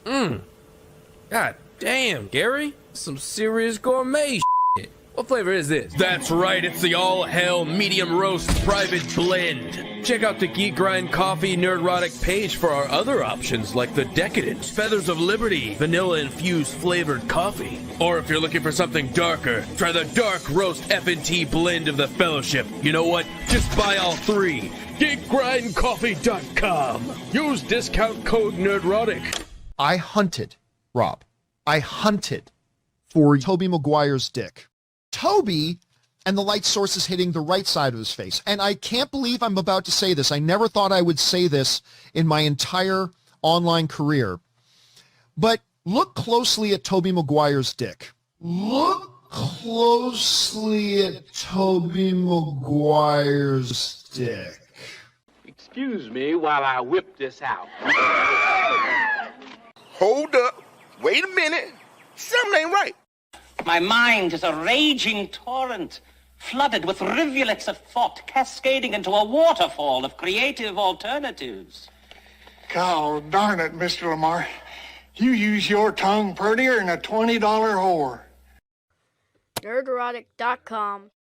God damn, Gary. Some serious gourmet shit. What flavor is this? That's right, it's the all-hell medium roast private blend. Check out the Geek Grind Coffee Nerdrotic page for our other options like the Decadent, Feathers of Liberty, vanilla-infused flavored coffee. Or if you're looking for something darker, try the Dark Roast FNT blend of the Fellowship. You know what? Just buy all three. GeekGrindCoffee.com. Use discount code Nerdrotic. I hunted, Rob. I hunted for Tobey Maguire's dick. Toby, and the light source is hitting the right side of his face. And I can't believe I'm about to say this. I never thought I would say this in my entire online career. But look closely at Tobey Maguire's dick. Look closely at Tobey Maguire's dick. Excuse me while I whip this out. Hold up. Wait a minute. Something ain't right. My mind is a raging torrent, flooded with rivulets of thought, cascading into a waterfall of creative alternatives. God darn it, Mr. Lamar. You use your tongue prettier than a $20 whore. Nerdrotic.com.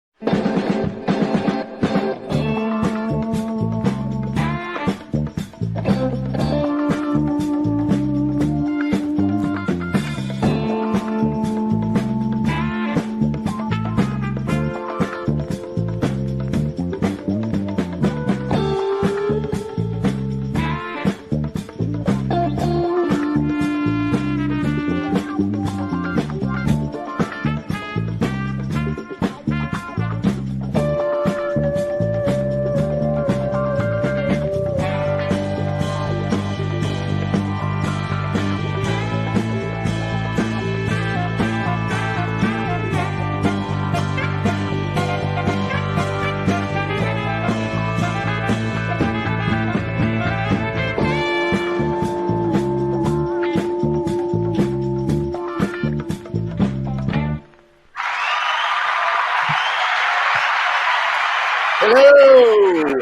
Hello!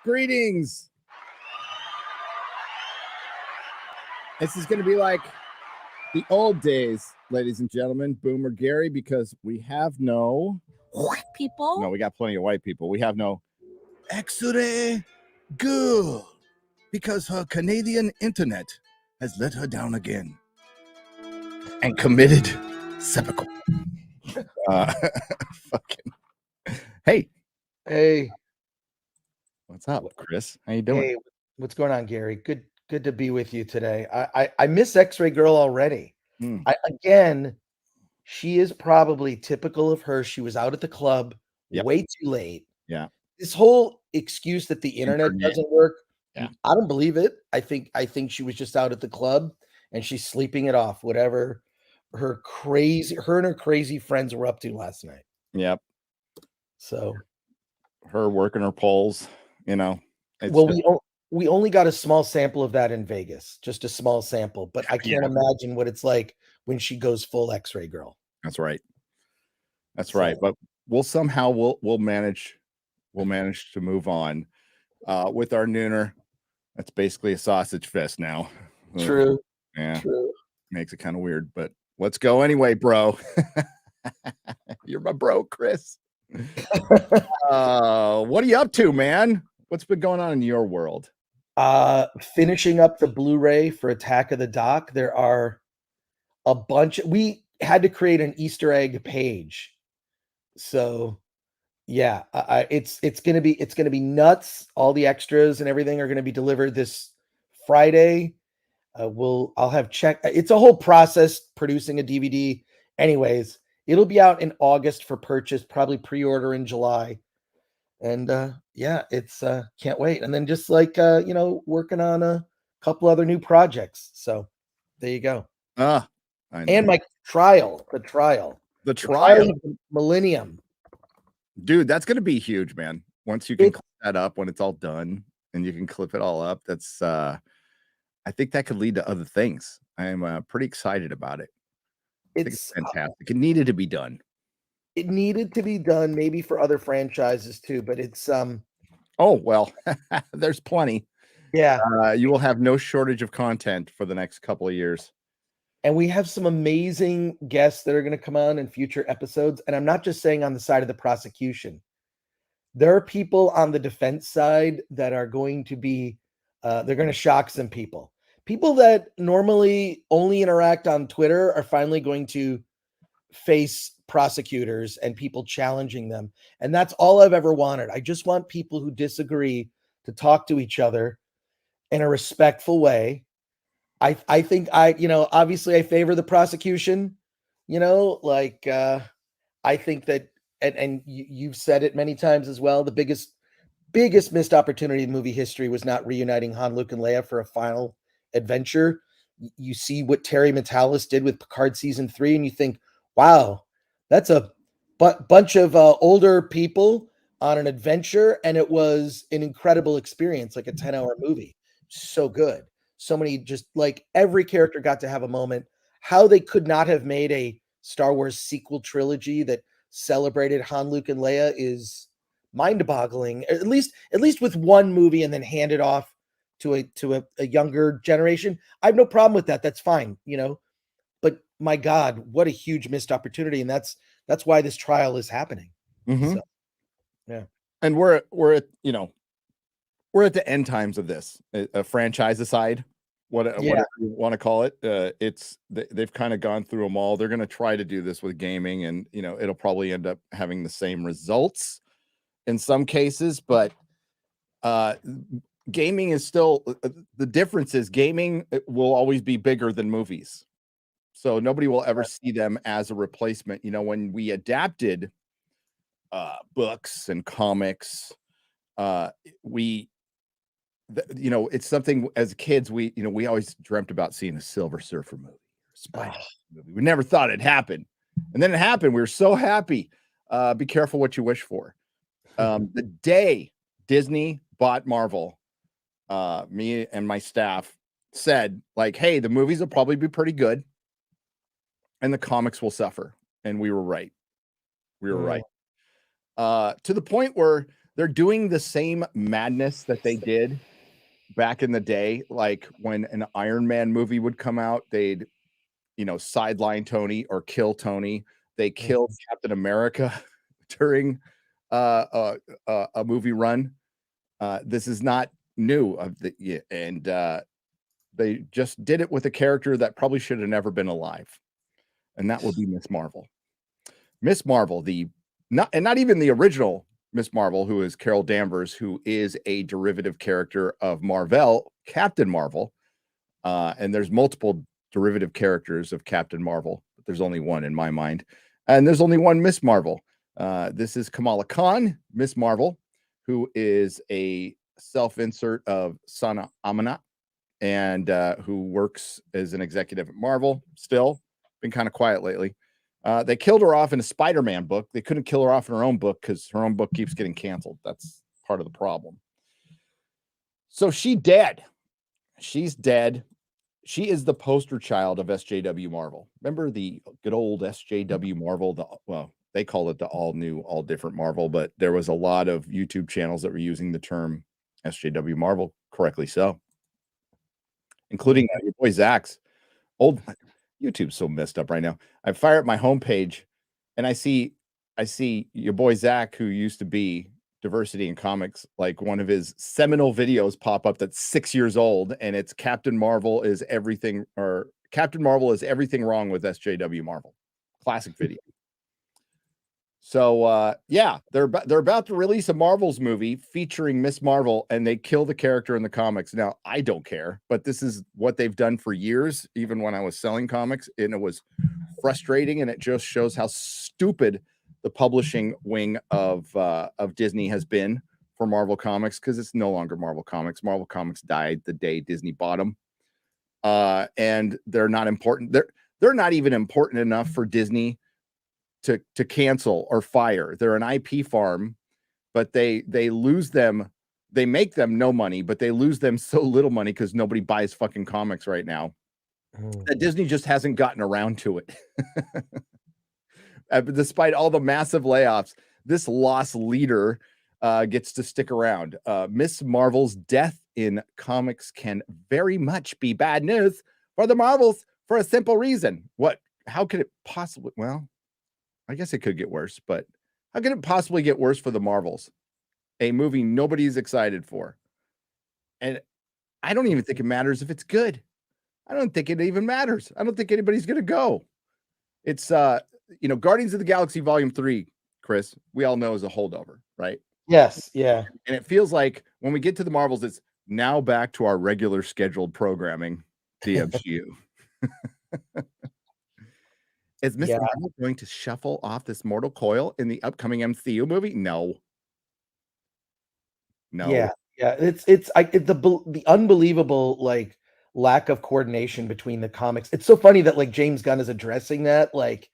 Greetings. This is going to be like the old days, ladies and gentlemen. Boomer Gary, because we have no white people. No, we got plenty of white people. We have no X-ray girl because her Canadian internet has let her down again and committed seppuku. Fucking. Hey, what's up, Chris? How you doing? Hey, what's going on, Gary? Good to be with you today. I miss X-Ray Girl already. Again, she is probably typical of her. She was out at the club way too late. Yeah. This whole excuse that the internet doesn't work, I don't believe it. I think she was just out at the club and she's sleeping it off. Whatever her and her crazy friends were up to last night. Yep. So. Her working her polls, We only got a small sample of that in Vegas, just a small sample, but I can't imagine what it's like when she goes full X-Ray Girl. That's right. Right. But we'll manage to move on with our Nuner. That's basically a sausage fest now. True. Yeah. True. Makes it kind of weird, but let's go anyway, bro. You're my bro, Chris. What are you up to, man? What's been going on in your world? Finishing up the Blu-ray for Attack of the Doc. There are a bunch. We had to create an Easter egg page, so yeah, it's gonna be nuts. All the extras and everything are gonna be delivered this Friday. I'll have checked. It's a whole process producing a DVD. Anyways. It'll be out in August for purchase, probably pre-order in July. And it's can't wait. And then just working on a couple other new projects. So there you go. And my trial, the trial of the Millennium. Dude, that's gonna be huge, man. Once you can clip that up, when it's all done and you can clip it all up, that's I think that could lead to other things. I am pretty excited about it. It's fantastic. It needed to be done. It needed to be done, maybe for other franchises too, but it's oh well, there's plenty. Yeah. You will have no shortage of content for the next couple of years. And we have some amazing guests that are going to come on in future episodes. And I'm not just saying on the side of the prosecution. There are people on the defense side that are going to be, they're going to shock some people. People that normally only interact on Twitter are finally going to face prosecutors and people challenging them. And that's all I've ever wanted. I just want people who disagree to talk to each other in a respectful way. I think obviously I favor the prosecution, I think that, and you've said it many times as well, the biggest missed opportunity in movie history was not reuniting Han, Luke, and Leia for a final adventure. You see what Terry Matalas did with Picard season 3, and you think, wow, that's a bunch of older people on an adventure, and it was an incredible experience, like a 10-hour movie. So good. So many, just like every character got to have a moment. How they could not have made a Star Wars sequel trilogy that celebrated Han, Luke, and Leia is mind-boggling. At least with one movie, and then hand it off to a younger generation. I have no problem with that. That's fine, But my God, what a huge missed opportunity, and that's why this trial is happening. Mm-hmm. So, yeah, and we're at the end times of this, a franchise aside, whatever you want to call it. They've kind of gone through them all. They're going to try to do this with gaming, and it'll probably end up having the same results in some cases, but gaming is still, the difference is gaming will always be bigger than movies, so nobody will ever see them as a replacement. When we adapted books and comics, it's something as kids we always dreamt about seeing a Silver Surfer movie, Spider movie. We never thought it'd happen, and then it happened. We were so happy. Be careful what you wish for. The day Disney bought Marvel, me and my staff said, like, hey, the movies will probably be pretty good and the comics will suffer. And we were right. Right. To the point where they're doing the same madness that they did back in the day. Like when an Iron Man movie would come out, they'd, sideline Tony or kill Tony. They killed Captain America during a movie run. This is not new, and they just did it with a character that probably should have never been alive, and that would be Miss Marvel. Miss Marvel, not even the original Miss Marvel, who is Carol Danvers, who is a derivative character of Marvel, Captain Marvel, and there's multiple derivative characters of Captain Marvel, but there's only one in my mind, and there's only one Miss Marvel. This is Kamala Khan, Miss Marvel, who is a self-insert of Sana Amanat, and who works as an executive at Marvel. Still been kind of quiet lately. They killed her off in a Spider-Man book. They couldn't kill her off in her own book because her own book keeps getting canceled. That's part of the problem. So she's dead. She is the poster child of SJW Marvel. Remember the good old SJW Marvel? They call it the all new, all different Marvel, but there was a lot of YouTube channels that were using the term SJW Marvel, correctly so, including your boy Zach's old. YouTube's so messed up right now. I fire up my homepage and I see your boy Zach, who used to be Diversity in Comics, like one of his seminal videos pop up that's 6 years old, and it's Captain Marvel is everything wrong with SJW Marvel. Classic video. So they're about to release a Marvels movie featuring Miss Marvel, and they kill the character in the comics. Now, I don't care, but this is what they've done for years, even when I was selling comics, and it was frustrating, and it just shows how stupid the publishing wing of Disney has been for Marvel Comics, because it's no longer Marvel Comics. Marvel Comics died the day Disney bought them, and they're not important. They're not even important enough for Disney to cancel or fire. They're an IP farm, but they lose them. They make them no money, but they lose them so little money because nobody buys fucking comics right now. That Disney just hasn't gotten around to it. Despite all the massive layoffs, this lost leader gets to stick around. Miss Marvel's death in comics can very much be bad news for the Marvels for a simple reason. How could it possibly, well, I guess it could get worse, but how can it possibly get worse for the Marvels? A movie nobody's excited for. And I don't even think it matters if it's good. I don't think it even matters. I don't think anybody's going to go. It's, Guardians of the Galaxy Volume 3, Chris, we all know is a holdover, right? Yes. Yeah. And it feels like when we get to the Marvels, it's now back to our regular scheduled programming, the MCU. Is Mr. Marvel going to shuffle off this mortal coil in the upcoming MCU movie? No. Yeah. It's the unbelievable like lack of coordination between the comics. It's so funny that like James Gunn is addressing that. Like,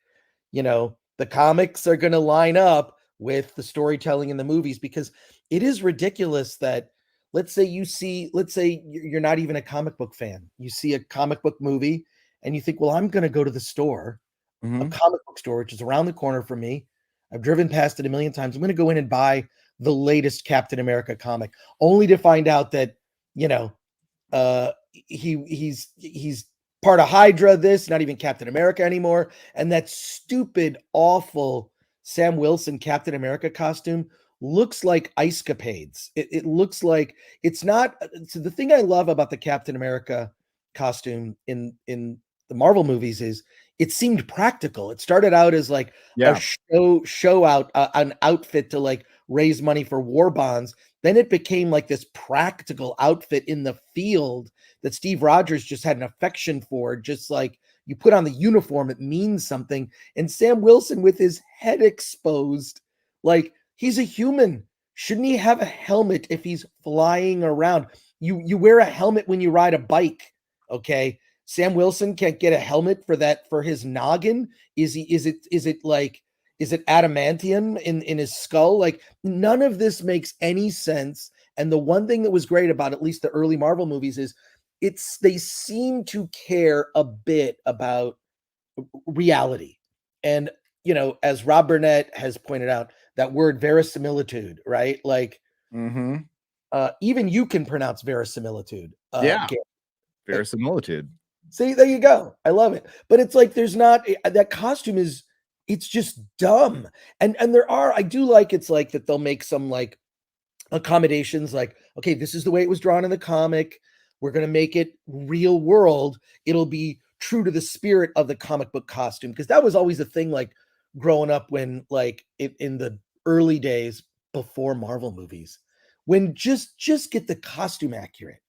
the comics are going to line up with the storytelling in the movies, because it is ridiculous that let's say you're not even a comic book fan. You see a comic book movie and you think, well, I'm going to go to the store. A comic book store, which is around the corner from me. I've driven past it a million times. I'm going to go in and buy the latest Captain America comic, only to find out that, he's part of Hydra, not even Captain America anymore. And that stupid, awful Sam Wilson Captain America costume looks like Ice Capades. It looks like it's not. So the thing I love about the Captain America costume in the Marvel movies is it seemed practical. It started out as like a show out, an outfit to like raise money for war bonds. Then it became like this practical outfit in the field that Steve Rogers just had an affection for. Just like you put on the uniform, it means something. And Sam Wilson with his head exposed, like he's a human. Shouldn't he have a helmet if he's flying around? You wear a helmet when you ride a bike, okay? Sam Wilson can't get a helmet for his noggin. Is it adamantium in his skull? Like none of this makes any sense. And the one thing that was great about at least the early Marvel movies is they seem to care a bit about reality. And as Rob Burnett has pointed out, that word verisimilitude, right? Like even you can pronounce verisimilitude. Verisimilitude. See, there you go. I love it. But it's like there's not that costume it's just dumb. And I do like it's like that they'll make some like accommodations like, okay, this is the way it was drawn in the comic. We're going to make it real world. It'll be true to the spirit of the comic book costume. Because that was always the thing like growing up when like in the early days before Marvel movies, when just get the costume accurate.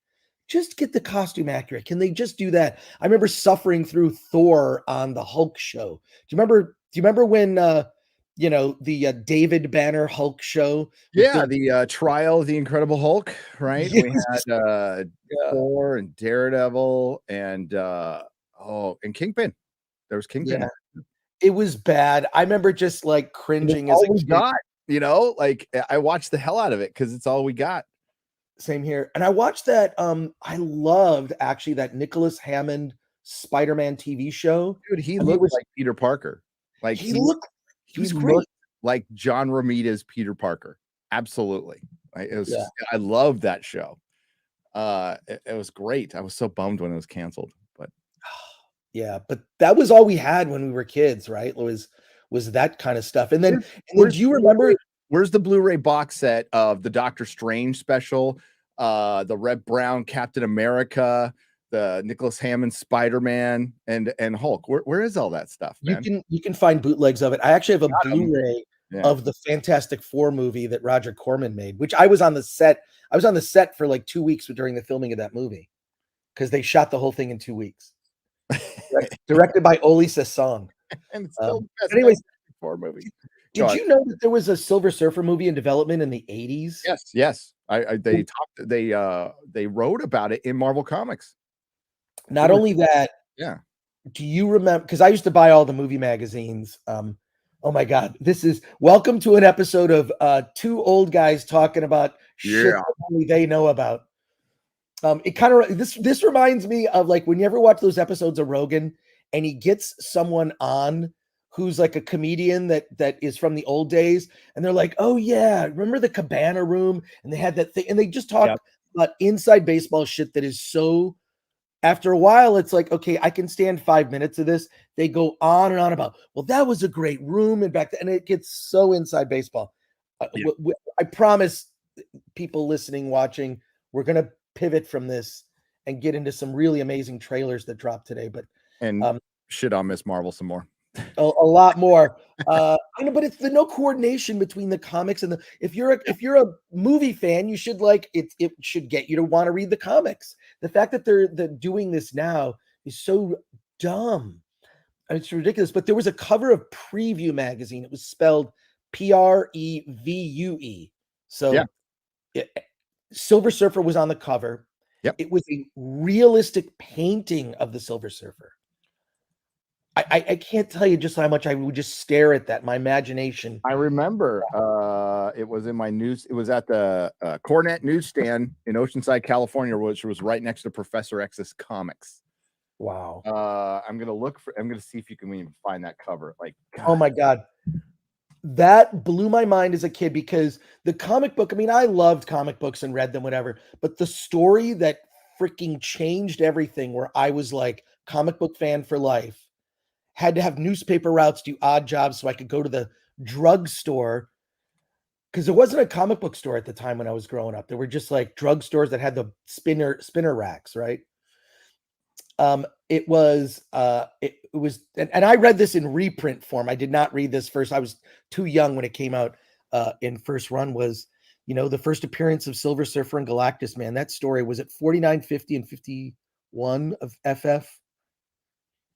Just get the costume accurate. Can they just do that? I remember suffering through Thor on the Hulk show. Do you remember when the David Banner Hulk show? Yeah, the trial of the Incredible Hulk, right? Yes. We had Thor and Daredevil and Kingpin. There was Kingpin. Yeah. It was bad. I remember just like cringing as a kid. Like I watched the hell out of it because it's all we got. Same here. And I watched that. I loved actually that Nicholas Hammond Spider-Man TV show. Dude, he looked like Peter Parker. Like he was great. Like John Romita's Peter Parker. Absolutely. I loved that show. It was great. I was so bummed when it was canceled. But yeah, but that was all we had when we were kids, right? Was that kind of stuff. And then do you remember? Where's the Blu-ray box set of the Doctor Strange special, the Red Brown Captain America, the Nicholas Hammond Spider-Man, and Hulk? Where is all that stuff, man? You can find bootlegs of it. I actually have a Blu-ray of the Fantastic Four movie that Roger Corman made, which I was on the set. I was on the set for like 2 weeks during the filming of that movie because they shot the whole thing in 2 weeks. Directed by Oli Sasson. And it's still anyways, Four movie. Did you know that there was a Silver Surfer movie in development in the 80s? Yes. They wrote about it in Marvel Comics. Not only that, do you remember? Because I used to buy all the movie magazines. Oh my God, this is welcome to an episode of two old guys talking about shit that only they know about. It kind of this reminds me of like when you ever watch those episodes of Rogan and he gets someone on who's like a comedian that is from the old days. And they're like, oh yeah, remember the Cabana Room? And they had that thing and they just talk about inside baseball shit that is so. After a while, it's like, okay, I can stand 5 minutes of this. They go on and on about, well, that was a great room and back then, and it gets so inside baseball. I promise people listening, watching, we're gonna pivot from this and get into some really amazing trailers that dropped today. But shit on Miss Marvel some more. a lot more. I know, but it's the no coordination between the comics and the. If you're a movie fan, you should like it. It should get you to want to read the comics. The fact that they're doing this now is so dumb. It's ridiculous. But there was a cover of Preview magazine. It was spelled Prevue. So Silver Surfer was on the cover. Yep. It was a realistic painting of the Silver Surfer. I can't tell you just how much I would just stare at that. My imagination. I remember it was in my news. It was at the Cornet newsstand in Oceanside, California, which was right next to Professor X's comics. Wow. I'm gonna see if you can even find that cover. Like, God. Oh my God. That blew my mind as a kid because the comic book, I mean, I loved comic books and read them, whatever, but the story that freaking changed everything, where I was like comic book fan for life, had to have newspaper routes, do odd jobs so I could go to the drugstore, because there wasn't a comic book store at the time when I was growing up. There were just like drugstores that had the spinner racks, right? It was, and I read this in reprint form. I did not read this first. I was too young when it came out in first run. Was, the first appearance of Silver Surfer and Galactus, man. That story was at 49, 50, and 51 of FF.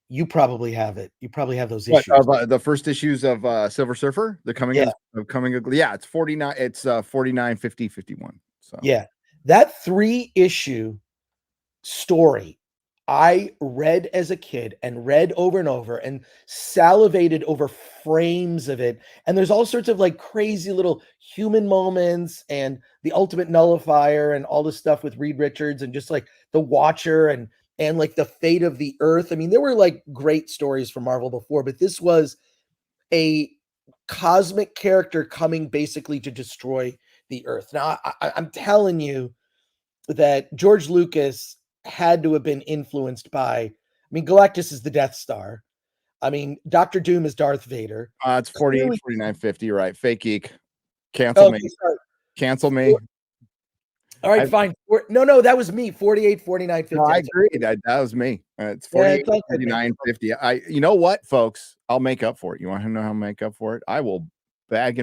You probably have it. You probably have those issues. The first issues of Silver Surfer, the coming, it's 49. It's 49, 50, 51. So yeah, that 3-issue story I read as a kid and read over and over and salivated over frames of it. And there's all sorts of like crazy little human moments and the Ultimate Nullifier and all this stuff with Reed Richards and just like the Watcher and like the fate of the Earth. I mean, there were like great stories from Marvel before, but this was a cosmic character coming basically to destroy the Earth. Now, I'm telling you that George Lucas had to have been influenced by, I mean, Galactus is the Death Star. I mean, Dr. Doom is Darth Vader. It's 48, 49, 50, right? Fake Geek. Cancel me. Sorry. Cancel me. All right, fine. No, that was me. 48, 49, 50. No, I agree. That was me. It's 48, 49, 50. You know what, folks? I'll make up for it. You want to know how to make up for it? I will I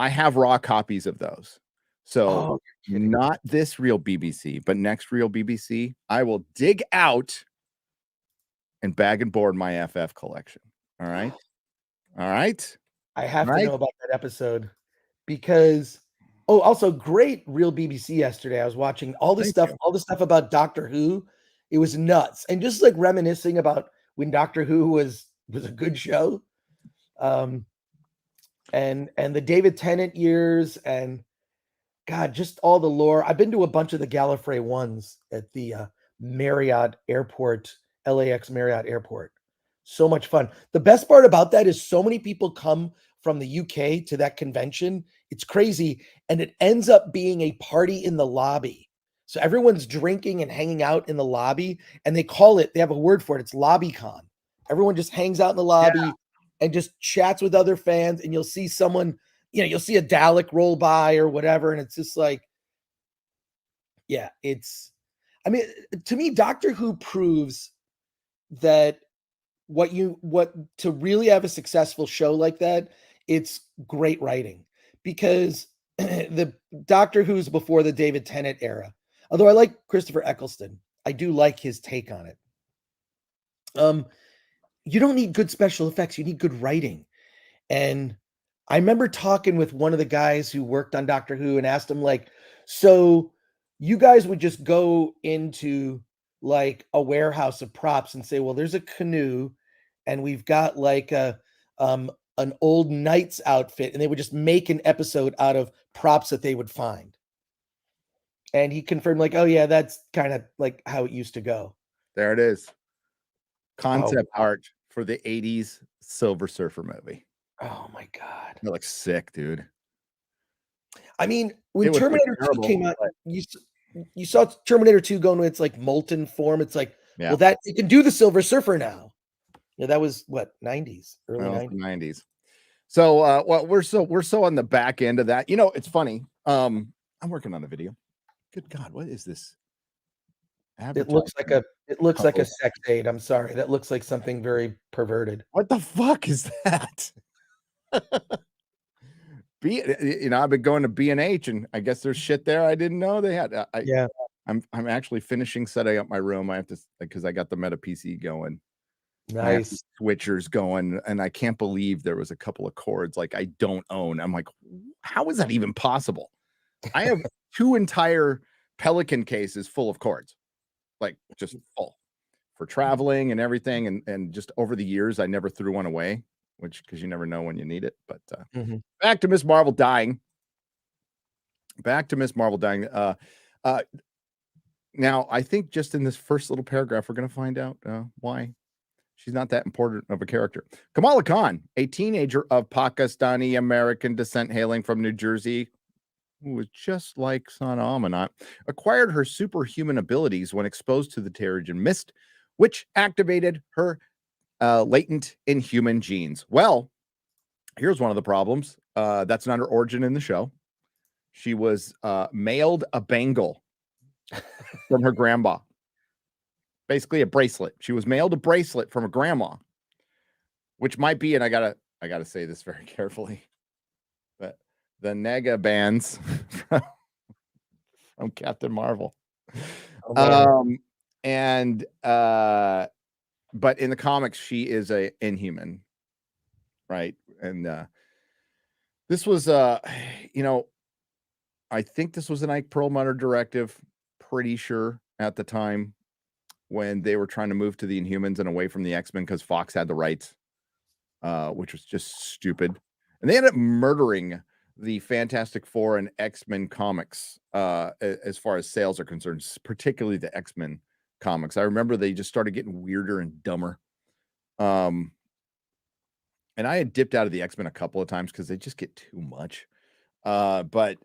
have raw copies of those. So not this real BBC, but next real BBC, I will dig out and bag and board my FF collection. All right. All right. I have to know about that episode because, also great real BBC yesterday. I was watching all this stuff about Doctor Who. It was nuts. And just like reminiscing about when Doctor Who was a good show. And the David Tennant years and God, just all the lore. I've been to a bunch of the Gallifrey ones at the Marriott Airport, LAX Marriott Airport. So much fun. The best part about that is so many people come from the UK to that convention. It's crazy. And it ends up being a party in the lobby. So everyone's drinking and hanging out in the lobby. And they have a word for it. It's LobbyCon. Everyone just hangs out in the lobby and just chats with other fans. And you'll see someone, you'll see a Dalek roll by or whatever. And it's just like, to me, Doctor Who proves that to really have a successful show like that, it's great writing, because the Doctor Who's before the David Tennant era, although I like Christopher Eccleston, I do like his take on it. You don't need good special effects. You need good writing. And I remember talking with one of the guys who worked on Doctor Who and asked him, like, so you guys would just go into like a warehouse of props and say, well, there's a canoe and we've got like an old knight's outfit, and they would just make an episode out of props that they would find. And he confirmed, like, oh yeah, that's kind of like how it used to go. There it is. Concept art for the 80s Silver Surfer movie. Oh my God. It looks sick, dude. I mean, It when was Terminator 2 terrible, came out, but- you saw Terminator 2 go into its like molten form. It's like, Yeah. well, that it can do the Silver Surfer now. Yeah, that was what, 90s, early Well, 90s. 90s. So well, we're so on the back end of that. You know, it's funny. I'm working on a video. Good God, what is this? It looks like a Oh. sex aid. I'm sorry. That looks like something very perverted. What the fuck is that? I've been going to B&H, and I guess there's shit there I didn't know they had. Yeah. I'm actually finishing setting up my room. I have to, because I got the Meta PC going. I have Nice. switchers going, and I can't believe there was a couple of cords like I don't own. I'm like, how is that even possible? I have 2 entire Pelican cases full of cords, like just full for traveling and everything. And just over the years, I never threw one away, which, because you never know when you need it. But back to Miss Marvel dying. Now, I think just in this first little paragraph, we're going to find out why she's not that important of a character. Kamala Khan, a teenager of Pakistani American descent hailing from New Jersey, who was just like Sana Amanat, acquired her superhuman abilities when exposed to the Terrigen Mist, which activated her latent inhuman genes. Well, here's one of the problems. That's not her origin in the show. She was mailed a bangle from her grandma. Basically a bracelet. She was mailed a bracelet from a grandma, which might be, and I gotta say this very carefully, but the nega bands from Captain Marvel. But in the comics, she is a inhuman, right? And this was I think this was an Ike Perlmutter directive, pretty sure at the time, when they were trying to move to the Inhumans and away from the X-Men because Fox had the rights, which was just stupid. And they ended up murdering the Fantastic Four and X-Men comics as far as sales are concerned, particularly the X-Men comics. I remember they just started getting weirder and dumber. And I had dipped out of the X-Men a couple of times because they just get too much. But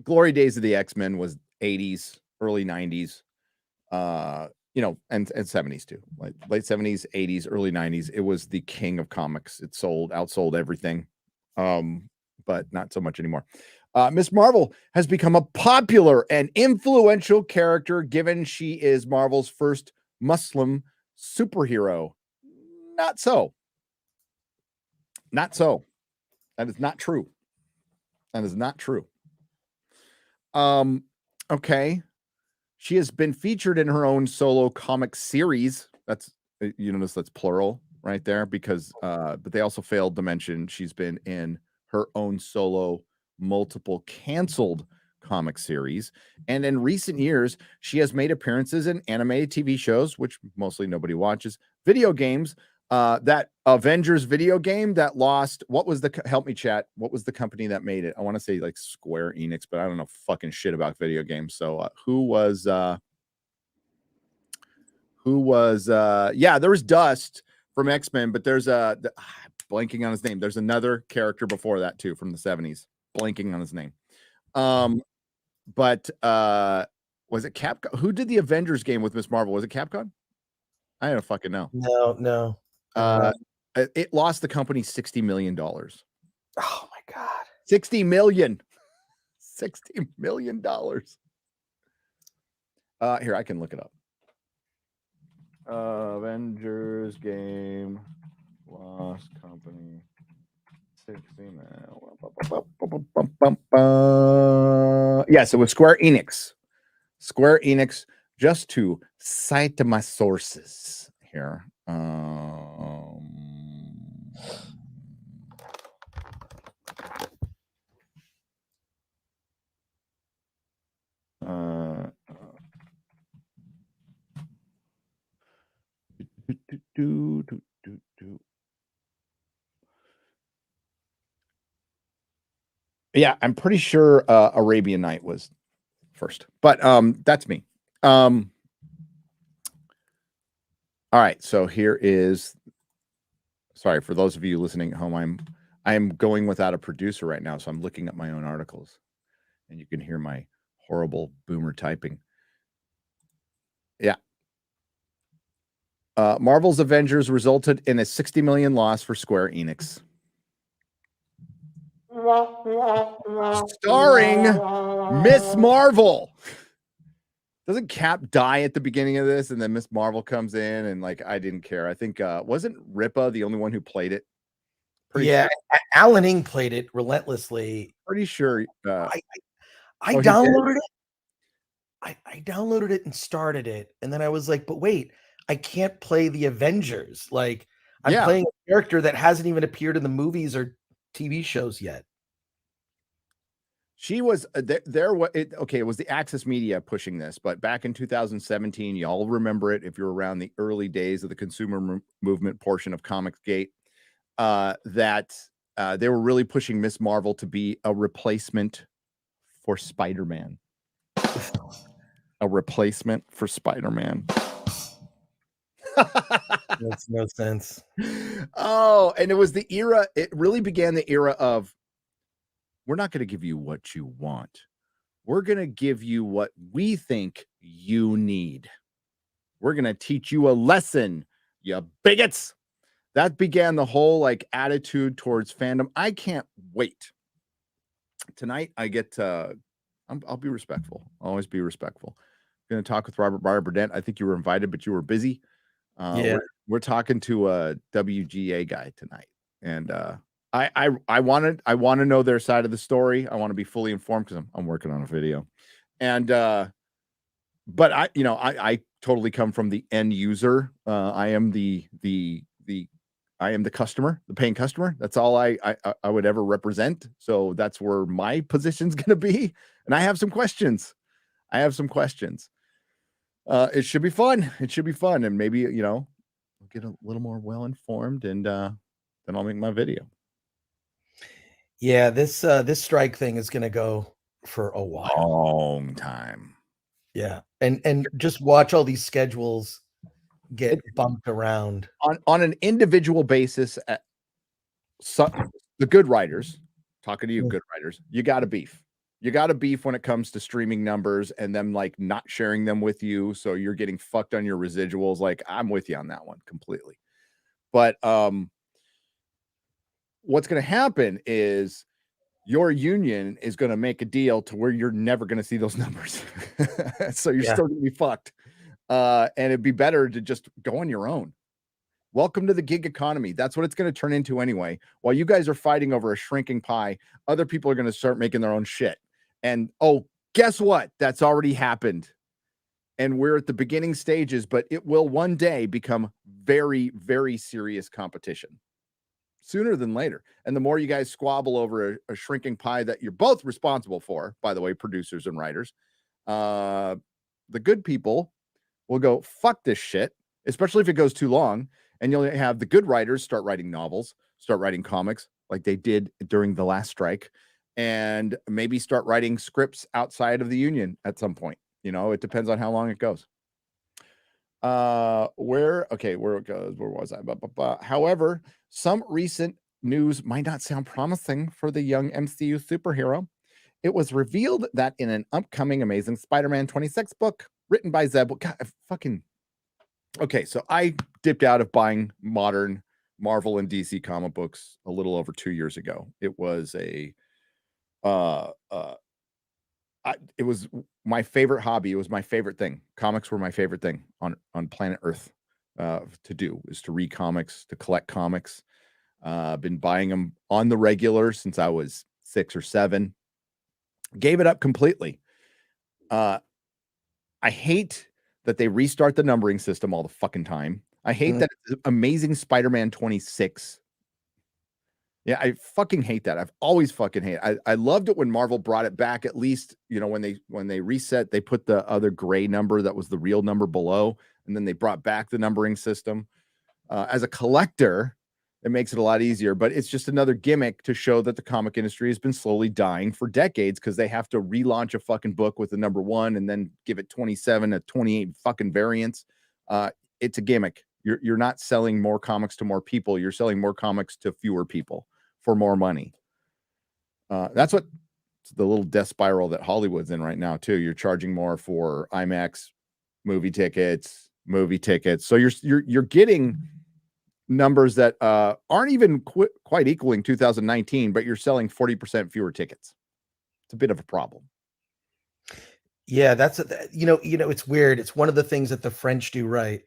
glory days of the X-Men was 80s, early 90s. And 70s too, like late 70s, 80s, early 90s. It was the king of comics. It outsold everything, but not so much anymore. Miss Marvel has become a popular and influential character, given she is Marvel's first Muslim superhero. Not so. That is not true. Okay. She has been featured in her own solo comic series. That's, notice that's plural right there, because but they also failed to mention she's been in her own solo multiple canceled comic series. And in recent years, she has made appearances in animated TV shows, which mostly nobody watches, video games, that Avengers video game that lost. Help me chat. What was the company that made it? I want to say like Square Enix, but I don't know fucking shit about video games. So who was there was Dust from X-Men, but there's blanking on his name. There's another character before that too, from the 70s, blanking on his name. But was it Capcom? Who did the Avengers game with Miss Marvel? Was it Capcom? I don't fucking know. No. It lost the company $60 million. Oh my God. $60 million. $60 million. Here, I can look it up. Avengers game lost company 60 Yes, it was Square Enix. Just to cite my sources here. Yeah, I'm pretty sure Arabian Night was first, but that's me. All right, so here is. Sorry for those of you listening at home. I am going without a producer right now, so I'm looking at my own articles, and you can hear my horrible boomer typing. Yeah. Marvel's Avengers resulted in a $60 million loss for Square Enix. Starring Miss Marvel. Doesn't Cap die at the beginning of this, and then Miss Marvel comes in, and like I didn't care. I think wasn't Ripa the only one who played it? Sure. Alan Ing played it relentlessly. Pretty sure. I downloaded it. I downloaded it and started it, and then I was like, but wait, I can't play the Avengers. Like I'm playing a character that hasn't even appeared in the movies or TV shows yet. She was it was the Access Media pushing this, but back in 2017, y'all remember it if you're around the early days of the consumer movement portion of Comicsgate, that they were really pushing Miss Marvel to be a replacement for Spider-Man. A replacement for Spider-Man. Makes no sense. Oh, and it was the era, it really began the era of, we're not going to give you what you want. We're going to give you what we think you need. We're going to teach you a lesson, you bigots. That began the whole like attitude towards fandom. I can't wait. Tonight I get to, I'll be respectful. I'll always be respectful. I'm going to talk with Robert Burdett. I think you were invited, but you were busy. We're talking to a WGA guy tonight. And I want to know their side of the story. I want to be fully informed because I'm working on a video. And but I totally come from the end user. I am the customer, the paying customer. That's all I would ever represent. So that's where my position's going to be. And I have some questions. It should be fun. And maybe, I'll get a little more well-informed and then I'll make my video. Yeah, this strike thing is going to go for a while. Long time. Yeah. And just watch all these schedules get bumped around on an individual basis. The good writers, talking to you, good writers, you got to beef. You got to beef when it comes to streaming numbers and them like not sharing them with you. So you're getting fucked on your residuals. Like I'm with you on that one completely. But what's going to happen is your union is going to make a deal to where you're never going to see those numbers. So you're still going to be fucked. And it'd be better to just go on your own. Welcome to the gig economy. That's what it's going to turn into anyway. While you guys are fighting over a shrinking pie, other people are going to start making their own shit. And guess what? That's already happened. And we're at the beginning stages, but it will one day become very, very serious competition sooner than later. And the more you guys squabble over a shrinking pie that you're both responsible for, by the way, producers and writers, the good people will go, fuck this shit, especially if it goes too long. And you'll have the good writers start writing novels, start writing comics like they did during the last strike, and maybe start writing scripts outside of the union at some point. It depends on how long it goes. Where it goes, where was I? However, some recent news might not sound promising for the young MCU superhero. It was revealed that in an upcoming Amazing Spider-Man 26 book written by Zeb, so I dipped out of buying modern Marvel and DC comic books a little over 2 years ago. It was it was my favorite hobby. It was my favorite thing. Comics were my favorite thing on planet Earth to do, is to read comics, to collect comics. Been buying them on the regular since I was 6 or 7. Gave it up completely. I hate that they restart the numbering system all the fucking time. I hate that it's Amazing Spider-Man 26. Yeah, I fucking hate that. I've always fucking hate it. I loved it when Marvel brought it back. At least, when they reset, they put the other gray number that was the real number below, and then they brought back the numbering system. As a collector, it makes it a lot easier, but it's just another gimmick to show that the comic industry has been slowly dying for decades because they have to relaunch a fucking book with the number 1 and then give it 27 to 28 fucking variants. It's a gimmick. You're not selling more comics to more people. You're selling more comics to fewer people for more money. That's what the little death spiral that Hollywood's in right now too. You're charging more for IMAX movie tickets. So you're getting numbers that aren't even quite equaling 2019, but you're selling 40% fewer tickets. It's a bit of a problem. Yeah, that's it's weird. It's one of the things that the French do right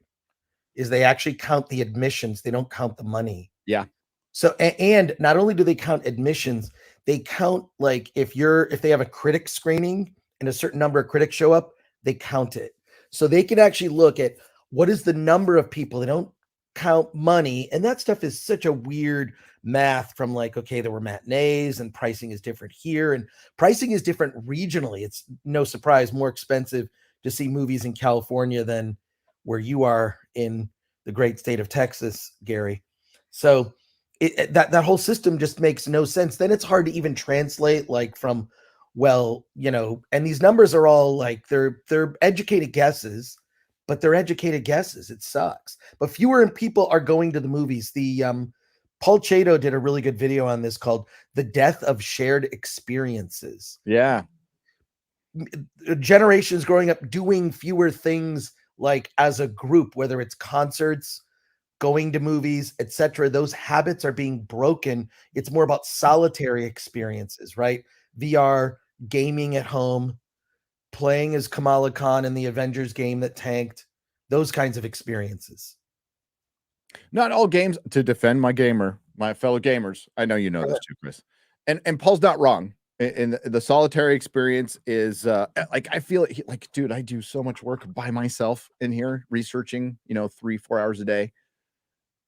is they actually count the admissions. They don't count the money. Yeah. So and not only do they count admissions, they count like if they have a critic screening and a certain number of critics show up, they count it. So they can actually look at what is the number of people. They don't count money, and that stuff is such a weird math from like, okay, there were matinees and pricing is different here and pricing is different regionally. It's no surprise more expensive to see movies in California than where you are in the great state of Texas, Gary. So that whole system just makes no sense. Then it's hard to even translate like from, well, and these numbers are all like they're educated guesses, but they're educated guesses. It sucks. But fewer people are going to the movies. The Paul Chato did a really good video on this called The Death of Shared Experiences. Yeah. Generations growing up doing fewer things like as a group, whether it's concerts, going to movies, etc. Those habits are being broken. It's more about solitary experiences, right? VR, gaming at home, playing as Kamala Khan in the Avengers game that tanked, those kinds of experiences. Not all games, to defend my fellow gamers. I know you know this too, Chris. And Paul's not wrong. And the solitary experience is like, I feel like, dude, I do so much work by myself in here researching, 3-4 hours a day.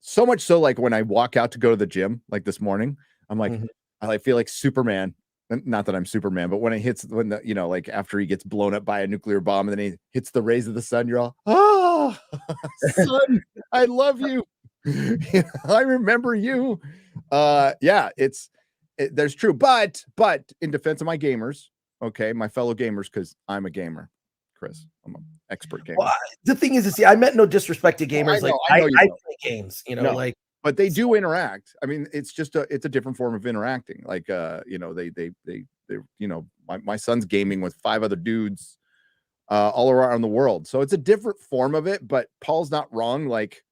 So much so, like when I walk out to go to the gym, like this morning, I'm like, I feel like Superman. Not that I'm Superman, but when like after he gets blown up by a nuclear bomb and then he hits the rays of the sun, you're all, oh, son, I love you. I remember you. Yeah, there's true, but in defense of my gamers, okay, my fellow gamers, because I'm a gamer, Chris, I'm an expert gamer. Well, the thing is, I meant no disrespect to gamers. I play games, like. But they do interact. I mean, it's just it's a different form of interacting. Like, my son's gaming with 5 other dudes all around the world. So it's a different form of it, but Paul's not wrong. Like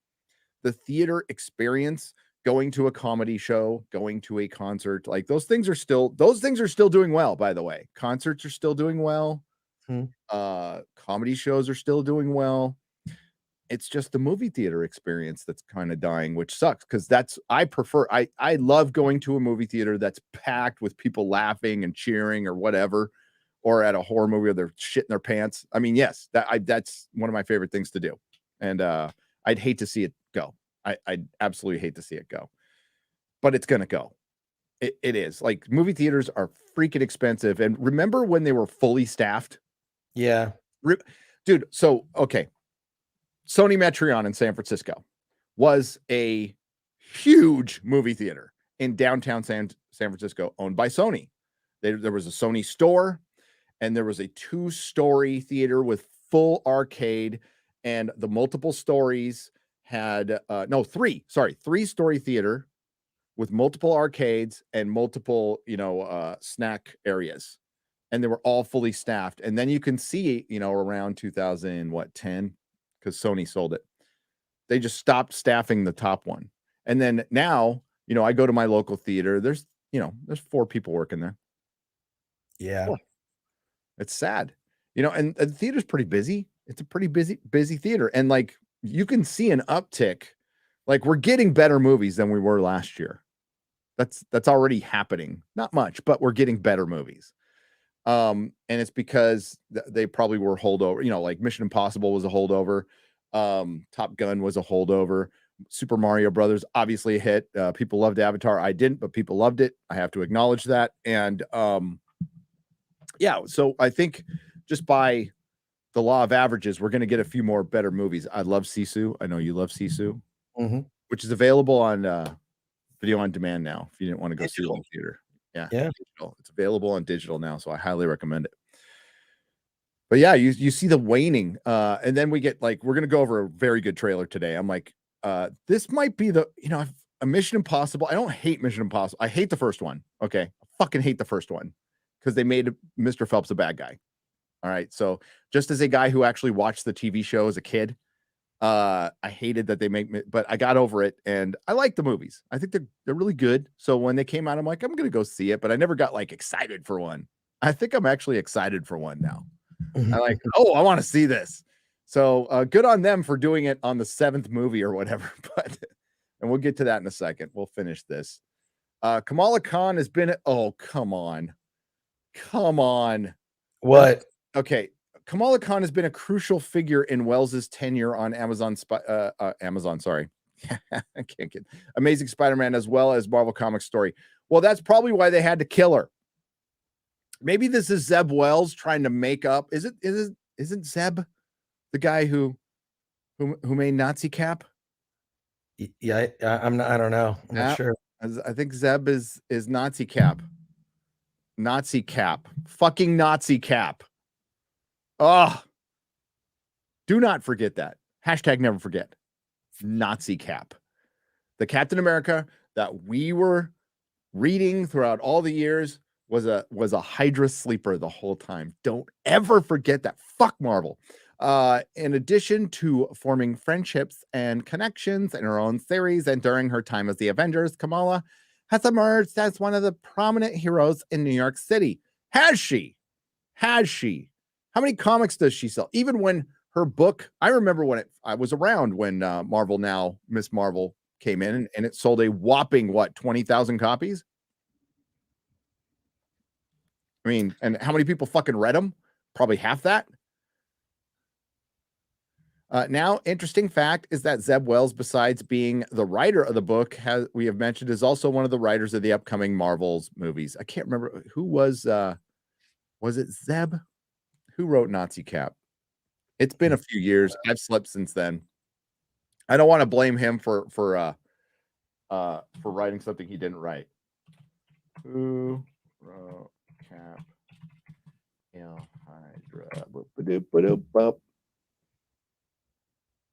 the theater experience, going to a comedy show, going to a concert, like those things are still doing well, by the way. Concerts are still doing well. Comedy shows are still doing well. It's just the movie theater experience that's kind of dying, which sucks because I love going to a movie theater that's packed with people laughing and cheering or whatever, or at a horror movie where they're shitting their pants. I mean, yes, that's one of my favorite things to do. And I'd hate to see it go. I'd absolutely hate to see it go, but it's going to go. It is. Like movie theaters are freaking expensive. And remember when they were fully staffed? Yeah. Dude, so, okay. Sony Metreon in San Francisco was a huge movie theater in downtown San Francisco owned by Sony. There was a Sony store and there was a 2-story theater with full arcade, and the multiple stories had 3-story theater with multiple arcades and multiple, snack areas. And they were all fully staffed. And then you can see, around 2010, because Sony sold it, they just stopped staffing the top one. And then now, I go to my local theater. There's 4 people working there. Yeah. 4. It's sad, and the theater's pretty busy. It's a pretty busy theater. And like, you can see an uptick. Like we're getting better movies than we were last year. That's already happening. Not much, but we're getting better movies. And it's because they probably were holdover, like Mission Impossible was a holdover. Top Gun was a holdover. Super Mario Brothers, obviously a hit. People loved Avatar. I didn't, but people loved it. I have to acknowledge that. And, yeah, so I think just by the law of averages, we're going to get a few more better movies. I love Sisu. I know you love Sisu, which is available on, video on demand now. If you didn't want to go see it in the theater. Yeah. Digital. It's available on digital now, so I highly recommend it. But yeah, you see the waning, and then we get like, we're gonna go over a very good trailer today. I'm like, this might be the, a Mission Impossible. I don't hate Mission Impossible. I hate the first one. Okay. I fucking hate the first one because they made Mr. Phelps a bad guy. All right. So just as a guy who actually watched the TV show as a kid, I hated that they make me, but I got over it and I like the movies. I think they're really good. So when they came out, I'm like, I'm going to go see it, but I never got like excited for one. I think I'm actually excited for one now. I like, oh, I want to see this. So good on them for doing it on the 7th movie or whatever. But and we'll get to that in a second. We'll finish this. Kamala Khan has been. Oh, come on. What? Okay. Kamala Khan has been a crucial figure in Wells's tenure on Amazon. Sorry, I can't get Amazing Spider-Man as well as Marvel Comics story. Well, that's probably why they had to kill her. Maybe this is Zeb Wells trying to make up. Isn't Zeb the guy who made Nazi Cap? Yeah, I'm not. I don't know. I'm not sure. I think Zeb is Nazi Cap. Nazi Cap. Fucking Nazi Cap. Oh, do not forget that. Hashtag never forget. Nazi Cap. The Captain America that we were reading throughout all the years was a Hydra sleeper the whole time. Don't ever forget that. Fuck Marvel. In addition to forming friendships and connections in her own series and during her time as the Avengers, Kamala has emerged as one of the prominent heroes in New York City. Has she? How many comics does she sell? Even when her book, I remember when I was around when Marvel Now, Miss Marvel came in and it sold a whopping, 20,000 copies? I mean, and how many people fucking read them? Probably half that. Now, interesting fact is that Zeb Wells, besides being the writer of the book, we have mentioned, is also one of the writers of the upcoming Marvel's movies. I can't remember who was it Zeb? Who wrote Nazi Cap? It's been a few years. I've slept since then. I don't want to blame him for writing something he didn't write. Who wrote Cap? Hydra.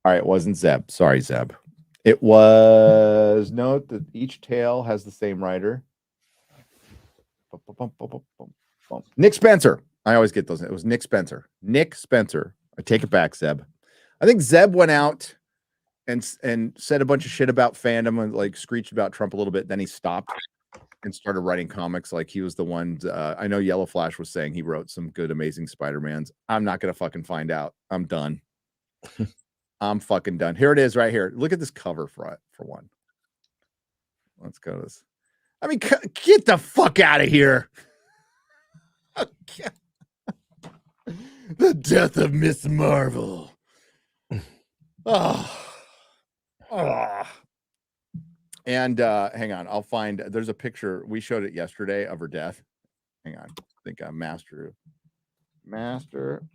All right, it wasn't Zeb. Sorry, Zeb. It was, note that each tale has the same writer. Nick Spencer. I always get those. It was Nick Spencer. I take it back, Zeb. I think Zeb went out and said a bunch of shit about fandom and like screeched about Trump a little bit. Then he stopped and started writing comics. Like he was the one. I know Yellow Flash was saying he wrote some good, Amazing Spider-Mans. I'm not going to fucking find out. I'm done. I'm fucking done. Here it is right here. Look at this cover for one. Let's go to this. I mean, get the fuck out of here. The death of Miss Marvel. Oh. And hang on. I'll find, there's a picture. We showed it yesterday of her death. Hang on. I think I'm Master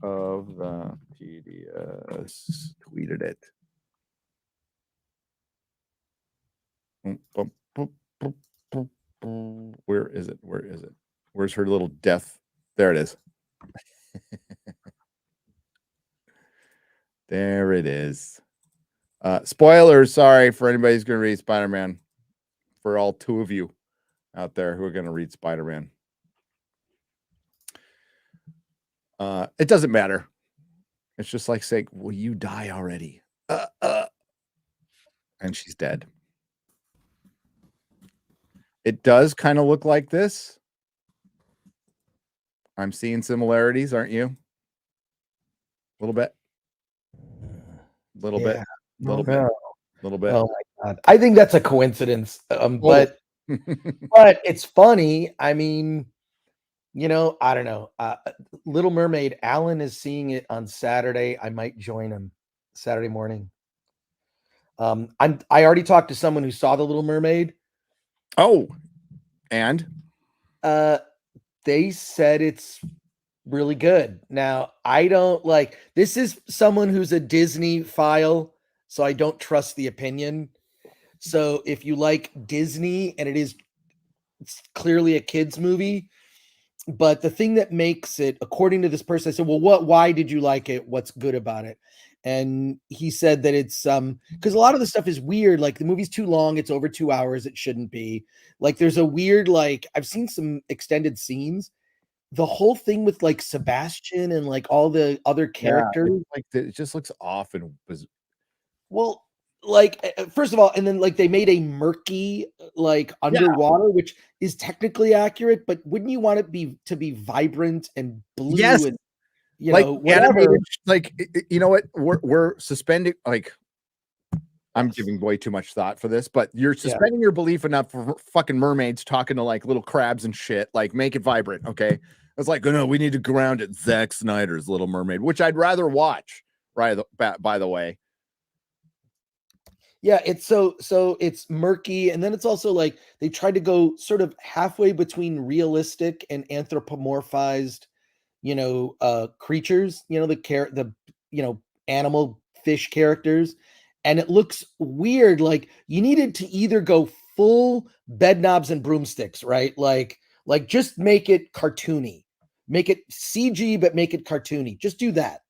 of the TDS tweeted it. Where is it? Where's her little death? There it is. There it is. Spoilers, sorry for anybody who's going to read Spider-Man. For all 2 of you out there who are going to read Spider-Man. It doesn't matter. It's just like saying, will you die already? And she's dead. It does kind of look like this. I'm seeing similarities, aren't you? A little bit. Little bit. Oh my God. I think that's a coincidence. But it's funny. I mean, I don't know. Little Mermaid, Alan is seeing it on Saturday. I might join him Saturday morning. I already talked to someone who saw the Little Mermaid. Oh, and they said it's really good. Now, I don't like, this is someone who's a Disney file, so I don't trust the opinion. So if you like Disney, and it's clearly a kid's movie, but the thing that makes it, according to this person, I said, well, why did you like it? What's good about it? and he said that it's because a lot of the stuff is weird. Like the movie's too long; it's over 2 hours. It shouldn't be. Like there's a weird like I've seen some extended scenes. The whole thing with like Sebastian and like all the other characters, like it just looks off and was well, like first of all, and then like they made a murky like underwater, which is technically accurate, but wouldn't you want it to be vibrant and blue yes, and you like know whatever? animated, like you know what? We're suspending like. I'm giving way too much thought for this, but you're suspending your belief enough for fucking mermaids talking to like little crabs and shit. Like, make it vibrant, okay? It's like, oh no, we need to ground it. Zack Snyder's Little Mermaid, which I'd rather watch. Right, by the way. Yeah, it's so it's murky, and then it's also like they tried to go sort of halfway between realistic and anthropomorphized, creatures. The animal fish characters. And it looks weird. Like you needed to either go full bed knobs and broomsticks, right? Like just make it cartoony, make it CG, but make it cartoony. Just do that,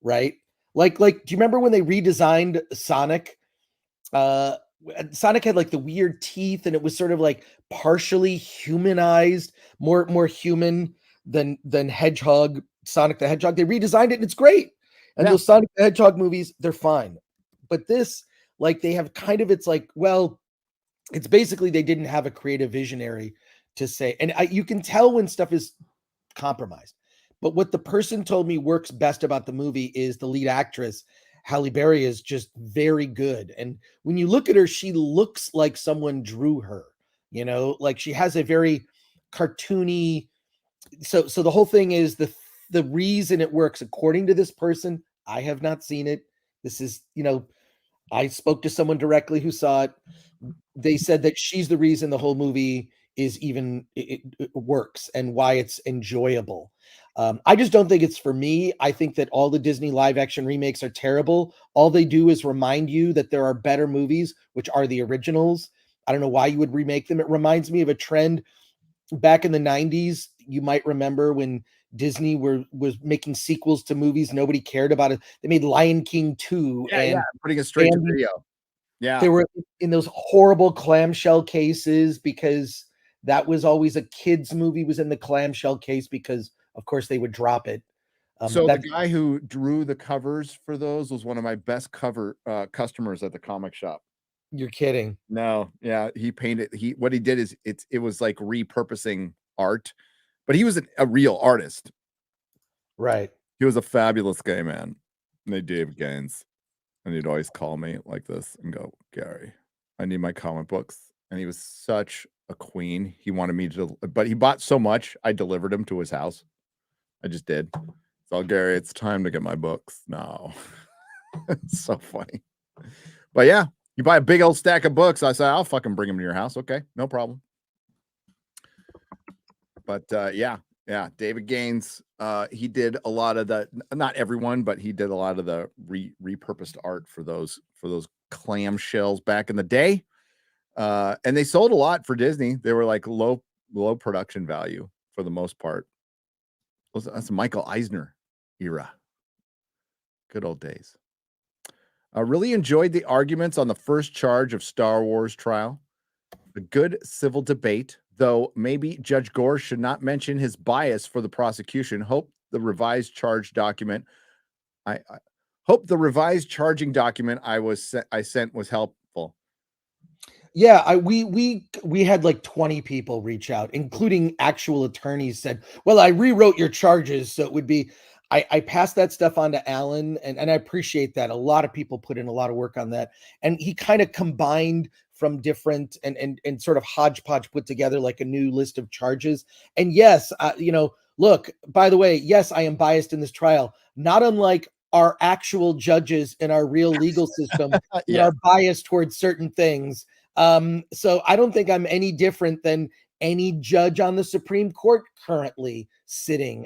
right? Like, do you remember when they redesigned Sonic? Sonic had like the weird teeth, and it was sort of like partially humanized, more human than Hedgehog, Sonic the Hedgehog. They redesigned it, and it's great. And those Sonic the Hedgehog movies, they're fine. But this, like, they have kind of, it's like, well, it's basically they didn't have a creative visionary to say, and you can tell when stuff is compromised. But what the person told me works best about the movie is the lead actress, Halle Berry, is just very good. And when you look at her, she looks like someone drew her, like she has a very cartoony. So the whole thing is the reason it works, according to this person, I have not seen it. This is, I spoke to someone directly who saw it. They said that she's the reason the whole movie is even it works and why it's enjoyable. I just don't think it's for me. I think that all the Disney live action remakes are terrible. All they do is remind you that there are better movies, which are the originals. I don't know why you would remake them. It reminds me of a trend back in the 90s. You might remember when Disney was making sequels to movies nobody cared about it. They made Lion King 2 putting it straight to video. Yeah. They were in those horrible clamshell cases because that was always a kids movie, was in the clamshell case because of course they would drop it. So the guy who drew the covers for those was one of my best customers at the comic shop. You're kidding. No, yeah, he painted. What he did is it was like repurposing art, but he was a real artist. Right. He was a fabulous guy, man. And Dave Gaines, and he'd always call me like this and go, Gary, I need my comic books. And he was such a queen. He wanted me to, but he bought so much, I delivered him to his house. I just did. So Gary, it's time to get my books now. It's so funny. But yeah, you buy a big old stack of books. I say, I'll fucking bring them to your house. Okay, no problem. But yeah, David Gaines, he did a lot of the, not everyone, but he did a lot of the repurposed art for those clamshells back in the day. And they sold a lot for Disney. They were like low production value for the most part. That's Michael Eisner era. Good old days. I really enjoyed the arguments on the first charge of Star Wars trial. A good civil debate, though maybe Judge Gore should not mention his bias for the prosecution. Hope the revised charge document. I hope the revised charging document I sent was helpful. Yeah, we had like 20 people reach out, including actual attorneys said, well, I rewrote your charges. So it would be, I passed that stuff on to Alan, and I appreciate that. A lot of people put in a lot of work on that. And he kind of combined from different and sort of hodgepodge put together like a new list of charges. And yes, look, by the way, yes, I am biased in this trial, not unlike our actual judges in our real legal system that are biased towards certain things. So I don't think I'm any different than any judge on the Supreme Court currently sitting,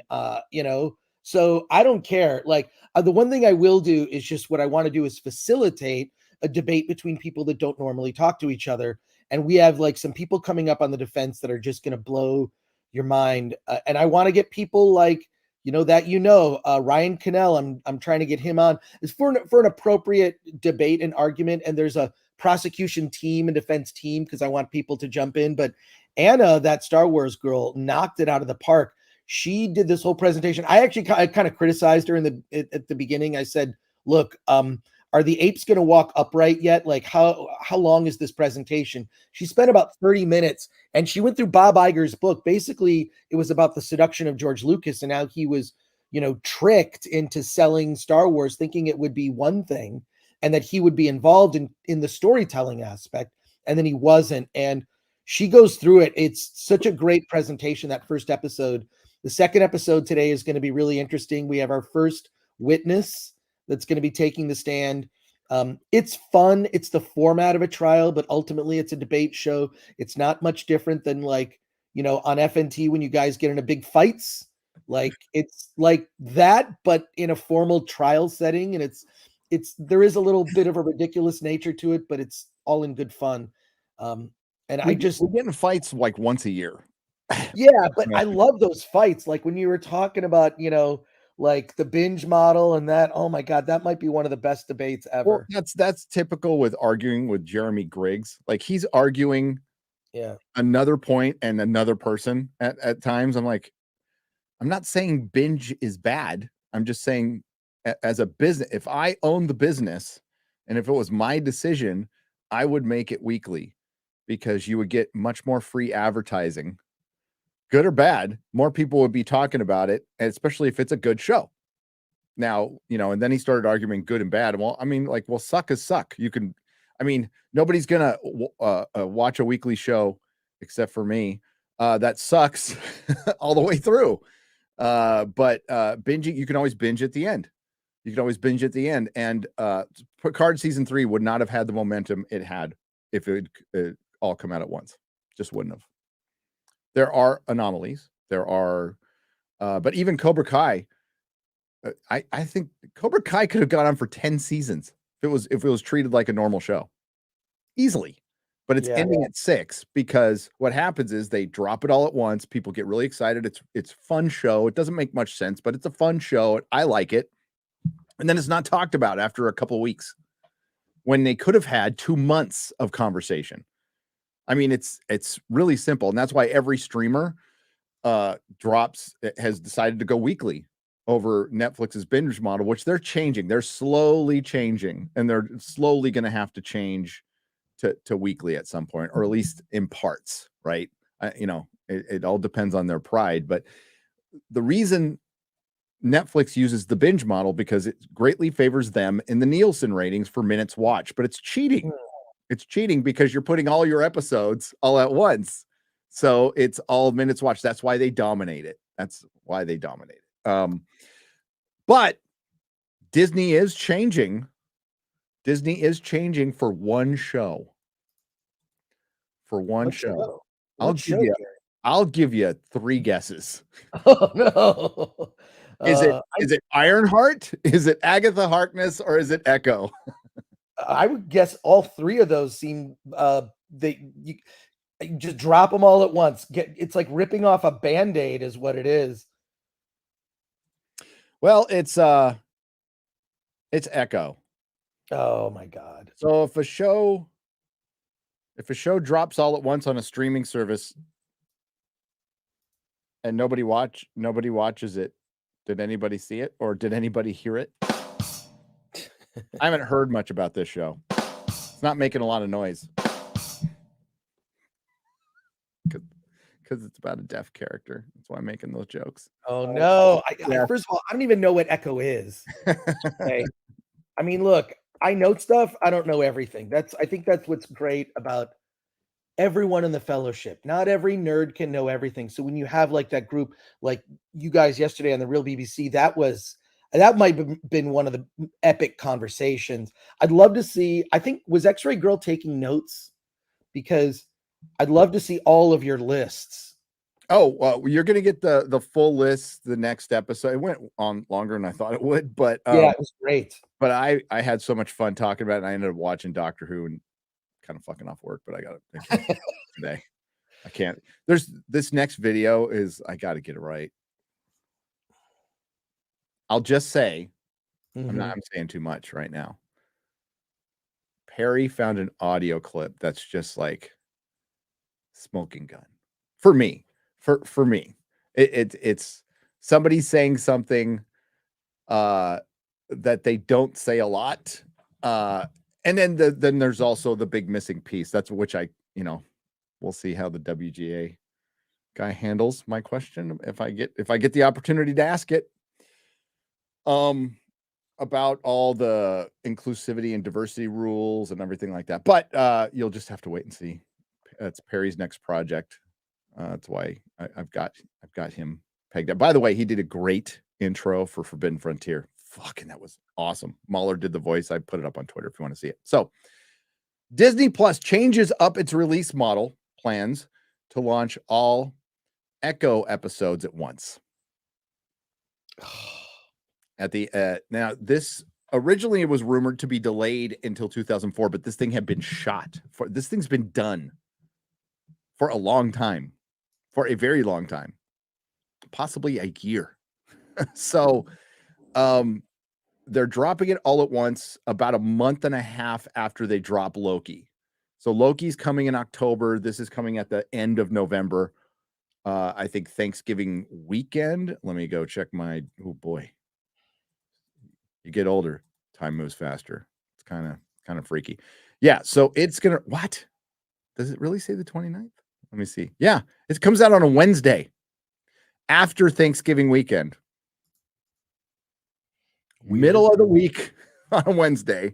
so I don't care. Like the one thing I will do is just what I want to do is facilitate a debate between people that don't normally talk to each other. And we have like some people coming up on the defense that are just going to blow your mind. And I want to get people like, Ryan Cannell, I'm trying to get him on. It's for an appropriate debate and argument, and there's a prosecution team and defense team because I want people to jump in. But Anna, that Star Wars girl, knocked it out of the park. She did this whole presentation. I kind of criticized her at the beginning. I said, "Look, are the apes going to walk upright yet? Like, how long is this presentation?" She spent about 30 minutes, and she went through Bob Iger's book. Basically, it was about the seduction of George Lucas and how he was, tricked into selling Star Wars, thinking it would be one thing, and that he would be involved in the storytelling aspect, and then he wasn't. And she goes through it. It's such a great presentation, that first episode. The second episode today is going to be really interesting. We have our first witness that's going to be taking the stand. It's fun. It's the format of a trial, but ultimately it's a debate show. It's not much different than on FNT when you guys get into big fights. Like, it's like that, but in a formal trial setting. And there is a little bit of a ridiculous nature to it, but it's all in good fun. And we're getting fights like once a year. Yeah, but I love those fights. Like when you were talking about, like the binge model and that, oh my God, that might be one of the best debates ever. Well, that's typical with arguing with Jeremy Griggs. Like, he's arguing another point and another person at times. I'm like, I'm not saying binge is bad. I'm just saying, as a business, if I own the business and if it was my decision, I would make it weekly, because you would get much more free advertising. Good or bad, more people would be talking about it, especially if it's a good show. Now, and then he started arguing good and bad. Well, I mean, like, suck is suck. Nobody's gonna watch a weekly show except for me. That sucks all the way through. But binging, you can always binge at the end. And Picard season 3 would not have had the momentum it had if it all come out at once. Just wouldn't have. There are anomalies. But even Cobra Kai, I think Cobra Kai could have gone on for 10 seasons if it was treated like a normal show, easily. But it's ending at 6 because what happens is they drop it all at once. People get really excited. It's a fun show. It doesn't make much sense, but it's a fun show. I like it. And then it's not talked about after a couple of weeks, when they could have had 2 months of conversation. I mean, it's really simple. And that's why every streamer has decided to go weekly over Netflix's binge model, which they're changing. They're slowly changing, and they're slowly going to have to change to weekly at some point, or at least in parts, right? It all depends on their pride. But the reason Netflix uses the binge model, because it greatly favors them in the Nielsen ratings for minutes watched, but it's cheating. It's cheating because you're putting all your episodes all at once. So it's all minutes watched. That's why they dominate it. But Disney is changing. For one show. I'll give you 3 guesses. Oh no. Is it Ironheart? Is it Agatha Harkness, or is it Echo? I would guess all 3 of those seem you just drop them all at once. It's like ripping off a Band-Aid is what it is. Well, it's Echo. Oh my God. So if a show drops all at once on a streaming service and nobody watches it, did anybody see it, or did anybody hear it? I haven't heard much about this show. It's not making a lot of noise. Because it's about a deaf character. That's why I'm making those jokes. Oh no. First of all, I don't even know what Echo is. Okay. I mean, look, I know stuff. I don't know everything. I think that's what's great about everyone in the fellowship. Not every nerd can know everything. So when you have like that group, like you guys yesterday on the Real BBC, that might have been one of the epic conversations. I'd love to see, I think, was X-Ray Girl taking notes? Because I'd love to see all of your lists. Oh, well, you're going to get the full list the next episode. It went on longer than I thought it would, but yeah, it was great. But I had so much fun talking about it, and I ended up watching Doctor Who and kind of fucking off work, but I got it today. I can't. This next video I got to get it right. I'll just say, Mhm. I'm saying too much right now. Perry found an audio clip that's just like smoking gun for me. For me, it's somebody saying something that they don't say a lot, and then there's also the big missing piece. That's which we'll see how the WGA guy handles my question if I get the opportunity to ask it. About all the inclusivity and diversity rules and everything like that. But you'll just have to wait and see. It's Perry's next project. That's why I've got him pegged up. By the way, he did a great intro for Forbidden Frontier. Fucking, that was awesome. Mahler did the voice. I put it up on Twitter if you want to see it. So Disney Plus changes up its release model plans to launch all Echo episodes at once. At the now, this originally it was rumored to be delayed until 2004, but this thing had been shot for. This thing's been done for a long time, for a very long time, possibly a year. So, they're dropping it all at once about a month and a half after they drop Loki. So Loki's coming in October. This is coming at the end of November. I think Thanksgiving weekend. Let me go check my. Oh boy. You get older, time moves faster. It's kind of freaky. Yeah, so it's gonna what? Does it really say the 29th? Let me see. Yeah, it comes out on a Wednesday after Thanksgiving weekend. Weird. Middle of the week on a Wednesday.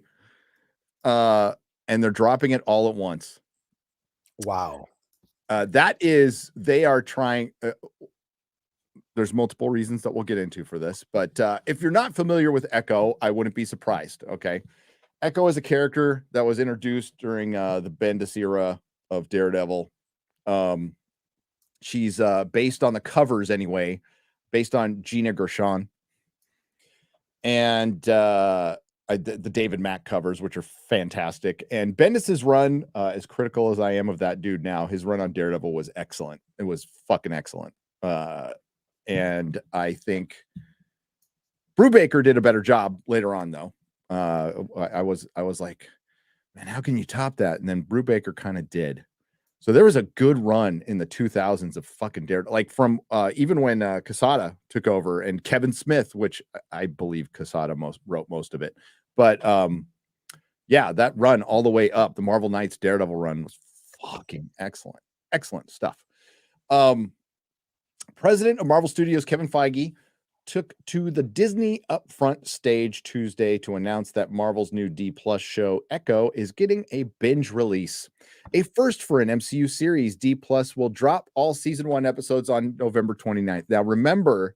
And they're dropping it all at once. Wow. They are trying. There's multiple reasons that we'll get into for this, but if you're not familiar with Echo, I wouldn't be surprised. Okay. Echo is a character that was introduced during the Bendis era of Daredevil. She's based on the covers anyway, based on Gina Gershon and the David Mack covers, which are fantastic. And Bendis's run, as critical as I am of that dude now, his run on Daredevil was excellent. It was fucking excellent. And I think Brubaker did a better job later on, though. I was like, man, how can you top that? And then Brubaker kind of did. So there was a good run in the 2000s of fucking Daredevil, like from even when Quesada took over and Kevin Smith, which I believe Quesada wrote most of it. But yeah, that run all the way up, the Marvel Knights Daredevil run was fucking excellent. Excellent stuff. President of Marvel Studios, Kevin Feige, took to the Disney upfront stage Tuesday to announce that Marvel's new D+ show, Echo, is getting a binge release. A first for an MCU series, D+ will drop all season 1 episodes on November 29th. Now, remember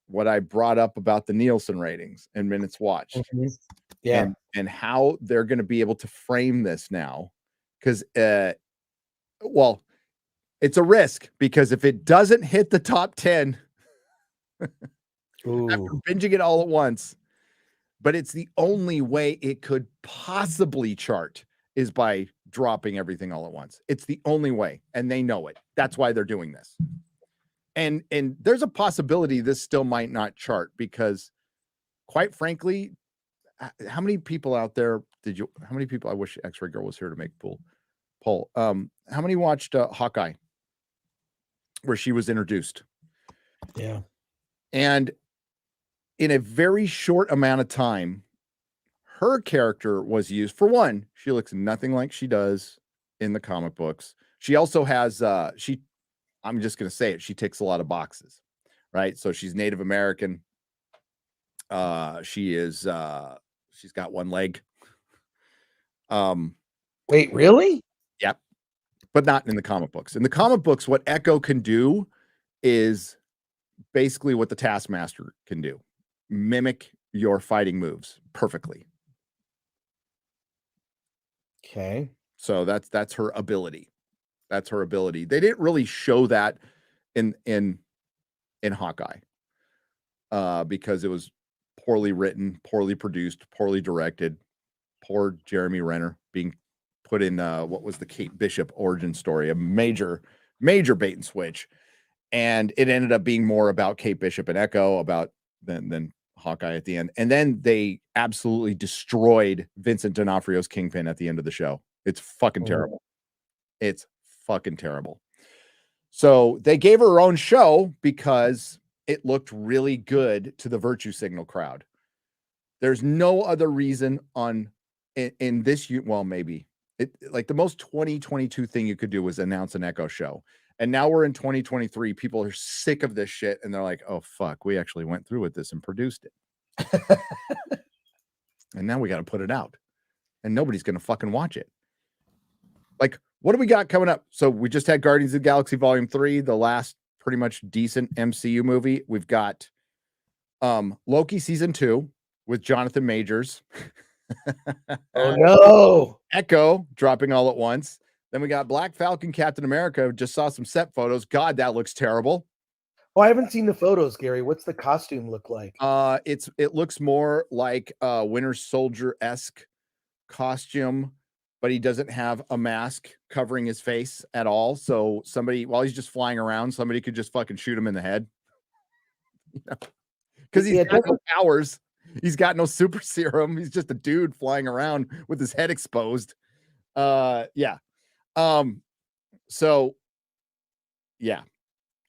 what I brought up about the Nielsen ratings and minutes watched. Mm-hmm. Yeah. And how they're going to be able to frame this now. Because, it's a risk, because if it doesn't hit the top 10 after binging it all at once, but it's the only way it could possibly chart is by dropping everything all at once. It's the only way, and they know it. That's why they're doing this. And there's a possibility this still might not chart, because quite frankly, how many people out there how many people, I wish X-Ray Girl was here to make poll. How many watched Hawkeye, where she was introduced? Yeah. And in a very short amount of time, her character was used. For one, she looks nothing like she does in the comic books. She also has, I'm just going to say it, she ticks a lot of boxes, right? So she's Native American. She's got one leg. Wait, really? Yep. But not in the comic books. In the comic books, what Echo can do is basically what the Taskmaster can do. Mimic your fighting moves perfectly. Okay. So that's her ability. That's her ability. They didn't really show that in Hawkeye. Because it was poorly written, poorly produced, poorly directed. Poor Jeremy Renner being put in what was the Kate Bishop origin story, a major bait and switch. And it ended up being more about Kate Bishop and Echo, about than Hawkeye at the end. And then they absolutely destroyed Vincent D'Onofrio's Kingpin at the end of the show. It's fucking terrible. It's fucking terrible. So they gave her own show because it looked really good to the Virtue Signal crowd. There's no other reason in this, well, maybe it, like the most 2022 thing you could do was announce an Echo show. And now we're in 2023. People are sick of this shit. And they're like, oh, fuck, we actually went through with this and produced it. And now we got to put it out. And nobody's going to fucking watch it. Like, what do we got coming up? So we just had Guardians of the Galaxy Volume 3, the last pretty much decent MCU movie. We've got Loki Season 2 with Jonathan Majors. Oh, no. Echo dropping all at once. Then we got Black Falcon, Captain America. Just saw some set photos. God, that looks terrible. Oh, I haven't seen the photos, Gary. What's the costume look like? It looks more like a Winter Soldier-esque costume, but he doesn't have a mask covering his face at all. So somebody, while he's just flying around, somebody could just fucking shoot him in the head. Because he's got no powers. He's got no super serum. He's just a dude flying around with his head exposed. Yeah. So yeah.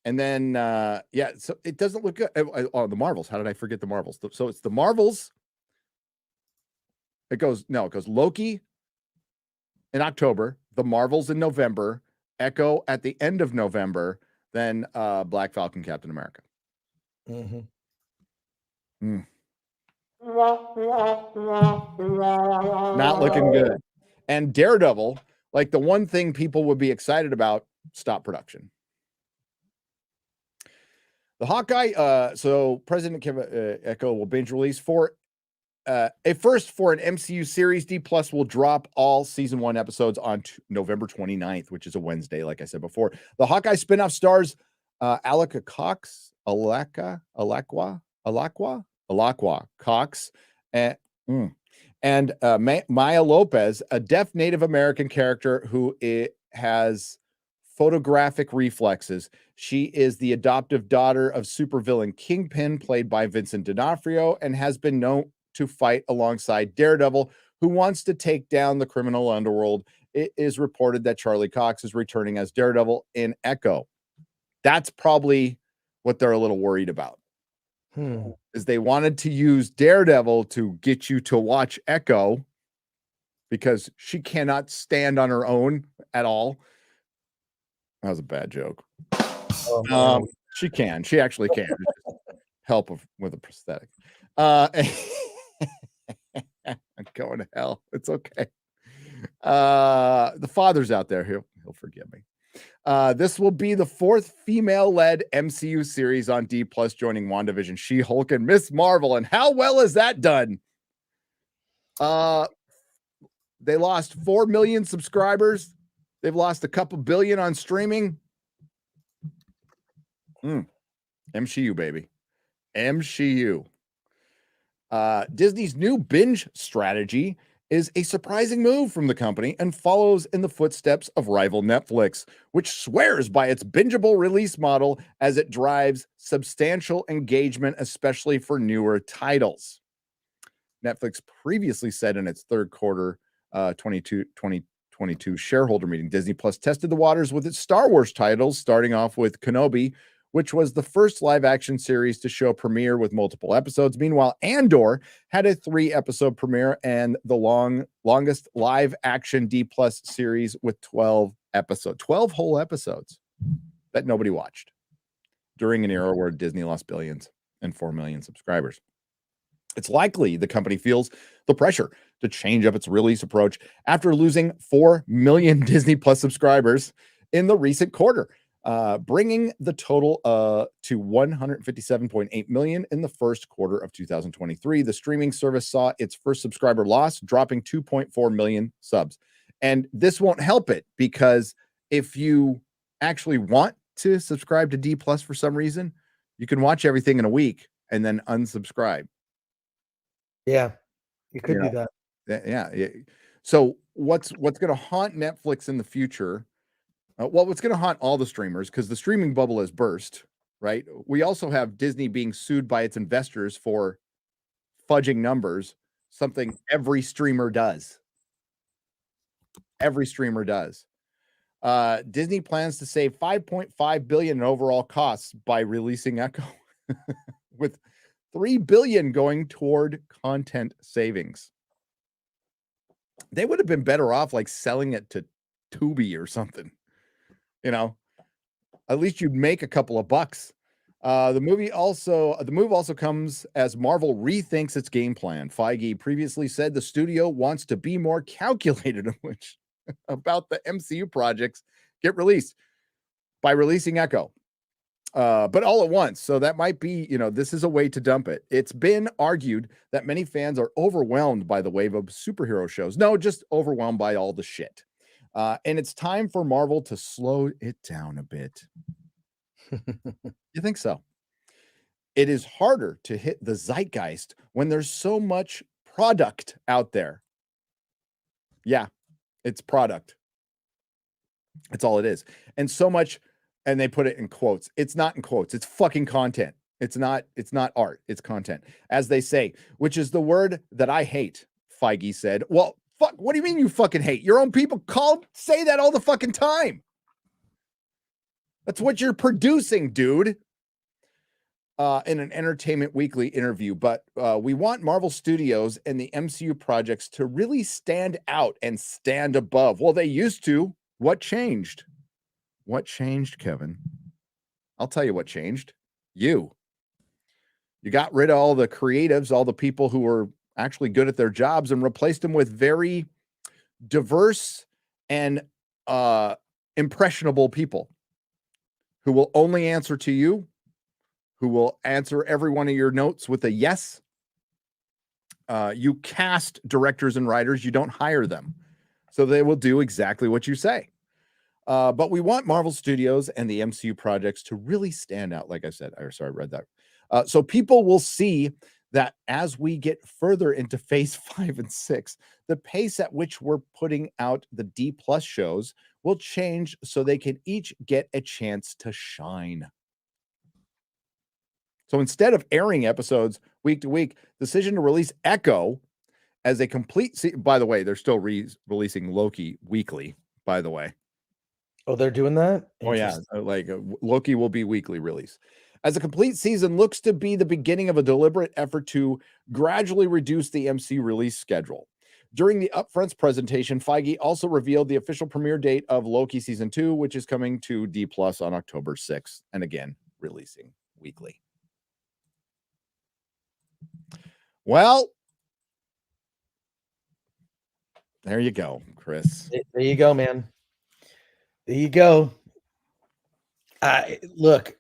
And then yeah, so it doesn't look good. Oh, the Marvels. How did I forget the Marvels? So it's the Marvels. It goes Loki in October, the Marvels in November, Echo at the end of November, then Black Falcon, Captain America. Not looking good. And Daredevil, like the one thing people would be excited about, stop production. The Hawkeye, so President Echo will binge release for a first for an MCU series. D Plus will drop all season 1 episodes on November 29th, which is a Wednesday, like I said before. The Hawkeye spinoff stars Alaka Cox, and Maya Lopez, a deaf Native American character who has photographic reflexes. She is the adoptive daughter of supervillain Kingpin, played by Vincent D'Onofrio, and has been known to fight alongside Daredevil, who wants to take down the criminal underworld. It is reported that Charlie Cox is returning as Daredevil in Echo. That's probably what they're a little worried about. Is they wanted to use Daredevil to get you to watch Echo because she cannot stand on her own at all. That was a bad joke. She can. She actually can. Help with a prosthetic. I'm going to hell. It's okay. The father's out there. He'll forgive me. This will be the 4th female-led MCU series on D+, joining WandaVision, She-Hulk, and Miss Marvel. And how well is that done? They lost 4 million subscribers. They've lost a couple billion on streaming. MCU, baby. MCU. Disney's new binge strategy is a surprising move from the company and follows in the footsteps of rival Netflix, which swears by its bingeable release model as it drives substantial engagement, especially for newer titles. Netflix previously said in its third quarter 2022 shareholder meeting, Disney Plus tested the waters with its Star Wars titles, starting off with Kenobi, which was the first live-action series to show premiere with multiple episodes. Meanwhile, Andor had a 3-episode premiere and the longest live-action D+ series with 12 episodes. 12 whole episodes that nobody watched during an era where Disney lost billions and 4 million subscribers. It's likely the company feels the pressure to change up its release approach after losing 4 million Disney Plus subscribers in the recent quarter, bringing the total to 157.8 million in the first quarter of 2023. The streaming service saw its first subscriber loss, dropping 2.4 million subs. And this won't help it, because if you actually want to subscribe to D Plus for some reason, you can watch everything in a week and then unsubscribe. Yeah, you could do that. Yeah. So what's going to haunt Netflix in the future? What's going to haunt all the streamers, because the streaming bubble has burst, right? We also have Disney being sued by its investors for fudging numbers, something every streamer does. Every streamer does. Disney plans to save $5.5 billion in overall costs by releasing Echo, with $3 billion going toward content savings. They would have been better off like selling it to Tubi or something. You know, at least you'd make a couple of bucks. The move also comes as Marvel rethinks its game plan. Feige previously said the studio wants to be more calculated which about the MCU projects get released by releasing Echo, but all at once. So that might be, this is a way to dump it. It's been argued that many fans are overwhelmed by the wave of superhero shows. No, just overwhelmed by all the shit. And it's time for Marvel to slow it down a bit. You think so? It is harder to hit the zeitgeist when there's so much product out there. Yeah, it's product. That's all it is. And so much, and they put it in quotes. It's not in quotes. It's fucking content. It's not art. It's content, as they say, which is the word that I hate, Feige said. Well, fuck, what do you mean you fucking hate? Your own people say that all the fucking time. That's what you're producing, dude. In an Entertainment Weekly interview, but we want Marvel Studios and the MCU projects to really stand out and stand above. Well, they used to. What changed? What changed, Kevin? I'll tell you what changed. You got rid of all the creatives, all the people who were actually good at their jobs, and replaced them with very diverse and impressionable people who will only answer to you, who will answer every one of your notes with a yes. You cast directors and writers, you don't hire them. So they will do exactly what you say. But we want Marvel Studios and the MCU projects to really stand out. Like I said, I read that. So people will see that as we get further into phase 5 and 6, the pace at which we're putting out the D+ shows will change so they can each get a chance to shine. So instead of airing episodes week to week, decision to release Echo as a complete by the way, they're still releasing Loki weekly, by the way. Oh, they're doing that? Oh, yeah. Loki will be weekly release. As a complete season looks to be the beginning of a deliberate effort to gradually reduce the MC release schedule. During the Upfronts presentation, Feige also revealed the official premiere date of Loki Season 2, which is coming to D+ on October 6th, and again, releasing weekly. Well, there you go, Chris. There you go, man. There you go. Look,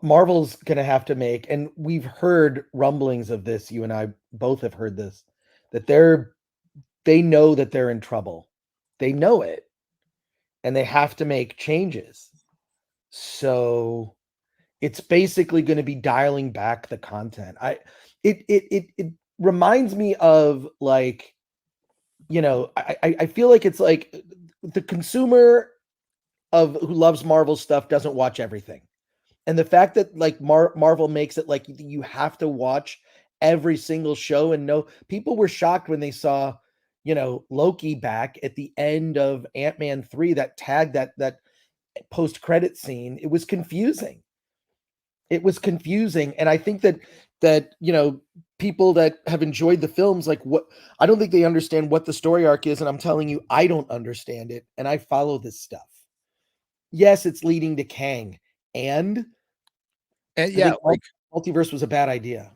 Marvel's going to have to make, and we've heard rumblings of this. You and I both have heard this, that they know that they're in trouble. They know it, and they have to make changes. So it's basically going to be dialing back the content. It reminds me of, like, I feel like it's like the consumer who loves Marvel stuff doesn't watch everything. And the fact that, like, Marvel makes it like you have to watch every single show, and people were shocked when they saw, Loki back at the end of Ant-Man 3, that tag, that post-credit scene. It was confusing. And I think that people that have enjoyed the films, like, I don't think they understand what the story arc is. And I'm telling you, I don't understand it. And I follow this stuff. Yes, it's leading to Kang. And yeah, like, Multiverse was a bad idea.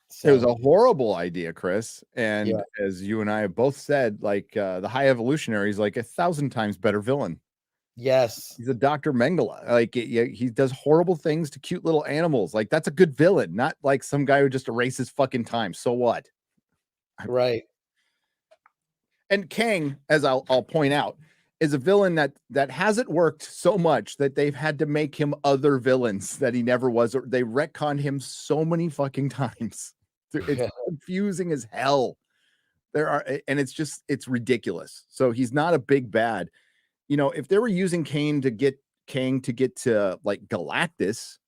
So, it was a horrible idea, Chris. And as you and I have both said, like, the High Evolutionary is like 1,000 times better villain. Yes. He's a Dr. Mengele. Like, he does horrible things to cute little animals. Like, that's a good villain, not like some guy who just erases fucking time. So what? Right. And Kang, as I'll point out, is a villain that hasn't worked so much that they've had to make him other villains that he never was. Or they retconned him so many fucking times. It's confusing as hell. And it's ridiculous. So he's not a big bad. If they were using Kang to get to like Galactus,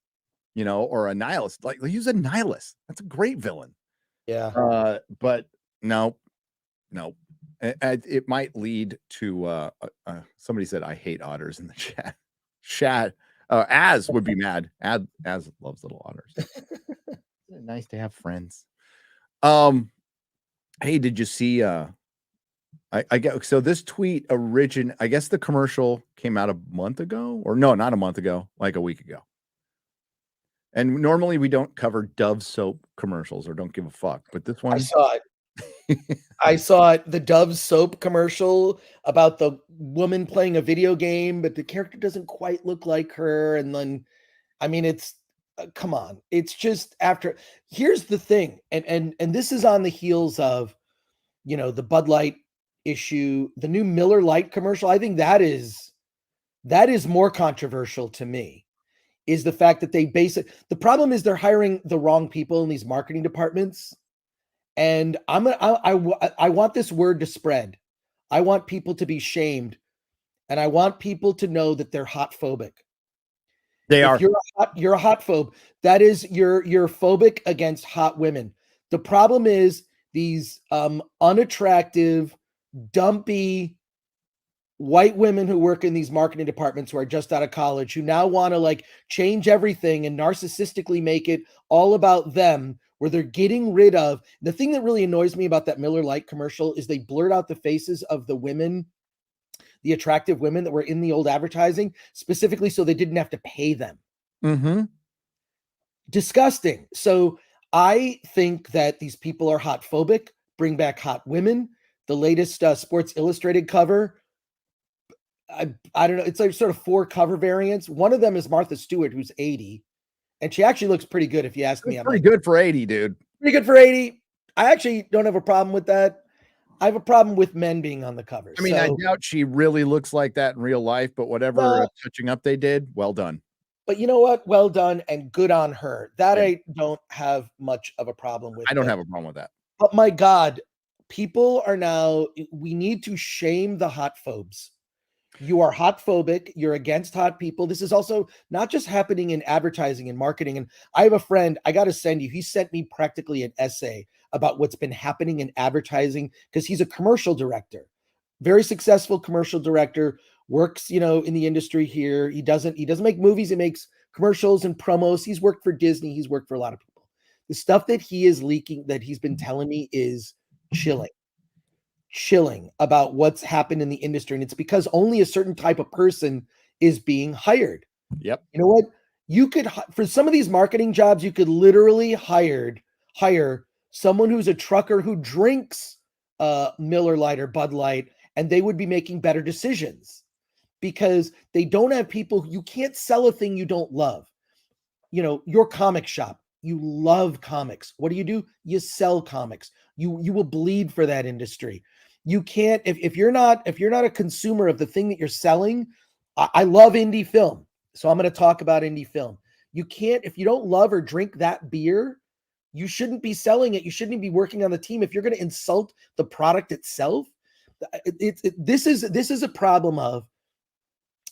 you know, or a nihilist. Like use a nihilist. That's a great villain. Yeah. But no. It might lead to somebody said I hate otters in the chat. Az would be mad. Az loves little otters. Isn't it nice to have friends? Hey, did you see I get so this tweet I guess the commercial came out a month ago, or no, not a month ago, like a week ago. And normally we don't cover Dove soap commercials or don't give a fuck, but this one I saw it. I saw it, the Dove soap commercial about the woman playing a video game, but the character doesn't quite look like her. And then, I mean, it's come on. It's just here's the thing. And this is on the heels of, you know, the Bud Light issue, the new Miller Lite commercial. I think that is more controversial to me, is the fact that the problem is they're hiring the wrong people in these marketing departments. And I want this word to spread. I want people to be shamed, and I want people to know that they're hot phobic. If you're a hot phobe. That is you're phobic against hot women. The problem is these unattractive, dumpy white women who work in these marketing departments who are just out of college, who now want to like change everything and narcissistically make it all about them, where they're getting rid of the thing that really annoys me about that Miller Lite commercial is they blurred out the faces of the women, the attractive women that were in the old advertising, specifically so they didn't have to pay them. Mm-hmm. Disgusting. So I think that these people are hot phobic. Bring back hot women. The latest Sports Illustrated cover, I don't know. It's like sort of 4 cover variants. One of them is Martha Stewart, who's 80. And she actually looks pretty good, if you ask me. I'm pretty good for 80, dude. Pretty good for 80. I actually don't have a problem with that. I have a problem with men being on the cover. I mean, I doubt she really looks like that in real life, but whatever touching up they did, well done. But you know what? Well done and good on her. That I don't have much of a problem with. I don't have a problem with that. But my God, people are now, we need to shame the hot phobes. You are hot phobic. You're against hot people. This is also not just happening in advertising and marketing. And I have a friend, I got to send you, he sent me practically an essay about what's been happening in advertising, because he's a commercial director, very successful commercial director, works, you know, in the industry here. He doesn't make movies. He makes commercials and promos. He's worked for Disney. He's worked for a lot of people. The stuff that he is leaking, that he's been telling me, is chilling about what's happened in the industry. And it's because only a certain type of person is being hired. Yep. You know what? You could, for some of these marketing jobs, you could literally hire someone who's a trucker who drinks Miller Lite or Bud Light, and they would be making better decisions, because they don't have people. You can't sell a thing you don't love. You know, your comic shop, you love comics. What do? You sell comics. You will bleed for that industry. You can't, if you're not a consumer of the thing that you're selling. I love indie film, so I'm going to talk about indie film. You can't, if you don't love or drink that beer, you shouldn't be selling it. You shouldn't be working on the team. If you're going to insult the product itself, this is a problem of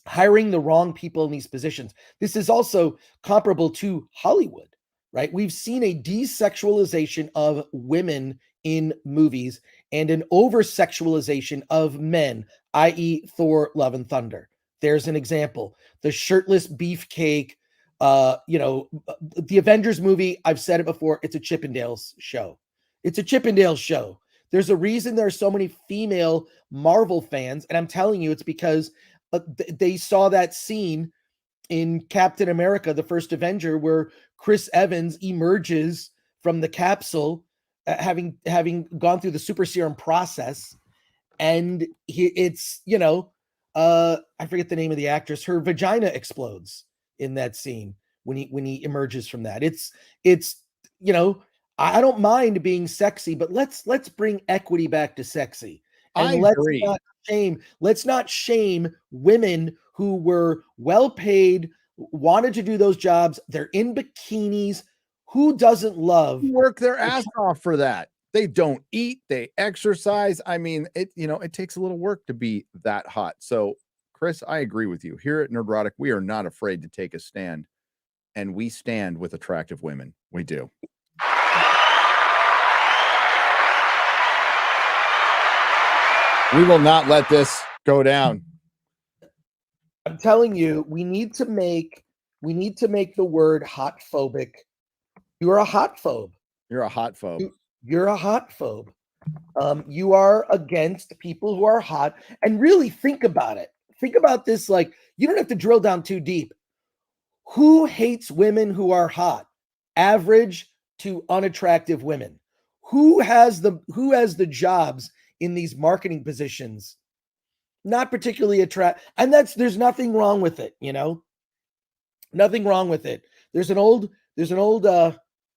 hiring the wrong people in these positions. This is also comparable to Hollywood, right? We've seen a desexualization of women in movies and an over-sexualization of men, i.e. Thor, Love and Thunder. There's an example. The shirtless beefcake, the Avengers movie, I've said it before, it's a Chippendales show. It's a Chippendales show. There's a reason there are so many female Marvel fans, and I'm telling you, it's because they saw that scene in Captain America, the first Avenger, where Chris Evans emerges from the capsule, having gone through the super serum process, and I forget the name of the actress. Her vagina explodes in that scene when he emerges from that. It's I don't mind being sexy, but let's bring equity back to sexy. And let's not shame women who were well paid, wanted to do those jobs. They're in bikinis. Who doesn't love work their ass off for that? They don't eat, they exercise. I mean, it takes a little work to be that hot. So, Chris, I agree with you. Here at Nerdrotic, we are not afraid to take a stand and we stand with attractive women. We do. We will not let this go down. I'm telling you, we need to make the word hot phobic. You're a hot phobe. You're a hot phobe. You're a hot phobe. You are against people who are hot. And really think about it. Think about this. Like, you don't have to drill down too deep. Who hates women who are hot? Average to unattractive women. Who has the jobs in these marketing positions? Not particularly attractive. And there's nothing wrong with it, you know? Nothing wrong with it. There's an old I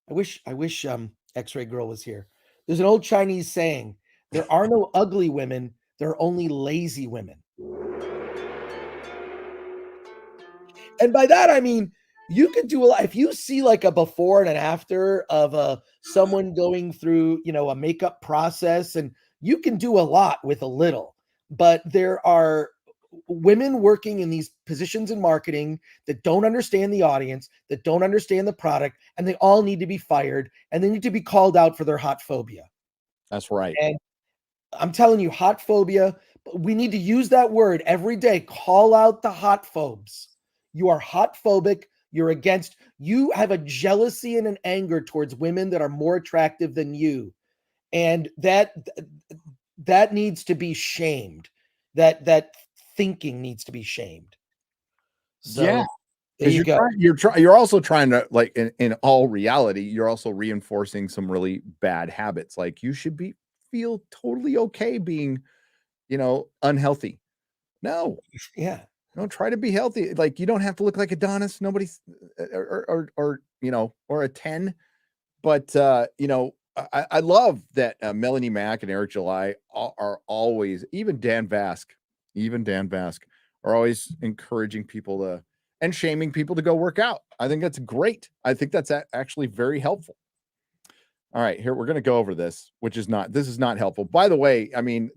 wish X-Ray Girl was here. There's an old Chinese saying, there are no ugly women, there are only lazy women. And by that, I mean, you can do a lot. If you see like a before and an after of someone going through, you know, a makeup process, and you can do a lot with a little, but there are women working in these positions in marketing that don't understand the audience, that don't understand the product, and they all need to be fired, and they need to be called out for their hot phobia. That's right. And I'm telling you, hot phobia, we need to use that word every day. Call out the hot phobes. You are hot phobic. You're against, you have a jealousy and an anger towards women that are more attractive than you. And that needs to be shamed. That thinking needs to be shamed. So, yeah. There You're also trying to, like, in all reality, you're also reinforcing some really bad habits. Like, you should feel totally okay being, you know, unhealthy. No. Yeah. No, try to be healthy. Like, you don't have to look like Adonis. Nobody's or you know, or a 10. But you know, I love that Melanie Mack and Eric July are always, even Dan Vask are always encouraging people to and shaming people to go work out. I think that's great. I think that's actually very helpful. All right, here we're going to go over this, this is not helpful. By the way, I mean,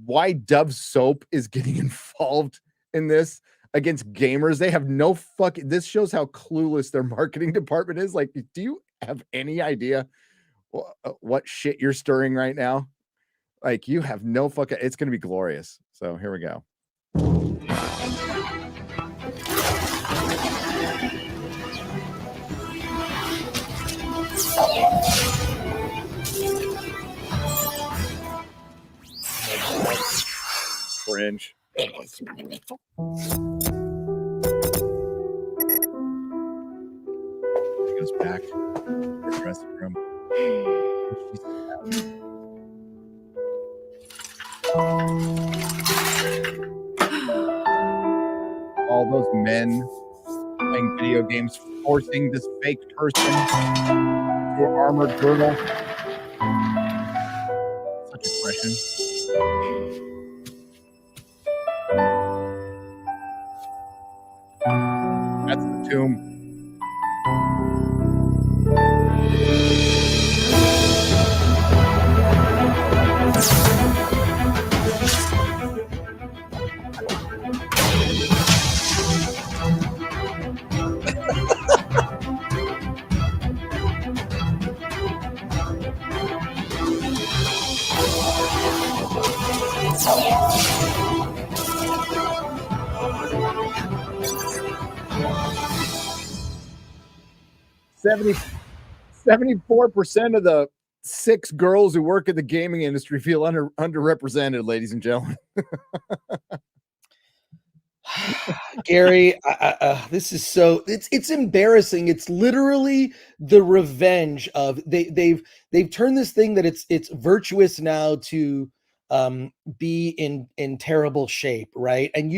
why Dove Soap is getting involved in this against gamers. They have no fucking, this shows how clueless their marketing department is. Like, do you have any idea what shit you're stirring right now? Like, you have no fucking, it's going to be glorious. So here we go. Cringe. It goes back to the dressing room. All those men playing video games, forcing this fake person to an armored girdle. Such aggression. That's the tomb. Seventy 74% of the 6 girls who work in the gaming industry feel underrepresented, ladies and gentlemen. Gary, this is so it's embarrassing. It's literally the revenge of they've turned this thing that it's virtuous now to be in terrible shape, right? And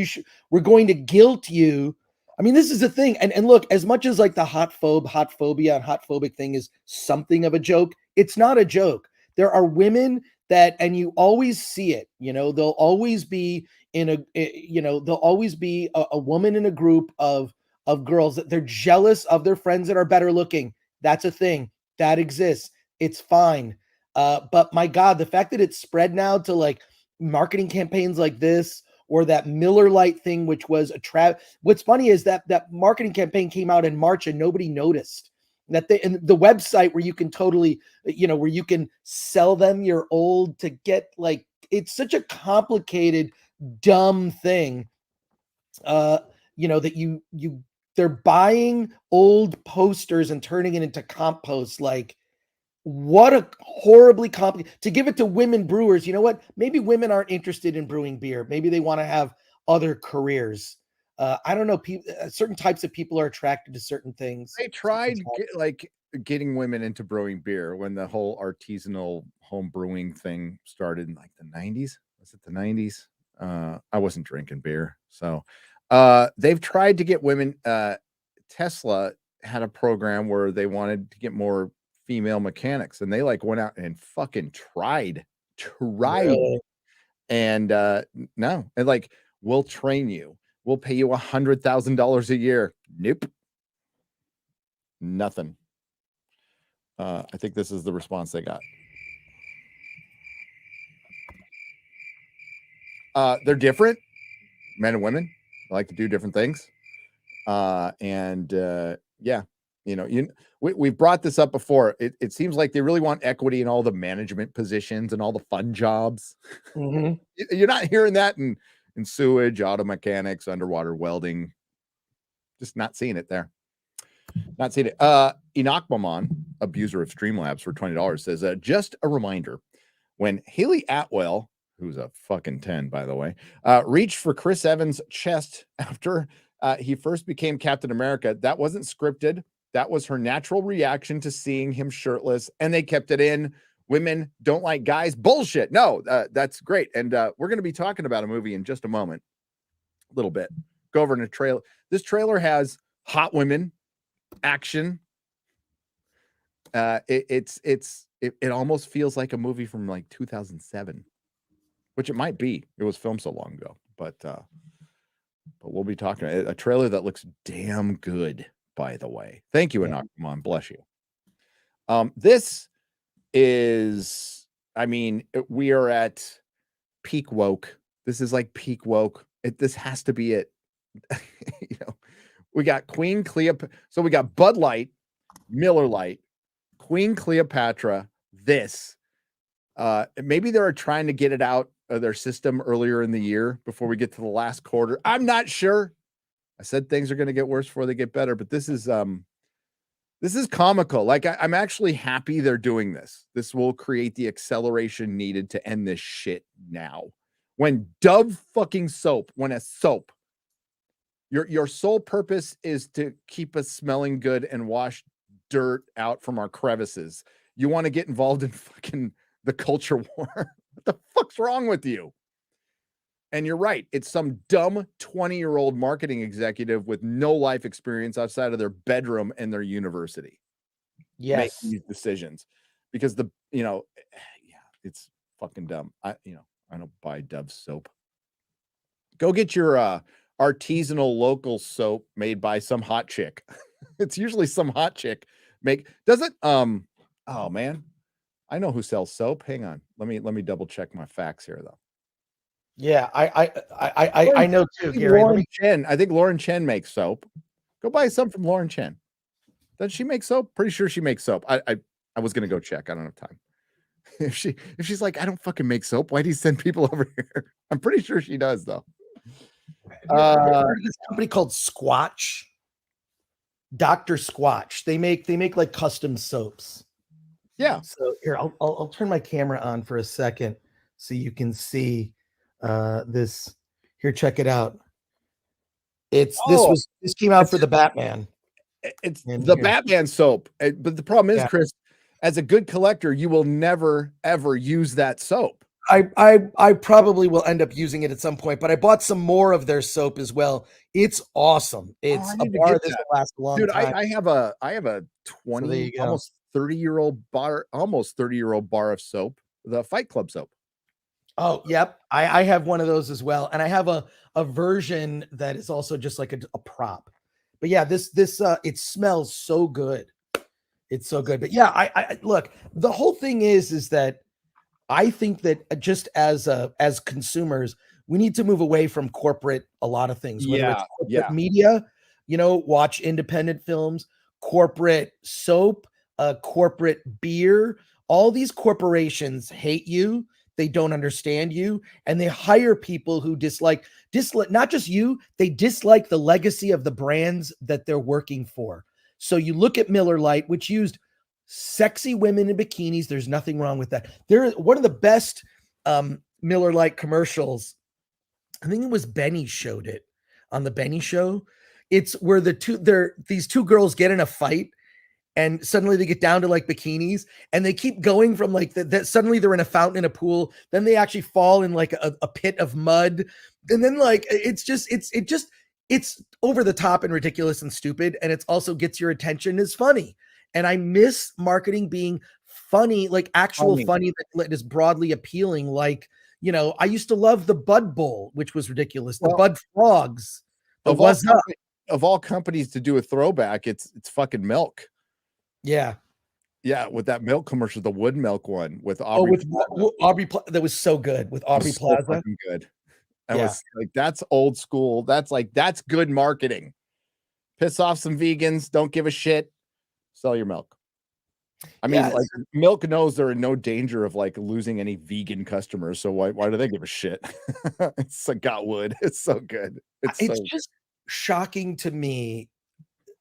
we're going to guilt you. I mean, this is the thing. And look, as much as like the hot phobia and hot phobic thing is something of a joke, it's not a joke. There are women that, and you always see it, you know, there'll always be there'll always be a woman in a group of girls that they're jealous of their friends that are better looking. That's a thing that exists. It's fine. But my God, the fact that it's spread now to like marketing campaigns like this, or that Miller Lite thing, which was a What's funny is that marketing campaign came out in March and nobody noticed that and the website where you can totally, where you can sell them your old to get like, it's such a complicated, dumb thing. That they're buying old posters and turning it into compost. Like, what a horribly complicated to give it to women brewers. You know what? Maybe women aren't interested in brewing beer. Maybe they want to have other careers. I don't know. Certain types of people are attracted to certain things. They tried getting women into brewing beer when the whole artisanal home brewing thing started in like the 90s. Was it the 90s? I wasn't drinking beer. So they've tried to get women. Tesla had a program where they wanted to get more female mechanics, and they like went out and fucking tried. Really? And no, and like, we'll train you. We'll pay you $100,000 a year. Nope. Nothing. I think this is the response they got. They're different, men and women. They like to do different things. Yeah, we've brought this up before. It seems like they really want equity in all the management positions and all the fun jobs. Mm-hmm. You're not hearing that in sewage, auto mechanics, underwater welding. Just not seeing it there. Not seeing it. Enoch Maman, abuser of Streamlabs, for $20 says, just a reminder, when Haley Atwell, who's a fucking 10, by the way, reached for Chris Evans' chest after he first became Captain America, that wasn't scripted. That was her natural reaction to seeing him shirtless, and they kept it in. Women don't like guys. Bullshit. No, that's great. And we're going to be talking about a movie in just a moment, a little bit. Go over in a trailer. This trailer has hot women, action. It almost feels like a movie from like 2007, which it might be. It was filmed so long ago, but we'll be talking a trailer that looks damn good, by the way. Thank you, Enoch. Come on, bless you. This is, we are at peak woke. This is like peak woke. This has to be it. We got Queen Cleopatra. So we got Bud Light, Miller Lite, Queen Cleopatra. This, maybe they're trying to get it out of their system earlier in the year before we get to the last quarter. I'm not sure. I said things are going to get worse before they get better, but this is comical. Like, I'm actually happy they're doing this. This will create the acceleration needed to end this shit now. When Dove fucking soap, when a soap, your sole purpose is to keep us smelling good and wash dirt out from our crevices. You want to get involved in fucking the culture war. What the fuck's wrong with you? And you're right. It's some dumb 20-year-old marketing executive with no life experience outside of their bedroom and their university. Yes. Making these decisions, because it's fucking dumb. I don't buy Dove soap. Go get your artisanal local soap made by some hot chick. It's usually some hot chick does it. Oh man, I know who sells soap. Hang on. Let me double check my facts here though. Yeah, I know too, Gary. Lauren Chen. I think Lauren Chen makes soap. Go buy some from Lauren Chen. Does she make soap? Pretty sure she makes soap. I was gonna go check. I don't have time. If she's like, I don't fucking make soap, why do you send people over here? I'm pretty sure she does though. Have you heard of this company called Squatch? Dr. Squatch. They make like custom soaps. Yeah. So here, I'll turn my camera on for a second so you can see this. Here, check it out. This came out for the Batman. It's the Batman soap. But the problem is, Chris, as a good collector, you will never ever use that soap. I probably will end up using it at some point, but I bought some more of their soap as well. It's awesome. It's a bar this will last a long time. I have a 20 almost 30-year-old bar of soap, the Fight Club soap. Oh, yep. I have one of those as well. And I have a version that is also just like a prop. But yeah, this it smells so good. It's so good. But yeah, I look, the whole thing is that I think that just as consumers, we need to move away from corporate, a lot of things, whether it's Yeah, corporate media, watch independent films, corporate soap, corporate beer. All these corporations hate you. They don't understand you, and they hire people who dislike not just you, they dislike the legacy of the brands that they're working for. So you look at Miller Lite, which used sexy women in bikinis. There's nothing wrong with that. One of the best Miller Lite commercials, I think it was Benny showed it on the Benny show. It's where these two girls get in a fight, and suddenly they get down to like bikinis, and they keep going from like that. Suddenly they're in a fountain in a pool. Then they actually fall in like a pit of mud. And then like, it's over the top and ridiculous and stupid. And it's also gets your attention as funny. And I miss marketing being funny, like actual funny that is broadly appealing. Like, I used to love the Bud Bowl, which was ridiculous. The Bud Frogs. Of all companies to do a throwback, it's fucking milk. Yeah. Yeah, with that milk commercial, the wood milk one with Aubrey. Aubrey that was so good with Aubrey Plaza. So fucking good. That was like, that's old school. That's good marketing. Piss off some vegans, don't give a shit. Sell your milk. I mean, like milk knows they're in no danger of like losing any vegan customers. So why do they give a shit? It's like got wood. It's so good. It's just shocking to me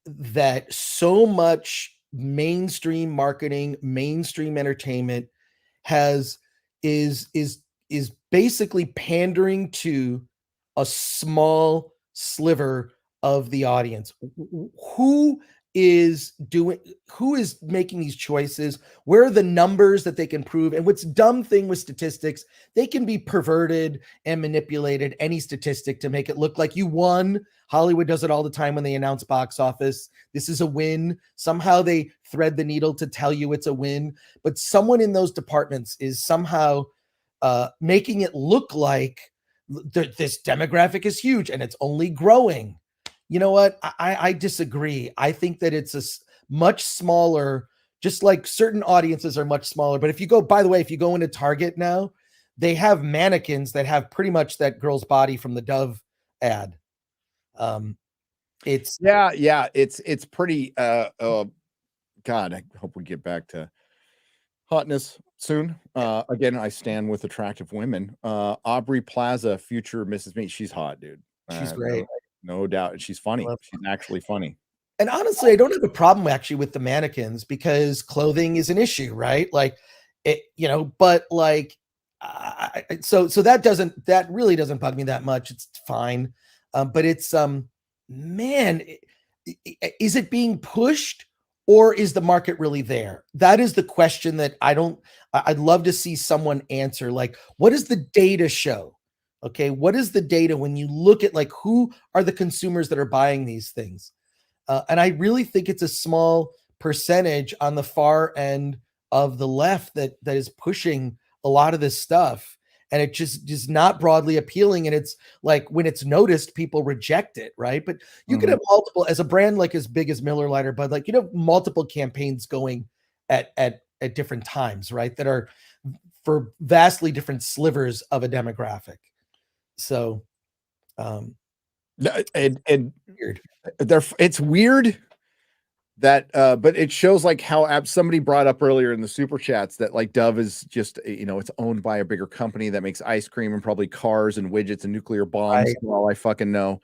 that so much mainstream marketing, mainstream entertainment is basically pandering to a small sliver of the audience. Who is making these choices? Where are the numbers that they can prove? And what's dumb thing with statistics, they can be perverted and manipulated, any statistic, to make it look like you won. Hollywood does it all the time when they announce box office. This is a win. Somehow they thread the needle to tell you it's a win, but someone in those departments is somehow making it look like this demographic is huge and it's only growing. You know what? I disagree. I think that it's a much smaller, just like certain audiences are much smaller. But if you go into Target now, they have mannequins that have pretty much that girl's body from the Dove ad. It's pretty God, I hope we get back to hotness soon. Again, I stand with attractive women. Aubrey Plaza, future Mrs. Meat, she's hot, dude. She's great. No doubt. She's funny. She's actually funny. And honestly, I don't have a problem actually with the mannequins because clothing is an issue, right? Like it, but like, so that really doesn't bug me that much. It's fine. But it's, man, is it being pushed or is the market really there? That is the question that I'd love to see someone answer. Like, what does the data show? Okay, what is the data when you look at like who are the consumers that are buying these things? And I really think it's a small percentage on the far end of the left that is pushing a lot of this stuff, and it just is not broadly appealing. And it's like when it's noticed, people reject it, right? But you can have multiple, as a brand like as big as Miller Lite or Bud, like multiple campaigns going at different times, right? That are for vastly different slivers of a demographic. So, and weird. It's weird that, but it shows like how somebody brought up earlier in the super chats that like Dove is just, it's owned by a bigger company that makes ice cream and probably cars and widgets and nuclear bombs. Right. All I fucking know.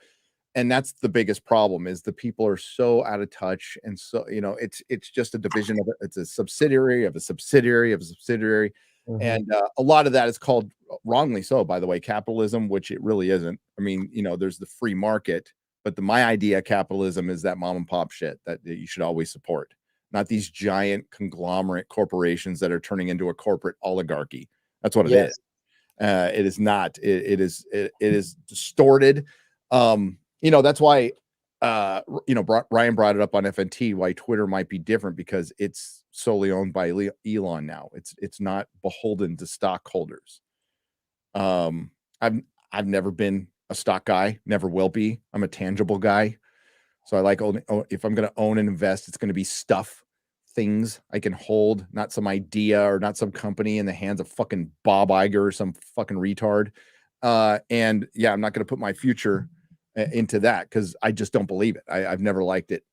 And that's the biggest problem is the people are so out of touch. And so, it's just a division of it. It's a subsidiary of a subsidiary of a subsidiary. Mm-hmm. And a lot of that is called, wrongly so, by the way, capitalism, which it really isn't. I mean, there's the free market, but my idea of capitalism is that mom and pop shit that you should always support, not these giant conglomerate corporations that are turning into a corporate oligarchy. That's what it is. It is not. It is distorted. That's why Ryan brought it up on FNT, why Twitter might be different, because it's solely owned by Elon now. It's not beholden to stockholders. I've never been a stock guy, never will be. I'm a tangible guy. So I like if I'm going to own and invest, it's going to be stuff, things I can hold, not some idea or not some company in the hands of fucking Bob Iger or some fucking retard. And yeah, I'm not going to put my future into that because I just don't believe it. I've never liked it.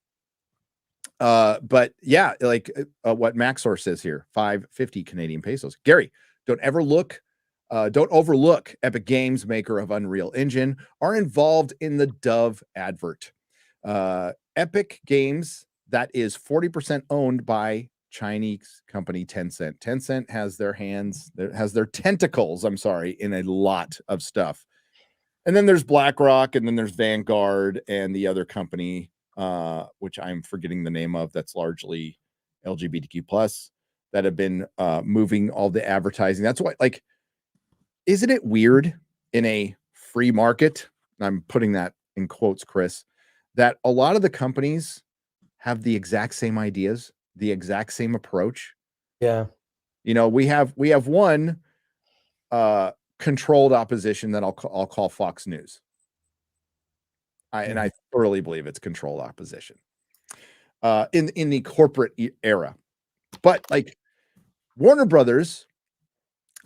But yeah, like what MaxSource says here, 550 Canadian pesos. Gary, don't overlook Epic Games, maker of Unreal Engine, are involved in the Dove advert. Epic Games, that is 40% owned by Chinese company Tencent. Tencent has their tentacles, in a lot of stuff. And then there's BlackRock, and then there's Vanguard and the other company, which I'm forgetting the name of, that's largely LGBTQ plus, that have been moving all the advertising. That's why, like, isn't it weird in a free market? I'm putting that in quotes, Chris, that a lot of the companies have the exact same ideas, the exact same approach. Yeah. You know, we have one controlled opposition that I'll call Fox News. And I thoroughly believe it's controlled opposition in the corporate era. But like Warner Brothers,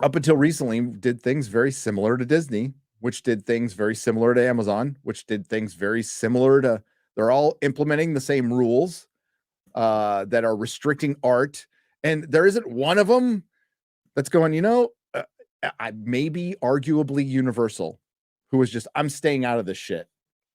up until recently, did things very similar to Disney, which did things very similar to Amazon, which did things very similar to, they're all implementing the same rules that are restricting art. And there isn't one of them that's going, maybe arguably Universal, who was just, I'm staying out of this shit,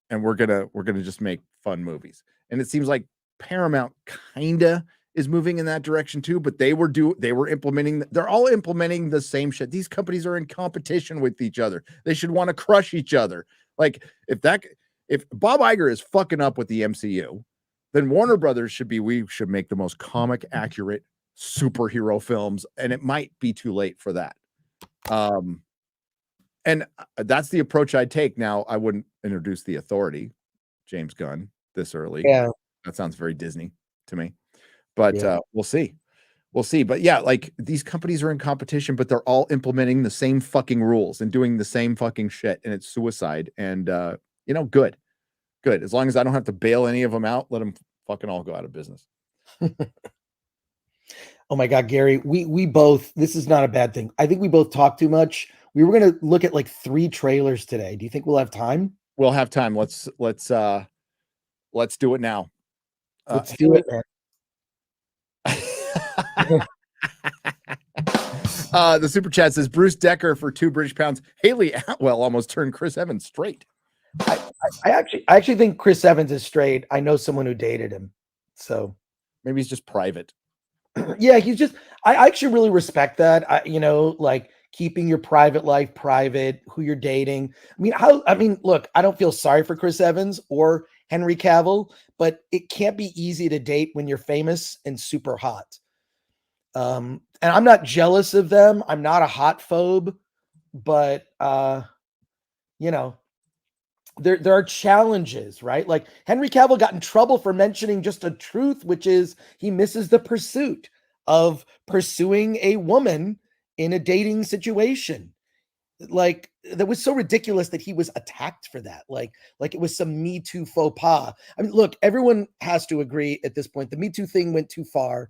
and we're gonna just make fun movies. And it seems like Paramount kinda is moving in that direction too, but they're all implementing the same shit. These companies are in competition with each other. They should want to crush each other. Like if Bob Iger is fucking up with the MCU, then Warner Brothers we should make the most comic accurate superhero films, and it might be too late for that. And that's the approach I'd take. Now, I wouldn't introduce the Authority, James Gunn, this early. Yeah. That sounds very Disney to me. But we'll see. But yeah, like these companies are in competition, but they're all implementing the same fucking rules and doing the same fucking shit. And it's suicide. And, good. As long as I don't have to bail any of them out, let them fucking all go out of business. Oh my God, Gary, we both, this is not a bad thing. I think we both talk too much. We were going to look at like 3 trailers today. Do you think we'll have time? We'll have time. Let's do it now. Let's do it, man. The super chat says Bruce Decker for 2 British pounds. Haley Atwell almost turned Chris Evans straight. I actually think Chris Evans is straight. I know someone who dated him, so maybe he's just private. Yeah, I actually really respect that. Like keeping your private life private, who you're dating. Look, I don't feel sorry for Chris Evans or Henry Cavill, but it can't be easy to date when you're famous and super hot. And I'm not jealous of them. I'm not a hot phobe, but there are challenges, right? Like Henry Cavill got in trouble for mentioning just a truth, which is he misses the pursuit of pursuing a woman in a dating situation. Like that was so ridiculous that he was attacked for that. Like it was some Me Too faux pas. I mean, look, everyone has to agree at this point. The Me Too thing went too far.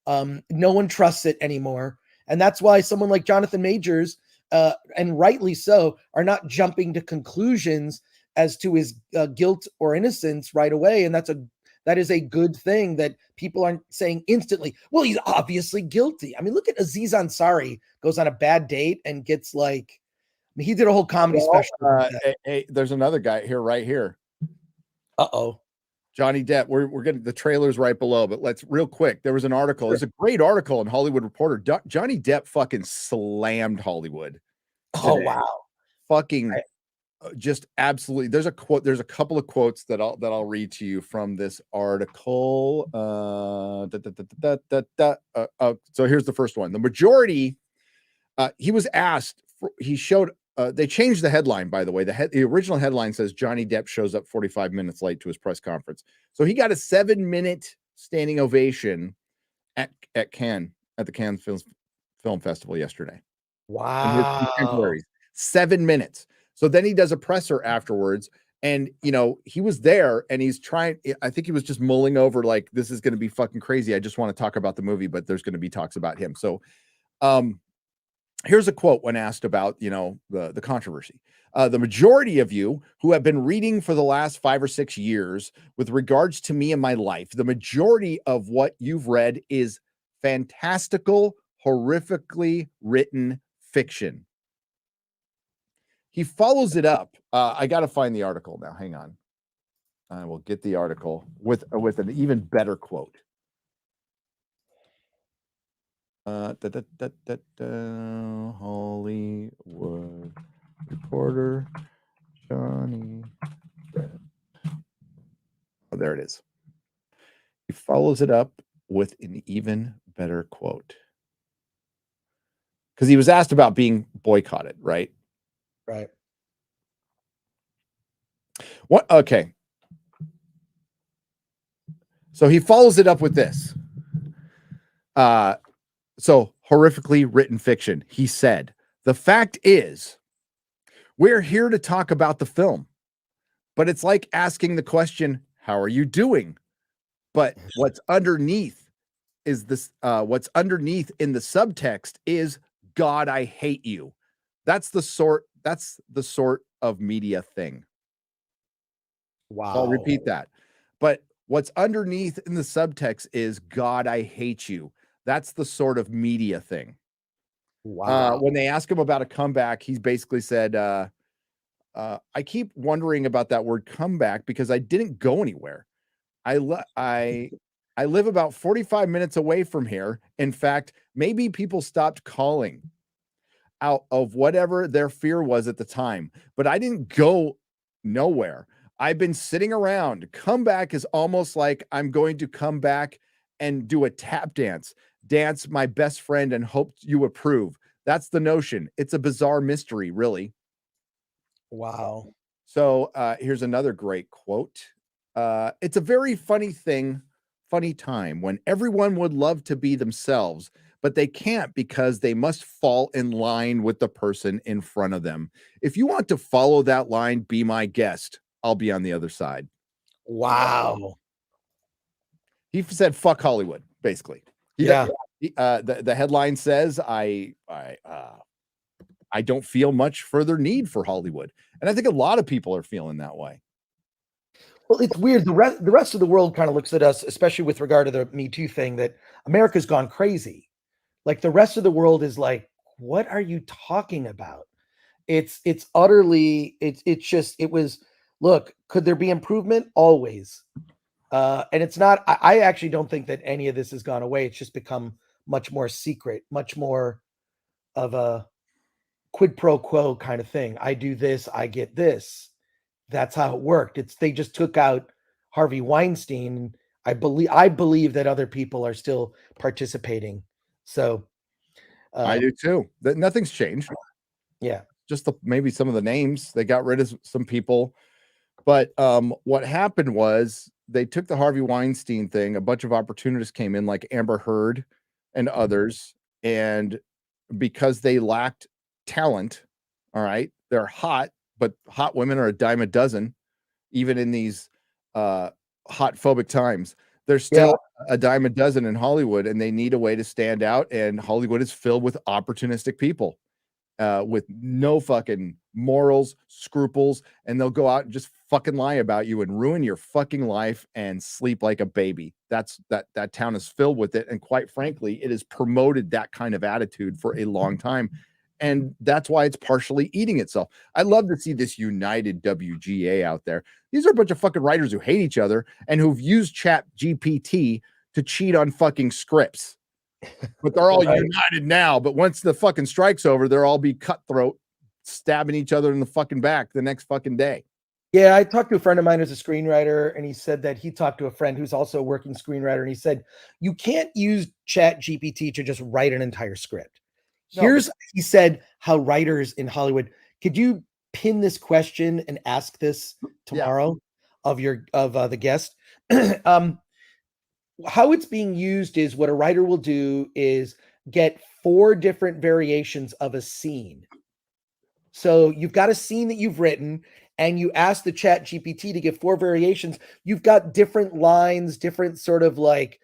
No one trusts it anymore. And that's why someone like Jonathan Majors, and rightly so, are not jumping to conclusions as to his guilt or innocence right away. And that is a good thing, that people aren't saying instantly, well, he's obviously guilty. I mean, look at Aziz Ansari goes on a bad date and gets he did a whole comedy special. Hey, there's another guy here, right here. Uh-oh. Johnny Depp. We're getting the trailers right below, but let's real quick. There was an article. There's a great article in Hollywood Reporter. Johnny Depp fucking slammed Hollywood today. Oh, wow. Fucking just absolutely. There's a quote. There's a couple of quotes that I'll read to you from this article. So here's the first one. The majority, he was asked, they changed the headline, by the way. The original headline says Johnny Depp shows up 45 minutes late to his press conference. So he got a 7-minute standing ovation at Cannes, at the Cannes Film Festival yesterday. Wow. 7 minutes. So then he does a presser afterwards, and he was there, and he's trying. I think he was just mulling over like, this is going to be fucking crazy. I just want to talk about the movie, but there's going to be talks about him. So, Here's a quote when asked about, the controversy. The majority of you who have been reading for the last 5 or 6 years with regards to me and my life, the majority of what you've read is fantastical, horrifically written fiction. He follows it up. I got to find the article now. Hang on. I will get the article with an even better quote. Hollywood reporter Johnny. Oh, there it is. He follows it up with an even better quote. Because he was asked about being boycotted, right? Right. What? Okay. So he follows it up with this. So horrifically written fiction. He said, the fact is, we're here to talk about the film, but it's like asking the question, how are you doing? But what's underneath is this, what's underneath in the subtext is, God, I hate you. That's the sort of media thing. Wow. So I'll repeat that. But what's underneath in the subtext is, God, I hate you. That's the sort of media thing. Wow. When they ask him about a comeback, he's basically said, I keep wondering about that word comeback because I didn't go anywhere. I live about 45 minutes away from here. In fact, maybe people stopped calling out of whatever their fear was at the time, but I didn't go nowhere. I've been sitting around. Comeback is almost like I'm going to come back and do a tap dance my best friend and hope you approve. That's the notion. It's a bizarre mystery, really. Wow. So here's another great quote. It's a very funny time when everyone would love to be themselves, but they can't because they must fall in line with the person in front of them. If you want to follow that line, be my guest. I'll be on the other side. Wow. He said, fuck Hollywood, basically. Yeah. The headline says, I don't feel much further need for Hollywood. And I think a lot of people are feeling that way. Well, it's weird. The rest of the world kind of looks at us, especially with regard to the Me Too thing, that America's gone crazy. Like the rest of the world is like, what are you talking about? It's utterly, it was, look, could there be improvement? Always. And it's not, I actually don't think that any of this has gone away. It's just become much more secret, much more of a quid pro quo kind of thing. I do this, I get this. That's how it worked. They just took out Harvey Weinstein. I believe that other people are still participating. So I do too. That nothing's changed. Yeah. Just maybe some of the names. They got rid of some people. But what happened was they took the Harvey Weinstein thing. A bunch of opportunists came in, like Amber Heard and others. And because they lacked talent, all right, they're hot, but hot women are a dime a dozen, even in these hot phobic times. They're still a dime a dozen in Hollywood, and they need a way to stand out. And Hollywood is filled with opportunistic people with no fucking morals, scruples, and they'll go out and just fucking lie about you and ruin your fucking life and sleep like a baby. That town is filled with it. And quite frankly, it has promoted that kind of attitude for a long time. And that's why it's partially eating itself. I love to see this united WGA out there. These are a bunch of fucking writers who hate each other and who've used Chat GPT to cheat on fucking scripts. But they're all united now. But once the fucking strike's over, they'll all be cutthroat, stabbing each other in the fucking back the next fucking day. Yeah, I talked to a friend of mine who's a screenwriter, and he said that he talked to a friend who's also a working screenwriter, and he said, you can't use Chat GPT to just write an entire script. Here's, he said, how writers in Hollywood, could you pin this question and ask this tomorrow of the guest? How it's being used is what a writer will do is get 4 different variations of a scene. So you've got a scene that you've written and you ask the Chat GPT to give 4 variations. You've got different lines, different sort of like,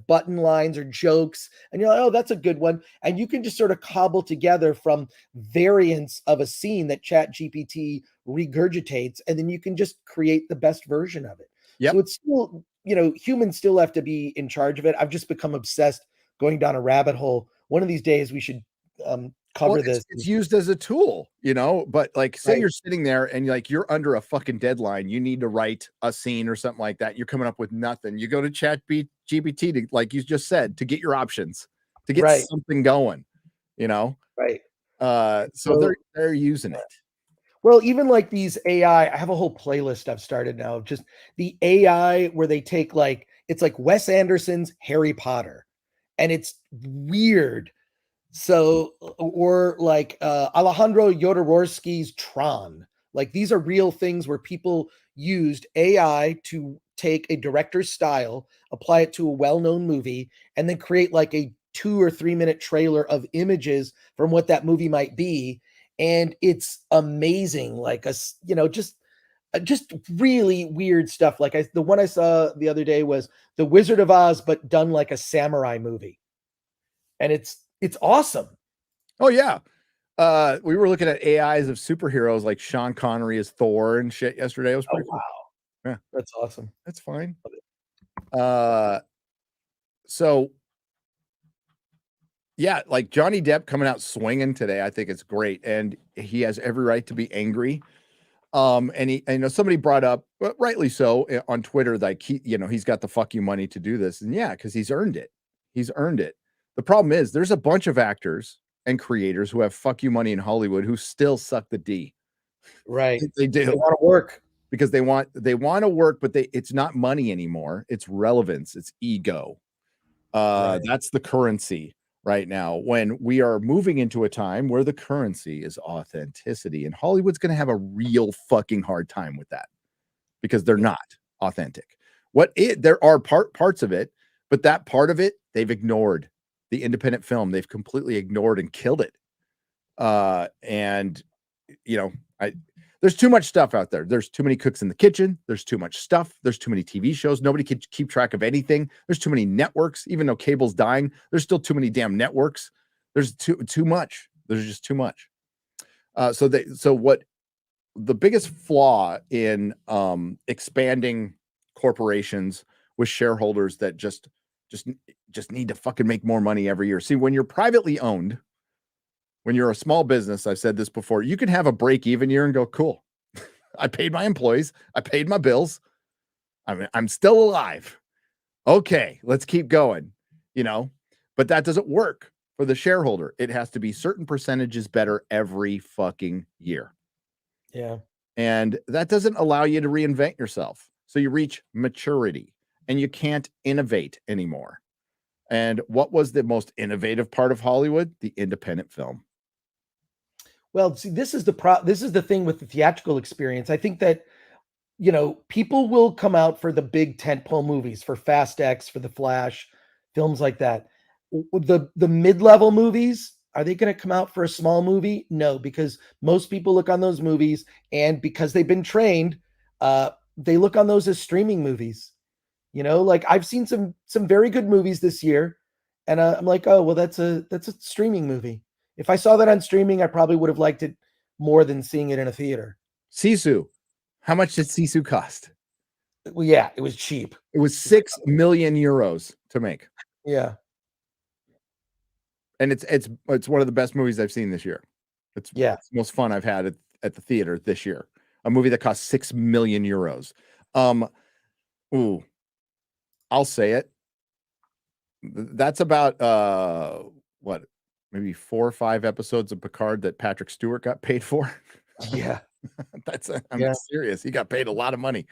button lines or jokes, and you're like, oh, that's a good one. And you can just sort of cobble together from variants of a scene that Chat GPT regurgitates, and then you can just create the best version of it. Yep. So it's still, humans still have to be in charge of it. I've just become obsessed going down a rabbit hole. One of these days we should cover this. It's used as a tool, but like say Right. you're sitting there and you're under a fucking deadline, you need to write a scene or something like that, you're coming up with nothing, you go to Chat GPT to, like you just said, to get your options, to get Right. something going, Right. So they're using it. Well, even like these AI, I have a whole playlist I've started now of just the AI where they take it's like Wes Anderson's Harry Potter, and it's weird. So, or like Alejandro Jodorowsky's Tron. Like these are real things where people used AI to take a director's style, apply it to a well-known movie, and then create like a 2 or 3 minute trailer of images from what that movie might be. And it's amazing. Like just really weird stuff. Like the one I saw the other day was The Wizard of Oz, but done like a samurai movie. And it's awesome. Oh yeah. We were looking at AIs of superheroes like Sean Connery as Thor and shit yesterday. It was pretty cool. Wow. Yeah. That's awesome. That's fine. So yeah, like Johnny Depp coming out swinging today, I think it's great, and he has every right to be angry. And somebody brought up, rightly so, on Twitter, like he's got the fuck you money to do this, and yeah, because he's earned it. He's earned it. The problem is there's a bunch of actors and creators who have fuck you money in Hollywood who still suck the D. Right. They do. They want to work because they want to work, but it's not money anymore. It's relevance. It's ego. That's the currency right now, when we are moving into a time where the currency is authenticity, and Hollywood's going to have a real fucking hard time with that because they're not authentic. There are parts of it, but that part of it, they've ignored. The independent film, they've completely ignored and killed it. There's too much stuff out there. There's too many cooks in the kitchen. There's too much stuff. There's too many TV shows. Nobody can keep track of anything. There's too many networks. Even though cable's dying, there's still too many damn networks. There's too much. There's just too much. So what the biggest flaw in expanding corporations with shareholders that just need to fucking make more money every year. See, when you're privately owned, when you're a small business, I've said this before, you can have a break-even year and go, cool. I paid my employees. I paid my bills. I'm still alive. Okay, let's keep going, but that doesn't work for the shareholder. It has to be certain percentages better every fucking year. Yeah. And that doesn't allow you to reinvent yourself. So you reach maturity and you can't innovate anymore. And what was the most innovative part of Hollywood? The independent film. Well, see, this is the thing with the theatrical experience. I think that, people will come out for the big tentpole movies, for Fast X, for The Flash, films like that. The mid-level movies, are they going to come out for a small movie? No, because most people look on those movies, and because they've been trained, they look on those as streaming movies. Like I've seen some very good movies this year, and I'm like, oh, well, that's a streaming movie. If I saw that on streaming, I probably would have liked it more than seeing it in a theater. Sisu. How much did Sisu cost? Well, yeah, it was cheap. It was 6 million euros to make. Yeah. And it's one of the best movies I've seen this year. It's the most fun I've had at the theater this year. A movie that cost 6 million euros. Ooh, I'll say it. That's about maybe 4 or 5 episodes of Picard that Patrick Stewart got paid for. Yeah. I'm serious. He got paid a lot of money.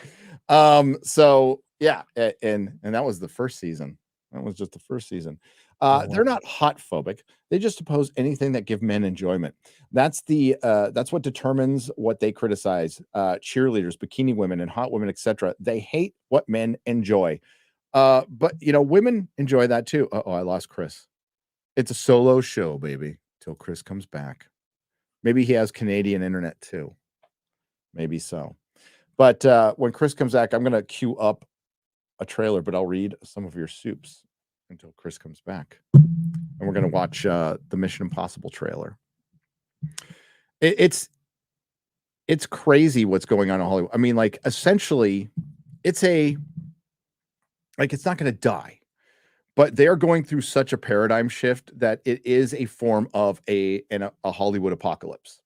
So yeah, and that was the first season. That was just the first season. They're not hot phobic. They just oppose anything that give men enjoyment. That's what determines what they criticize. Cheerleaders, bikini women, and hot women, etc. They hate what men enjoy. But women enjoy that too. Uh-oh, I lost Chris. It's a solo show, baby, till Chris comes back. Maybe he has Canadian internet too. Maybe so. But when Chris comes back, I'm going to queue up a trailer, but I'll read some of your soups. until Chris comes back, and we're gonna watch the Mission Impossible trailer. It's crazy what's going on in Hollywood. I mean, like, essentially, it's not gonna die, but they are going through such a paradigm shift that it is a form of a Hollywood apocalypse.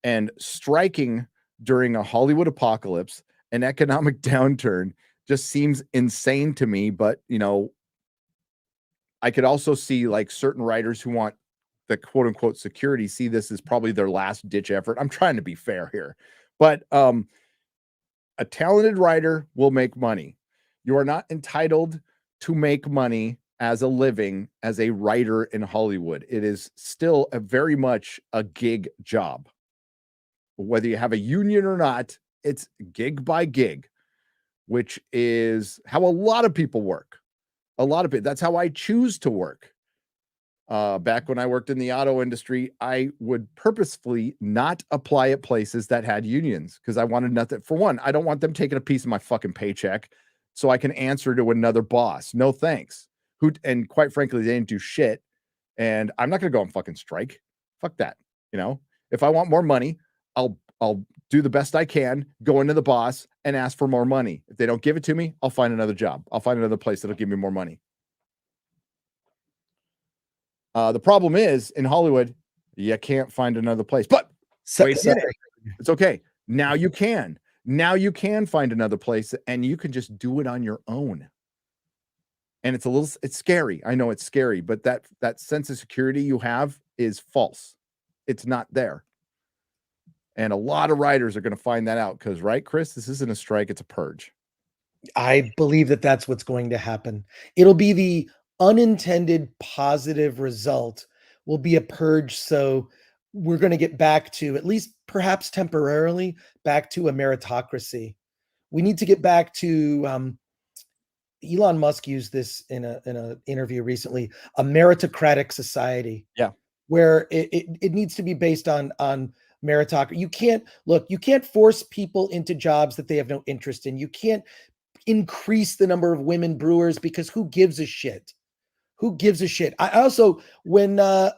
And striking during a Hollywood apocalypse, an economic downturn, just seems insane to me. But, I could also see, like, certain writers who want the quote unquote security see this as probably their last ditch effort. I'm trying to be fair here, but a talented writer will make money. You are not entitled to make money as a living as a writer in Hollywood. It is still very much a gig job. Whether you have a union or not, it's gig by gig, which is how a lot of people work. That's how I choose to work. Back when I worked in the auto industry, I would purposefully not apply at places that had unions because I wanted nothing. For one, I don't want them taking a piece of my fucking paycheck so I can answer to another boss. No thanks. And quite frankly, they didn't do shit. And I'm not going to go on fucking strike. Fuck that. If I want more money, I'll do the best I can, go into the boss and ask for more money. If they don't give it to me, I'll find another job. I'll find another place that'll give me more money. The problem is in Hollywood, you can't find another place. But wait a minute. It's okay. Now you can. Now you can find another place and you can just do it on your own. And it's scary. I know it's scary, but that sense of security you have is false. It's not there. And a lot of writers are going to find that out because, right, Chris, this isn't a strike, it's a purge. I believe that that's what's going to happen. It'll be the unintended positive result will be a purge. So we're going to get back to, at least perhaps temporarily, back to a meritocracy. We need to get back to, Elon Musk used this in an interview recently, a meritocratic society. Yeah. Where it needs to be based on meritocracy. You can't force people into jobs that they have no interest in. You can't increase the number of women brewers because who gives a shit? Who gives a shit? I also, when I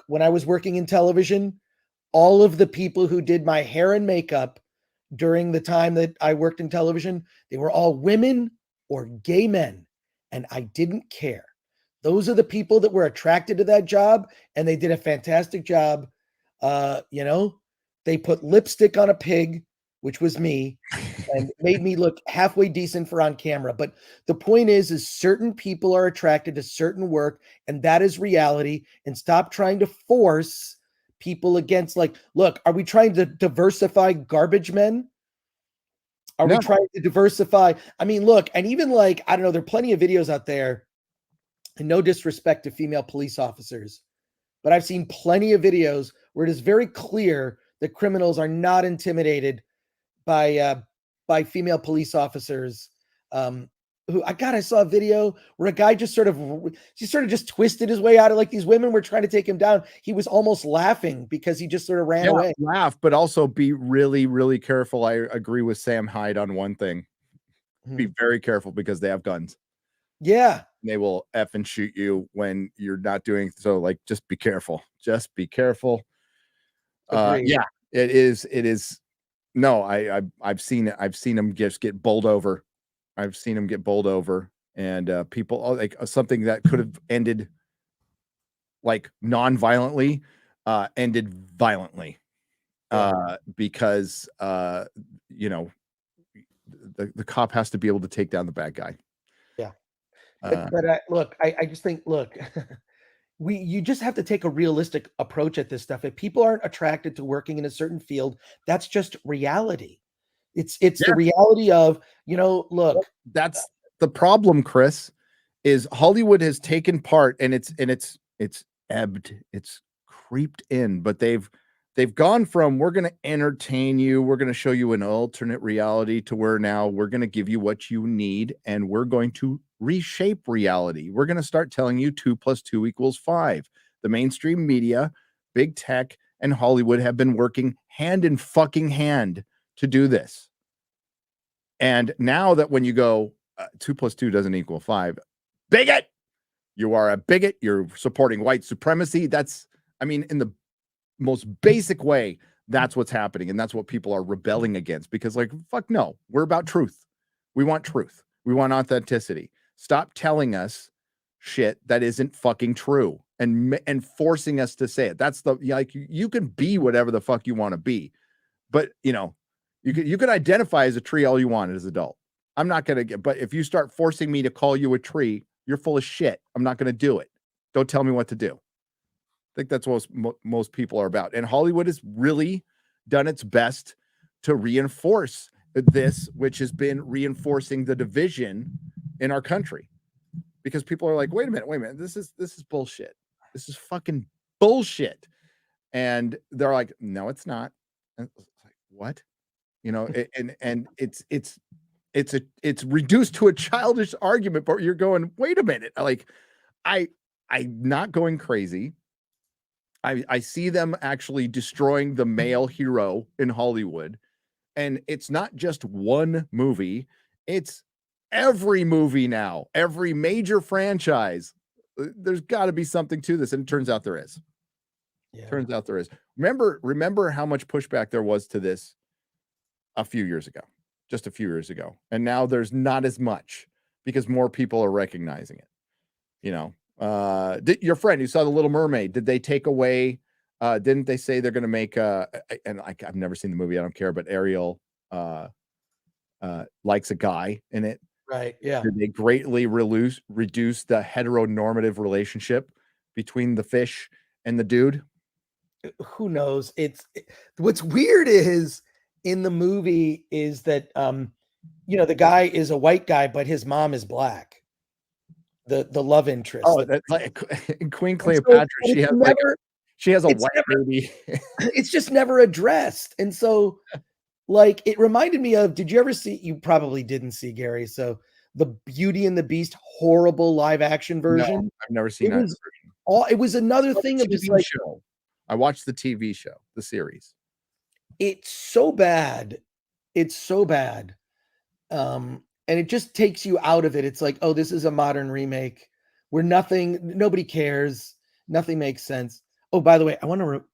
was working in television, all of the people who did my hair and makeup during the time that I worked in television, they were all women or gay men, and I didn't care. Those are the people that were attracted to that job, and they did a fantastic job. They put lipstick on a pig, which was me, and made me look halfway decent for on camera. But the point is certain people are attracted to certain work, and that is reality. And stop trying to force people against, look, are we trying to diversify garbage men? Are we trying to diversify? I mean, look, and even I don't know, there are plenty of videos out there, and no disrespect to female police officers, but I've seen plenty of videos where it is very clear that criminals are not intimidated by female police officers. I saw a video where a guy just sort of twisted his way out of, these women were trying to take him down. He was almost laughing because he just sort of ran away. Laugh, but also be really, really careful. I agree with Sam Hyde on one thing. Be very careful because they have guns. Yeah. They will effing shoot you when you're not doing so. Just be careful. Just be careful. Yeah, it is. No, I've seen it. I've seen them just get bowled over. I've seen them get bowled over, and people something that could have ended non-violently, ended violently, because the cop has to be able to take down the bad guy. Yeah. But I just think, you just have to take a realistic approach at this stuff. If people aren't attracted to working in a certain field, that's just reality. It's the reality of, that's the problem, Chris, is Hollywood has taken part and it's ebbed, it's creeped in, but they've gone from, we're going to entertain you, we're going to show you an alternate reality, to where now we're going to give you what you need and we're going to reshape reality. We're going to start telling you 2 + 2 = 5. The mainstream media, big tech, and Hollywood have been working hand in fucking hand to do this. And now that when you go 2 + 2 doesn't equal 5, bigot, You are a bigot. You're supporting white supremacy. That's, I mean, in the most basic way, that's what's happening. And that's what people are rebelling against, because like, fuck no, we're about truth. We want truth. We want authenticity. Stop telling us shit that isn't fucking true and forcing us to say it. That's the, like, you can be whatever the fuck you want to be, but you know, you could identify as a tree all you want as an adult. I'm not going to get, but if you start forcing me to call you a tree, you're full of shit. I'm not going to do it. Don't tell me what to do. I think that's what most people are about. And Hollywood has really done its best to reinforce this, which has been reinforcing the division in our country, because people are like, wait a minute. This is bullshit. This is fucking bullshit. And they're like, no, it's not. And it's like, what? You know, and it's reduced to a childish argument, but you're going, wait a minute. Like, I'm not going crazy. I see them actually destroying the male hero in Hollywood. And it's not just one movie. It's every movie now, every major franchise. There's got to be something to this. And it turns out there is. Yeah. Turns out there is. Remember how much pushback there was to this a few years ago, just a few years ago. And now there's not as much because more people are recognizing it. You know, your friend who saw The Little Mermaid, did they take away, didn't they say they're going to make, and I've never seen the movie, I don't care, but Ariel likes a guy in it. Right. Yeah. Did they greatly reduce the heteronormative relationship between the fish and the dude? Who knows? What's weird is in the movie is that you know, the guy is a white guy, but his mom is black. The love interest. Oh, that's like Queen Cleopatra. So she has a white baby. It's just never addressed. And so like it reminded me of, did you ever see, you probably didn't see, Gary, so the Beauty and the Beast horrible live action version? No, I've never seen that version. It was another thing of just like, show. I watched the TV show, the series. It's so bad. It's so bad. And it just takes you out of it. It's like, oh, this is a modern remake where nobody cares. Nothing makes sense. Oh, by the way, I want to,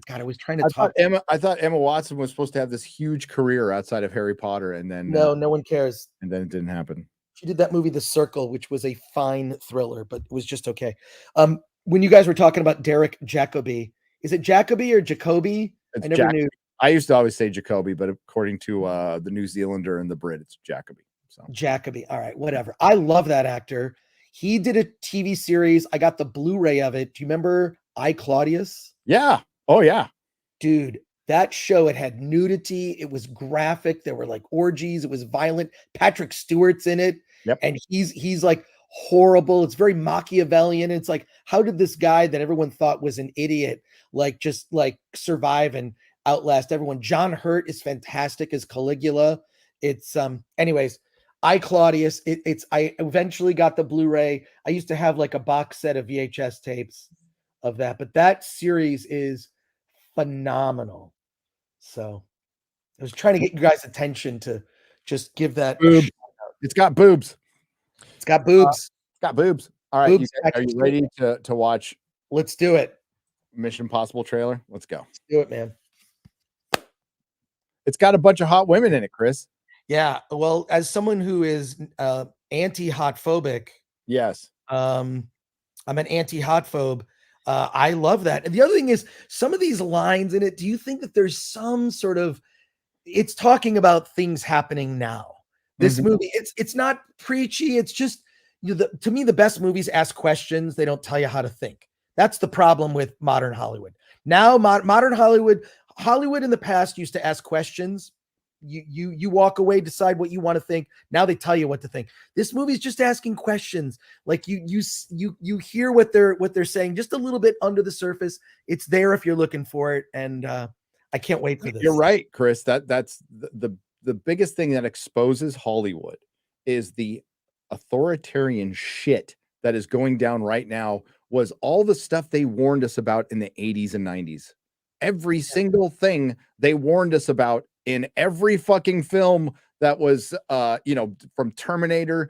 God, I was trying to talk. I thought Emma Watson was supposed to have this huge career outside of Harry Potter. And then no one cares. And then it didn't happen. She did that movie, The Circle, which was a fine thriller, but it was just okay. When you guys were talking about Derek Jacobi, is it Jacobi or Jacoby? It's I never knew. I used to always say Jacoby, but according to the New Zealander and the Brit, it's Jacoby. So Jacoby. All right, whatever. I love that actor. He did a TV series. I got the Blu-ray of it. Do you remember I, Claudius? Yeah. Oh, yeah. Dude, that show, it had nudity. It was graphic. There were like orgies. It was violent. Patrick Stewart's in it. Yep. And he's like horrible. It's very Machiavellian. It's like, how did this guy that everyone thought was an idiot, like just like survive and outlast everyone? John Hurt is fantastic as Caligula. It's anyways, I, Claudius, I eventually got the Blu-ray. I used to have like a box set of VHS tapes of that, but that series is phenomenal. So I was trying to get you guys' attention to just give that. It's got boobs. It's got boobs. It's got boobs. All right. Boobs, are you ready to watch? Let's do it. Mission Impossible trailer. Let's go. Let's do it, man. It's got a bunch of hot women in it, Chris. Yeah. Well, as someone who is anti-hot phobic. Yes. I'm an anti-hot phobe. I love that. And the other thing is some of these lines in it, do you think that there's some sort of, it's talking about things happening now? This movie, it's not preachy. It's just, to me, the best movies ask questions. They don't tell you how to think. That's the problem with modern Hollywood. Now, modern Hollywood in the past used to ask questions. You walk away, decide what you want to think. Now they tell you what to think. This movie is just asking questions. Like you hear what they're saying just a little bit under the surface. It's there if you're looking for it. And I can't wait for this. You're right, Chris. That's the biggest thing that exposes Hollywood is the authoritarian shit that is going down right now. Was all the stuff they warned us about in the 80s and 90s. Every single thing they warned us about in every fucking film that was, from Terminator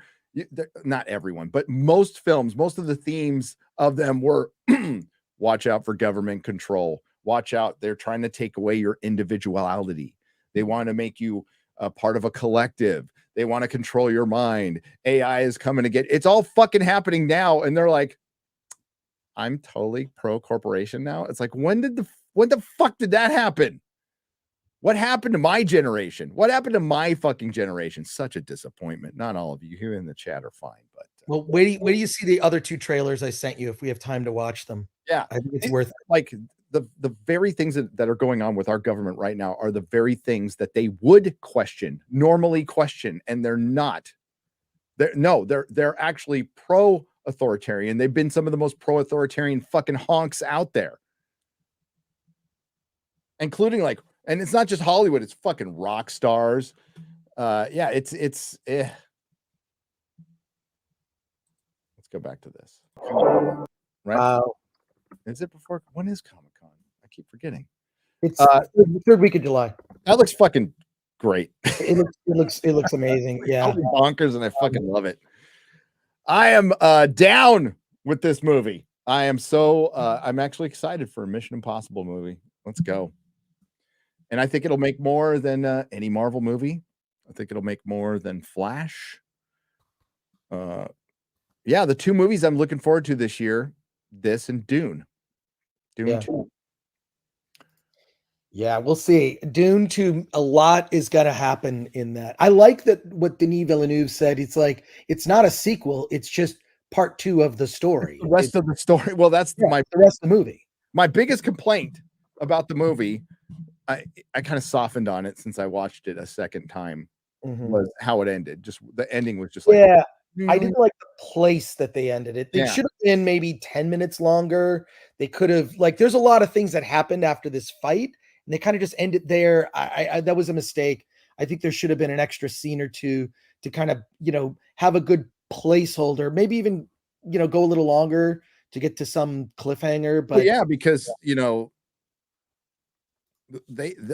not everyone, but most films, most of the themes of them were watch out for government control. Watch out. They're trying to take away your individuality. They want to make you a part of a collective. They want to control your mind. AI is coming to get, it's all fucking happening now. And they're like, I'm totally pro corporation now. It's like, when the fuck did that happen? What happened to my generation? What happened to my fucking generation? Such a disappointment. Not all of you here in the chat are fine, but well, wait do you see the other 2 trailers I sent you if we have time to watch them? Yeah, I think it's worth it. Like the very things that are going on with our government right now are the very things that they would normally question, and they're not. They're actually pro-authoritarian. They've been some of the most pro-authoritarian fucking honks out there, including like, and it's not just Hollywood, it's fucking rock stars. Yeah, it's Let's go back to this. Right? Is it before? When is Comic-Con? I keep forgetting. It's third week of July. That looks fucking great. It looks amazing. Yeah. Totally bonkers, and I fucking love it. I am down with this movie. I am I'm actually excited for a Mission Impossible movie. Let's go. And I think it'll make more than any Marvel movie. I think it'll make more than Flash. Yeah, the 2 movies I'm looking forward to this year, this and Dune. Dune 2. Yeah, we'll see. Dune 2, a lot is going to happen in that. I like that what Denis Villeneuve said. It's like, it's not a sequel. It's just part 2 of the story. The rest of the story. Well, that's the rest of the movie. My biggest complaint about the movie, I kind of softened on it since I watched it a second time, was how it ended. Just the ending was just like, I didn't like the place that they ended it. It should have been maybe 10 minutes longer. They could have, like, there's a lot of things that happened after this fight, and they kind of just ended there. I that was a mistake. I think there should have been an extra scene or 2 to kind of, have a good placeholder, maybe even, go a little longer to get to some cliffhanger. But yeah, because the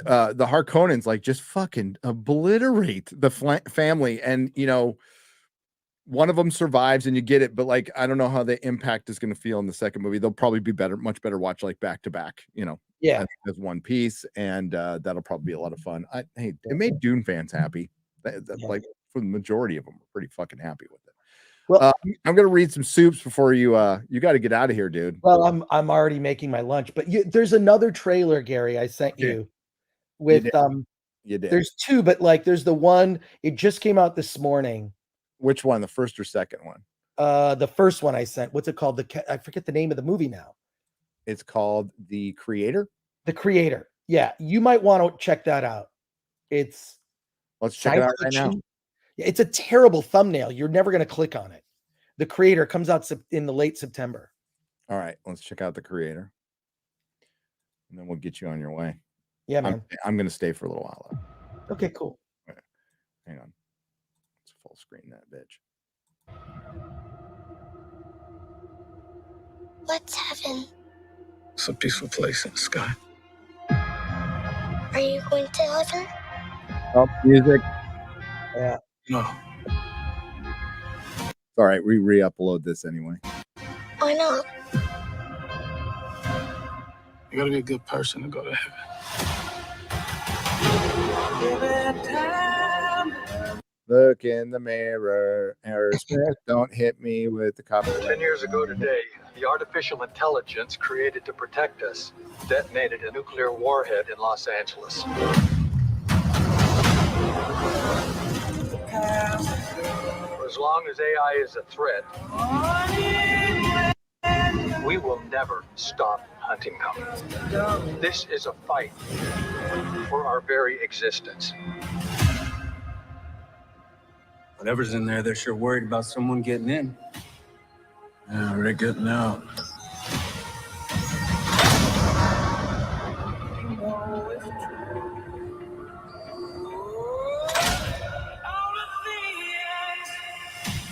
Harkonnens like just fucking obliterate the family, and one of them survives and you get it, but like, I don't know how the impact is going to feel in the second movie. They'll probably be much better watch like back to back, as one piece. And that'll probably be a lot of fun. It made Dune fans happy. Like for the majority of them are pretty fucking happy with it. Well, I'm going to read some soups before you got to get out of here, dude. Well, I'm already making my lunch, but there's another trailer, Gary, I sent you with, you did. There's 2, but like, there's the one, it just came out this morning. Which one? The first or second one? The first one I sent. What's it called? I forget the name of the movie now. It's called The Creator. The Creator. Yeah, you might want to check that out. Let's check it out right now. Yeah, it's a terrible thumbnail. You're never going to click on it. The Creator comes out in the late September. All right, let's check out The Creator, and then we'll get you on your way. Yeah, man. I'm going to stay for a little while though. Okay, cool. Right. Hang on. Full screen that bitch. What's heaven? It's a peaceful place in the sky. Are you going to heaven? Oh, music. Yeah. No. All right, we re-upload this anyway. Why not? You gotta be a good person to go to heaven. Look in the mirror, Aerosmith, don't hit me with the copper. 10 years ago today, the artificial intelligence created to protect us detonated a nuclear warhead in Los Angeles. For as long as AI is a threat, we will never stop hunting them. This is a fight for our very existence. Whatever's in there, they're sure worried about someone getting in. Yeah, we're getting out.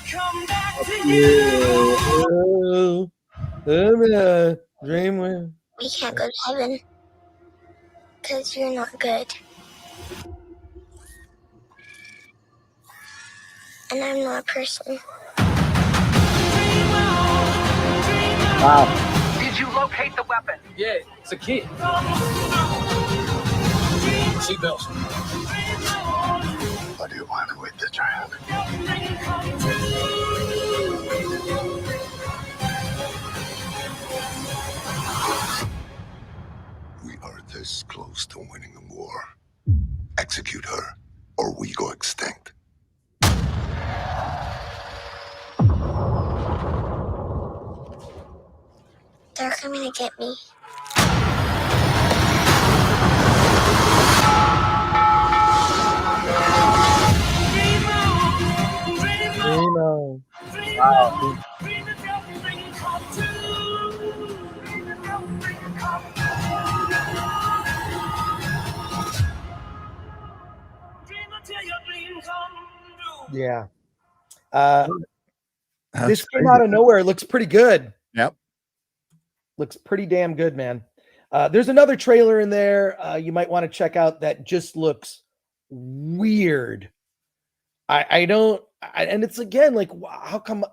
Come back to you. Dreamland. We can't go to heaven because you're not good. And I'm not a person. Wow. Did you locate the weapon? Yeah, it's a kid. Seatbelts. What do you want with the child? We are this close to winning the war. Execute her, or we go extinct. They're coming to get me. Remo. Wow. Yeah. That's This came crazy. out of nowhere. It looks pretty good. Yep. Looks pretty damn good, man. There's another trailer in there you might want to check out that just looks weird. And it's again like, how come,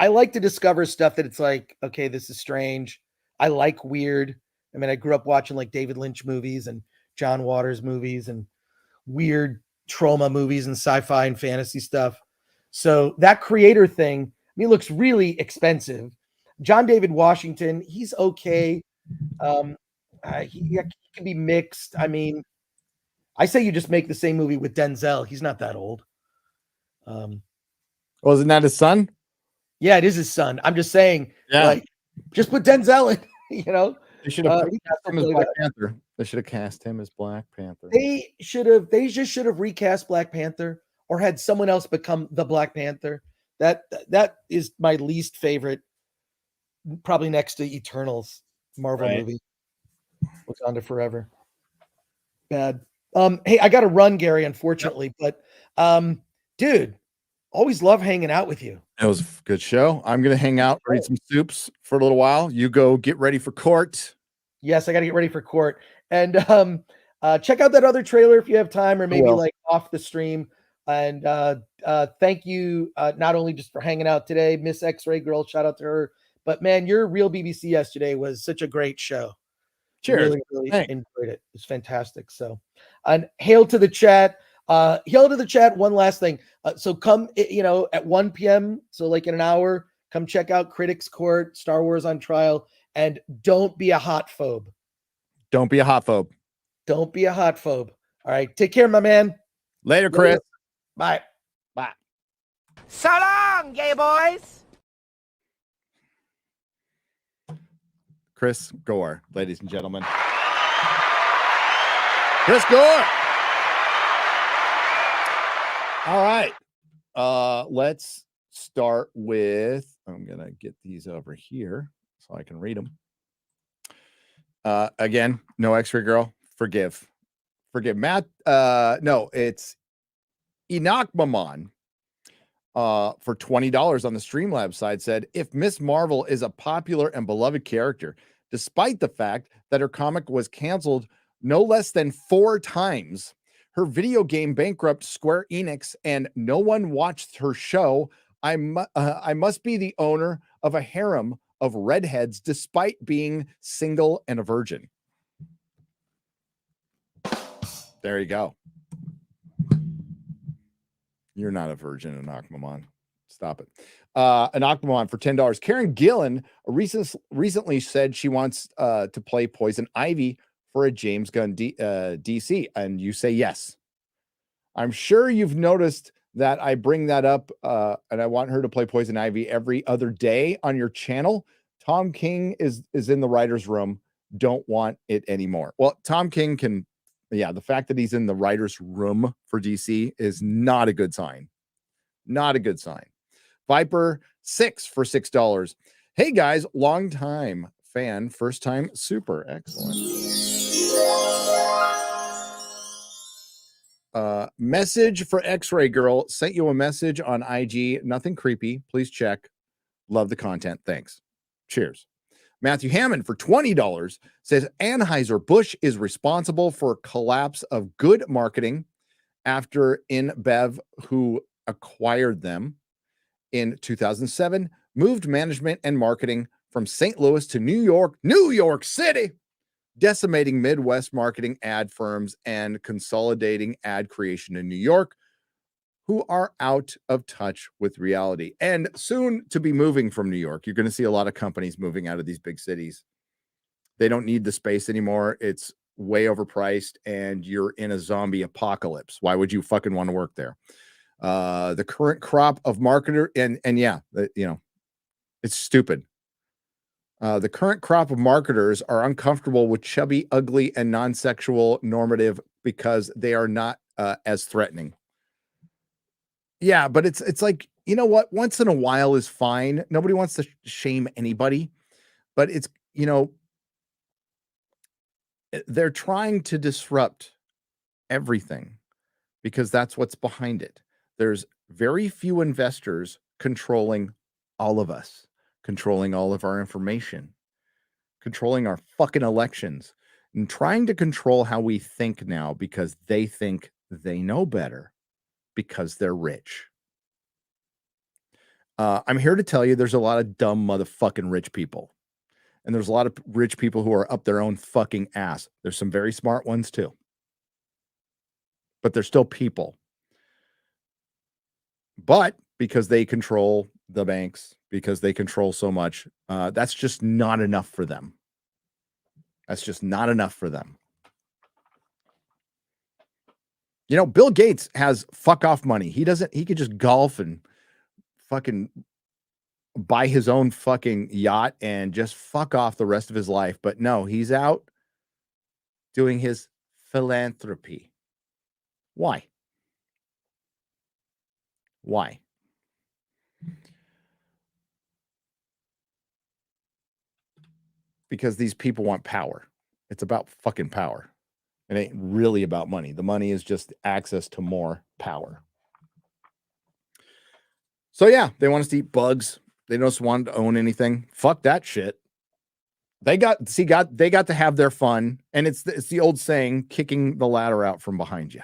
I like to discover stuff that it's like, okay, this is strange. I like weird. I mean, I grew up watching like David Lynch movies and John Waters movies and weird trauma movies and sci-fi and fantasy stuff. So that creator thing, I mean, it looks really expensive. John David Washington, he's okay. He can be mixed. I mean, I say you just make the same movie with Denzel. He's not that old. Wasn't that his son? Yeah, it is his son. I'm just saying, Yeah. like, just put Denzel in, They should have he cast can him as play Black that. Panther. They should have cast him as Black Panther. They just should have recast Black Panther or had someone else become the Black Panther. That is my least favorite, probably next to Eternals Marvel movie. Wakanda Forever. Bad. Hey, I got to run, Gary, unfortunately, but dude, always love hanging out with you. It was a good show. I'm gonna hang out, read some soups for a little while. You go get ready for court. Yes, I got to get ready for court. And check out that other trailer if you have time, or maybe like off the stream. And thank you not only just for hanging out today, Miss X-Ray Girl, shout out to her, but man, your real BBC yesterday was such a great show. Cheers. Really enjoyed it. It's fantastic. So, and hail to the chat. Hail to the chat. One last thing. So come, at 1 p.m. So like in an hour, come check out Critics Court, Star Wars on Trial, and don't be a hot phobe. Don't be a hot phobe. Don't be a hot phobe. All right. Take care, my man. Later, Chris. Bye. Bye. So long, gay boys. Chris Gore, ladies and gentlemen. Chris Gore. All right. Let's start with, I'm going to get these over here so I can read them. Again, no X-Ray Girl. Forgive Matt. No, it's Enoch Maman for $20 on the Streamlabs side said, if Miss Marvel is a popular and beloved character, despite the fact that her comic was canceled no less than 4 times, her video game bankrupt Square Enix, and no one watched her show, I must be the owner of a harem of redheads despite being single and a virgin. There you go. You're not a virgin, Enoch Maman. Stop it. Enoch Maman for $10. Karen Gillan recently said she wants to play Poison Ivy for a James Gunn DC, and you say yes. I'm sure you've noticed that I bring that up, and I want her to play Poison Ivy every other day on your channel. Tom King is in the writer's room. Don't want it anymore. Well, Tom King can, the fact that he's in the writer's room for DC is not a good sign. Not a good sign. Viper 6 for $6. Hey guys, long time fan, first time super. Excellent. Message for X-Ray Girl. Sent you a message on IG. Nothing creepy. Please check. Love the content. Thanks. Cheers. Matthew Hammond for $20 says Anheuser-Busch is responsible for collapse of good marketing after InBev, who acquired them in 2007, moved management and marketing from St. Louis to New York City, decimating Midwest marketing ad firms and consolidating ad creation in New York, who are out of touch with reality and soon to be moving from New York. You're going to see a lot of companies moving out of these big cities. They don't need the space anymore. It's way overpriced and you're in a zombie apocalypse. Why would you fucking want to work there? The current crop of marketer it's stupid. The current crop of marketers are uncomfortable with chubby, ugly, and non-sexual normative because they are not as threatening. Yeah, but it's like, you know what? Once in a while is fine. Nobody wants to shame anybody, but it's, they're trying to disrupt everything because that's what's behind it. There's very few investors controlling all of us, controlling all of our information, controlling our fucking elections, and trying to control how we think now because they think they know better because they're rich. I'm here to tell you there's a lot of dumb motherfucking rich people. And there's a lot of rich people who are up their own fucking ass. There's some very smart ones too. But they're still people. But because they control the banks, because they control so much, that's just not enough for them. That's just not enough for them. Bill Gates has fuck off money. He could just golf and fucking buy his own fucking yacht and just fuck off the rest of his life. But no, he's out doing his philanthropy. Why? Why? Because these people want power. It's about fucking power. It ain't really about money. The money is just access to more power. So yeah, they want us to eat bugs. They don't just want to own anything. Fuck that shit. They got to have their fun, and it's the old saying, kicking the ladder out from behind you.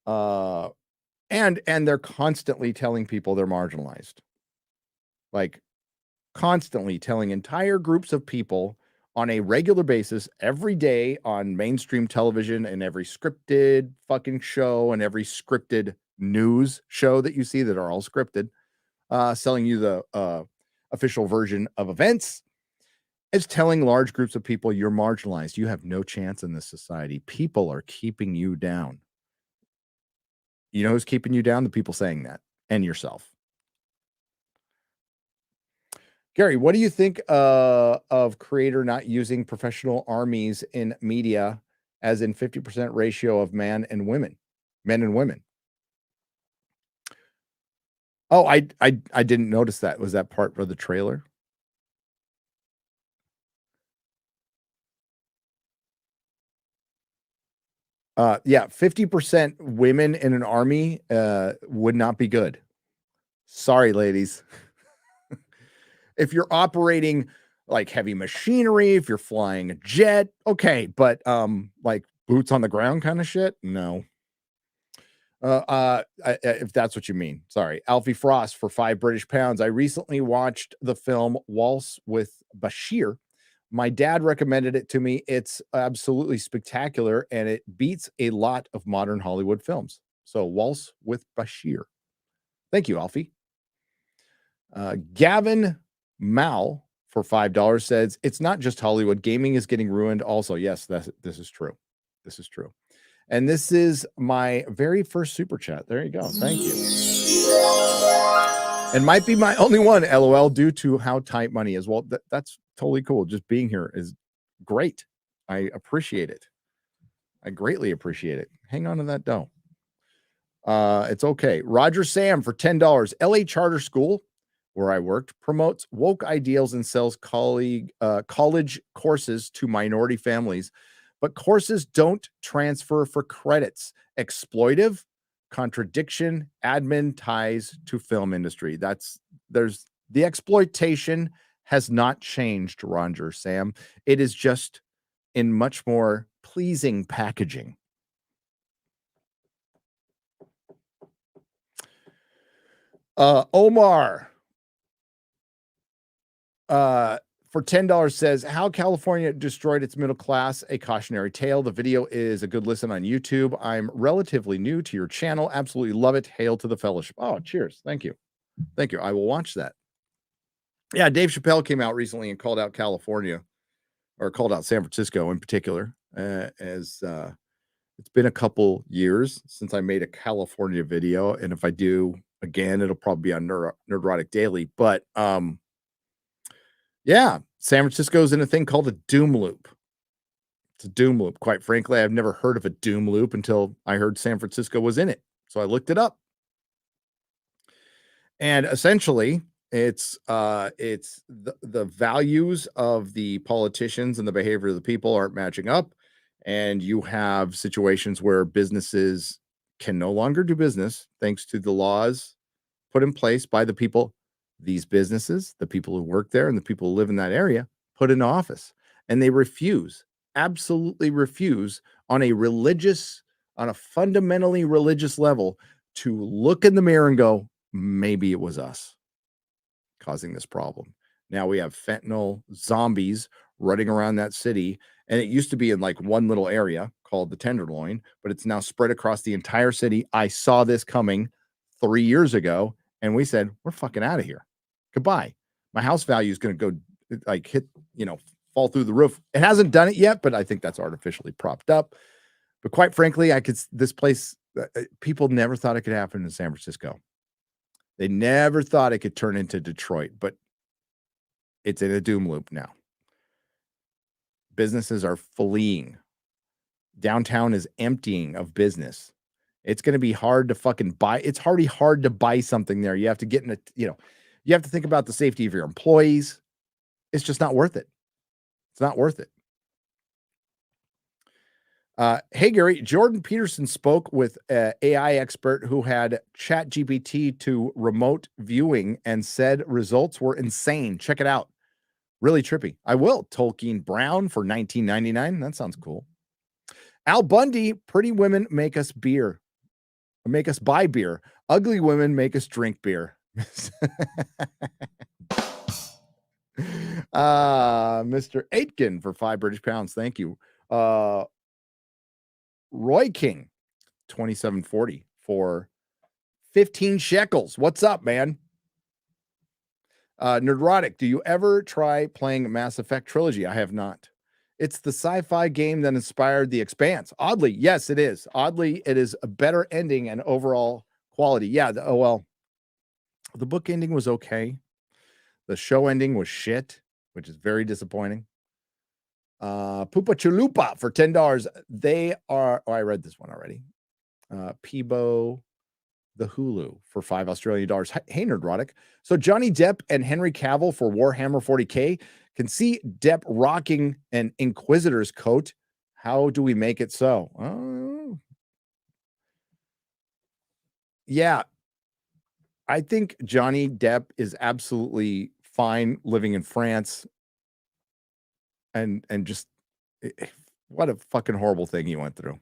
And they're constantly telling people they're marginalized. Like constantly telling entire groups of people on a regular basis every day on mainstream television and every scripted fucking show and every scripted news show that you see that are all scripted, selling you the official version of events. It's telling large groups of people you're marginalized. You have no chance in this society. People are keeping you down. You know who's keeping you down? The people saying that, and yourself. Gary, what do you think of creator not using professional armies in media, as in 50% ratio of men and women? Oh, I didn't notice that. Was that part of the trailer? Yeah, 50% women in an army would not be good. Sorry, ladies. If you're operating like heavy machinery, if you're flying a jet, okay, but like boots on the ground kind of shit, no. If that's what you mean. Sorry. Alfie Frost for £5 I recently watched the film Waltz with Bashir. My dad recommended it to me. It's absolutely spectacular, and it beats a lot of modern Hollywood films. So Waltz with Bashir. Thank you, Alfie. Gavin Mal for $5 says, it's not just Hollywood. Gaming is getting ruined also. Yes, this is true. This is true. And this is my very first super chat. There you go. Thank you. And might be my only one, LOL, due to how tight money is. Well, that's totally cool. Just being here is great. I appreciate it. I greatly appreciate it. Hang on to that dough. It's okay. Roger Sam for $10. LA Charter School, where I worked, promotes woke ideals and sells college courses to minority families, but courses don't transfer for credits. Exploitive, contradiction, admin ties to film industry. There's the exploitation has not changed, Roger Sam. It is just in much more pleasing packaging. Omar For $10 says how California destroyed its middle class, a cautionary tale. The video is a good listen on YouTube. I'm relatively new to your channel. Absolutely love it. Hail to the fellowship. Oh, cheers. Thank you. Thank you. I will watch that. Yeah, Dave Chappelle came out recently and called out California, or called out San Francisco in particular, as it's been a couple years since I made a California video. And if I do again, it'll probably be on Nerdrotic Daily. But yeah, San Francisco's in a thing called a doom loop. It's a doom loop. Quite frankly, I've never heard of a doom loop until I heard San Francisco was in it. So I looked it up. And essentially, it's the values of the politicians and the behavior of the people aren't matching up. And you have situations where businesses can no longer do business thanks to the laws put in place by the people. These businesses, the people who work there and the people who live in that area, put in office, and they refuse, absolutely refuse on a fundamentally religious level to look in the mirror and go, maybe it was us causing this problem. Now we have fentanyl zombies running around that city, and it used to be in like one little area called the Tenderloin, but it's now spread across the entire city. I saw this coming 3 years ago. And we said, we're fucking out of here. Goodbye. My house value is going to go like fall through the roof. It hasn't done it yet, but I think that's artificially propped up. But quite frankly, this place, people never thought it could happen in San Francisco. They never thought it could turn into Detroit, but it's in a doom loop now. Businesses are fleeing. Downtown is emptying of business. It's going to be hard to fucking buy. It's already hard to buy something there. You have to get in you have to think about the safety of your employees. It's just not worth it. It's not worth it. Hey, Gary, Jordan Peterson spoke with an AI expert who had ChatGPT to remote viewing and said results were insane. Check it out. Really trippy. I will. Tolkien Brown for $19.99. That sounds cool. Al Bundy, pretty women make us beer. Make us buy beer. Ugly women make us drink beer. Mr. Aitken for 5 British pounds. Thank you. Roy King, 27.40 for 15 shekels. What's up, man? Nerdrotic, do you ever try playing Mass Effect Trilogy? I have not. It's the sci-fi game that inspired The Expanse. Oddly, yes, it is. Oddly, it is a better ending and overall quality. Yeah, the book ending was okay. The show ending was shit, which is very disappointing. Poopa Chalupa for $10. They are, I read this one already. Peebo the Hulu for $5 Australian dollars. Hey, Nerdrotic. So Johnny Depp and Henry Cavill for Warhammer 40K. Can see Depp rocking an Inquisitor's coat. How do we make it so? Yeah. I think Johnny Depp is absolutely fine living in France. And just what a fucking horrible thing he went through.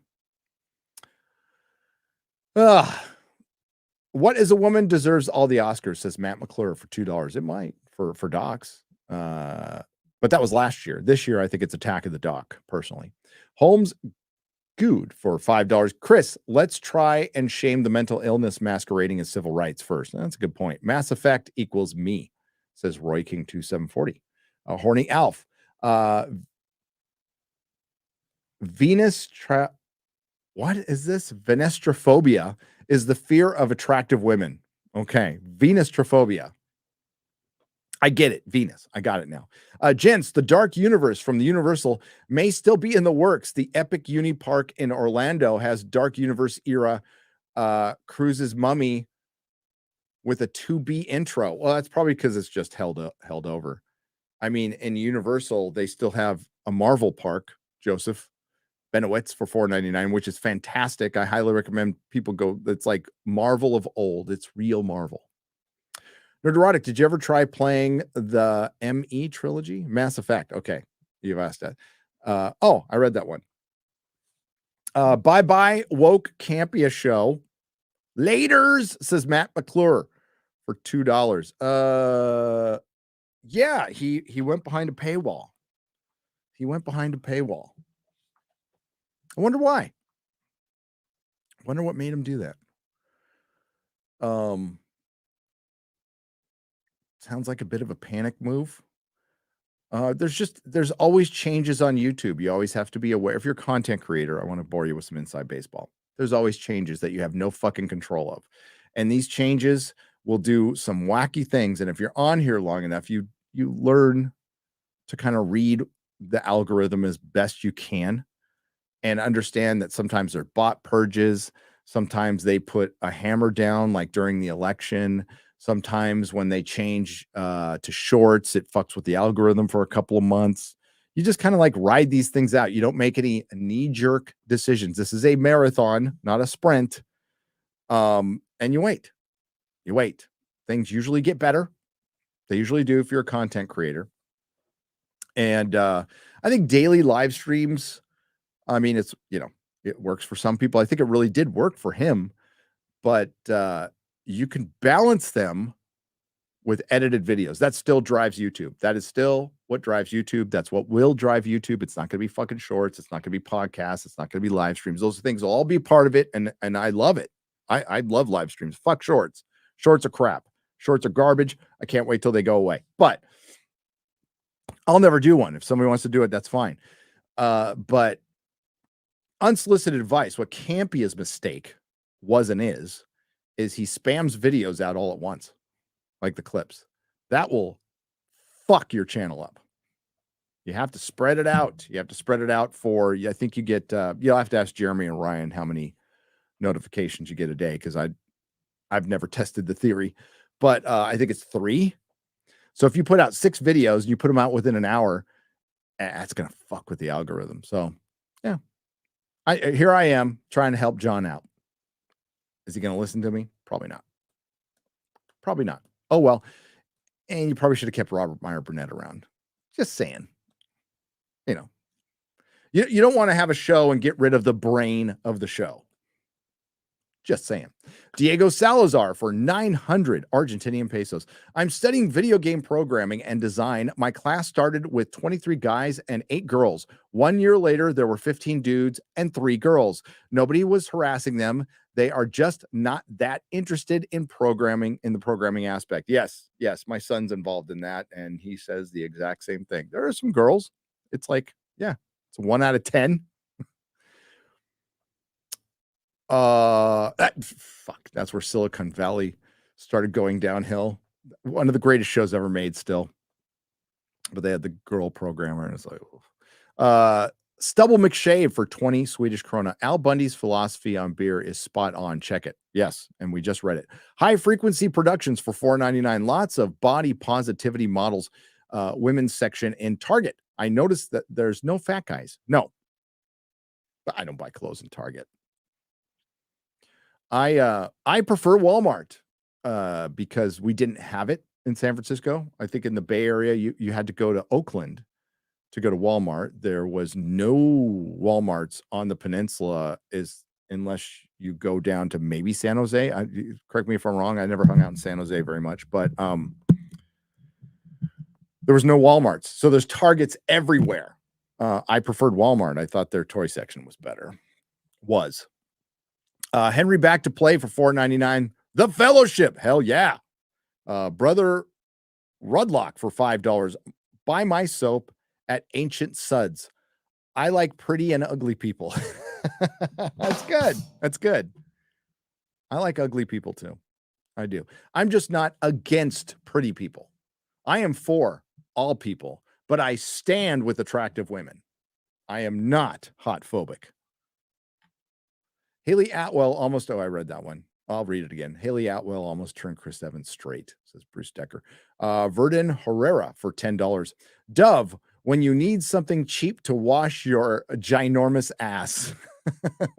What is a woman deserves all the Oscars, says Matt McClure for $2. It might for docs. But that was last year. This year, I think it's Attack of the Doc, personally. Holmes Good for $5. Chris, let's try and shame the mental illness masquerading as civil rights first. That's a good point. Mass Effect equals me, says Roy King 2740. Horny Alf. What is this? Venestrophobia is the fear of attractive women. Okay. Venestrophobia. I get it. Venus. I got it now. Gents, the Dark Universe from the Universal may still be in the works. The Epic Uni Park in Orlando has Dark Universe era Cruise's Mummy with a 2B intro. Well, that's probably because it's just held over. I mean, in Universal, they still have a Marvel park, Joseph Benowitz for $4.99, which is fantastic. I highly recommend people go. It's like Marvel of old. It's real Marvel. Nerdrotic, did you ever try playing the ME trilogy? Mass Effect. Okay, you've asked that. I read that one. Bye-bye, woke Campia show. Laters, says Matt McClure for $2. Yeah, he went behind a paywall. He went behind a paywall. I wonder why. I wonder what made him do that. Sounds like a bit of a panic move. There's always changes on YouTube. You always have to be aware. If you're a content creator, I want to bore you with some inside baseball. There's always changes that you have no fucking control of. And these changes will do some wacky things. And if you're on here long enough, you learn to kind of read the algorithm as best you can and understand that sometimes they're bot purges. Sometimes they put a hammer down, like during the election. Sometimes when they change to shorts, it fucks with the algorithm for a couple of months. You just kind of like ride these things out. You don't make any knee-jerk decisions. This is a marathon, not a sprint. And you wait. You wait. Things usually get better. They usually do if you're a content creator. And I think daily live streams, I mean, it's, it works for some people. I think it really did work for him. But you can balance them with edited videos. That still drives YouTube. That is still what drives YouTube. That's what will drive YouTube. It's not going to be fucking shorts. It's not going to be podcasts. It's not going to be live streams. Those things will all be part of it. And I love it. I love live streams. Fuck shorts. Shorts are crap. Shorts are garbage. I can't wait till they go away. But I'll never do one. If somebody wants to do it, that's fine. But unsolicited advice, what can't be his mistake was and is he spams videos out all at once, like the clips. That will fuck your channel up. You have to spread it out. You have to spread it out for, I think you get, you'll have to ask Jeremy and Ryan how many notifications you get a day, because I've never tested the theory, but I think it's 3. So if you put out 6 videos and you put them out within an hour, that's going to fuck with the algorithm. So yeah, here I am trying to help John out. Is he going to listen to me? Probably not. Probably not. Oh, well. And you probably should have kept Robert Meyer Burnett around. Just saying. You don't want to have a show and get rid of the brain of the show. Just saying. Diego Salazar for 900 Argentinian pesos. I'm studying video game programming and design. My class started with 23 guys and 8 girls. 1 year later, there were 15 dudes and 3 girls. Nobody was harassing them. They are just not that interested in programming, in the programming aspect. Yes, my son's involved in that, and he says the exact same thing. There are some girls. It's like, yeah, it's 1 out of 10. That's where Silicon Valley started going downhill. One of the greatest shows ever made still. But they had the girl programmer, and it's like, Stubble McShave for 20 Swedish krona. Al Bundy's philosophy on beer is spot on. Check it. Yes, and we just read it. High Frequency Productions for $4.99. Lots of body positivity models. Women's section in Target. I noticed that there's no fat guys. No. But I don't buy clothes in Target. I prefer Walmart because we didn't have it in San Francisco. I think in the Bay Area, you had to go to Oakland to go to Walmart. There was no Walmarts on the peninsula, unless you go down to maybe San Jose. Correct me if I'm wrong. I never hung out in San Jose very much, but there was no Walmarts. So there's Targets everywhere. I preferred Walmart. I thought their toy section was better. Henry back to play for $4.99. The Fellowship. Hell yeah. Brother Rudlock for $5. Buy my soap at Ancient Suds. I like pretty and ugly people. That's good. That's good. I like ugly people too. I do. I'm just not against pretty people. I am for all people, but I stand with attractive women. I am not hot phobic. Haley Atwell almost, I read that one. I'll read it again. Haley Atwell almost turned Chris Evans straight, says Bruce Decker. Verdun Herrera for $10. Dove, when you need something cheap to wash your ginormous ass.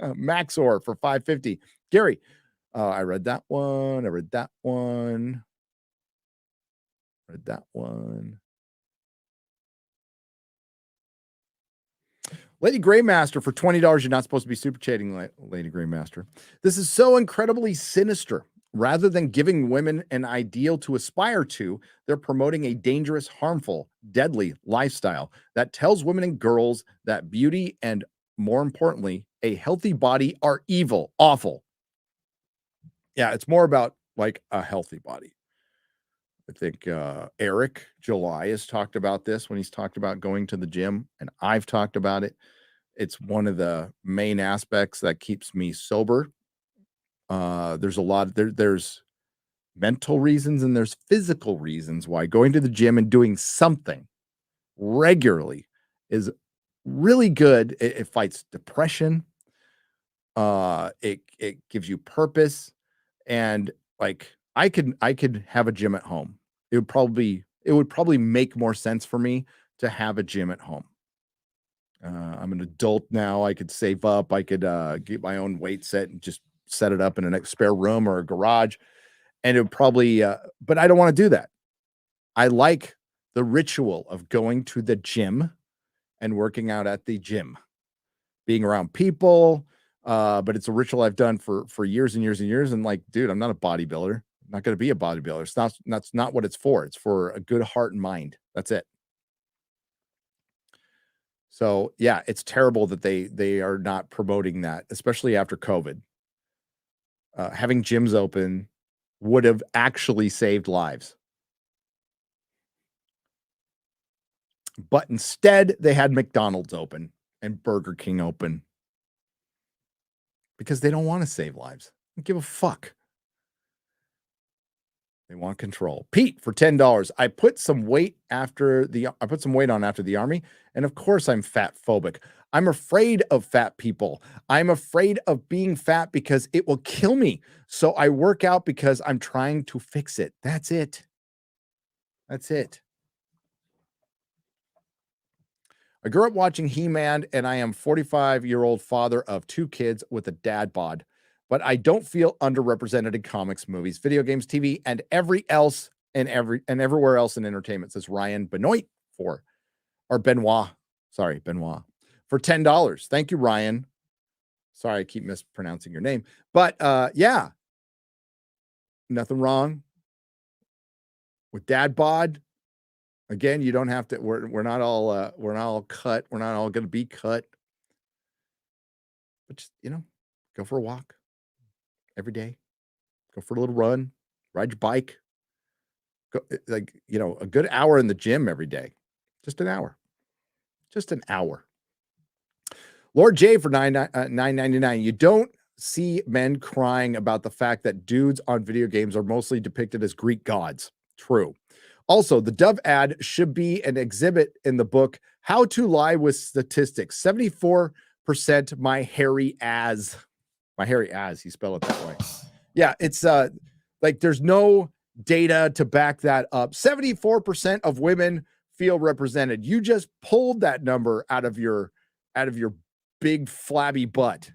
Maxor for $5.50. Gary, I read that one. Read that one. Lady Greymaster for $20. You're not supposed to be super chatting, Lady Greymaster. This is so incredibly sinister. Rather than giving women an ideal to aspire to, they're promoting a dangerous, harmful, deadly lifestyle that tells women and girls that beauty and, more importantly, a healthy body are evil, awful. Yeah, it's more about like a healthy body. I think Eric July has talked about this when he's talked about going to the gym, and I've talked about it. It's one of the main aspects that keeps me sober. There's a lot there's mental reasons and there's physical reasons why going to the gym and doing something regularly is really good. It fights depression. It gives you purpose, and like I could have a gym at home. It would probably make more sense for me to have a gym at home. I'm an adult now. I could save up. I could get my own weight set and just set it up in a spare room or a garage. And it would probably, but I don't want to do that. I like the ritual of going to the gym and working out at the gym, being around people. But it's a ritual I've done for years and years and years. And like, dude, I'm not a bodybuilder. I'm not going to be a bodybuilder. That's not what it's for. It's for a good heart and mind. That's it. So yeah, it's terrible that they are not promoting that, especially after COVID. Having gyms open would have actually saved lives. But instead, they had McDonald's open and Burger King open because they don't want to save lives. They don't give a fuck. They want control. Pete for $10. I put some weight on after the army, and of course I'm fat phobic. I'm afraid of fat people. I'm afraid of being fat because it will kill me. So I work out because I'm trying to fix it. That's it. That's it. I grew up watching He-Man, and I am 45-year-old father of 2 kids with a dad bod. But I don't feel underrepresented in comics, movies, video games, TV, and everywhere else in entertainment, says Ryan Benoit Benoit for $10. Thank you, Ryan. Sorry, I keep mispronouncing your name. But yeah, nothing wrong with dad bod. Again, you don't have to, we're not all cut. We're not all going to be cut. But just, go for a walk every day. Go for a little run, ride your bike. Go, a good hour in the gym every day. Just an hour. Just an hour. Lord J for $9.99. You don't see men crying about the fact that dudes on video games are mostly depicted as Greek gods. True. Also, the Dove ad should be an exhibit in the book, How to Lie with Statistics. 74% my hairy ass. My hairy ass, you spell it that way. Yeah, it's like there's no data to back that up. 74% of women feel represented. You just pulled that number out of your big flabby butt.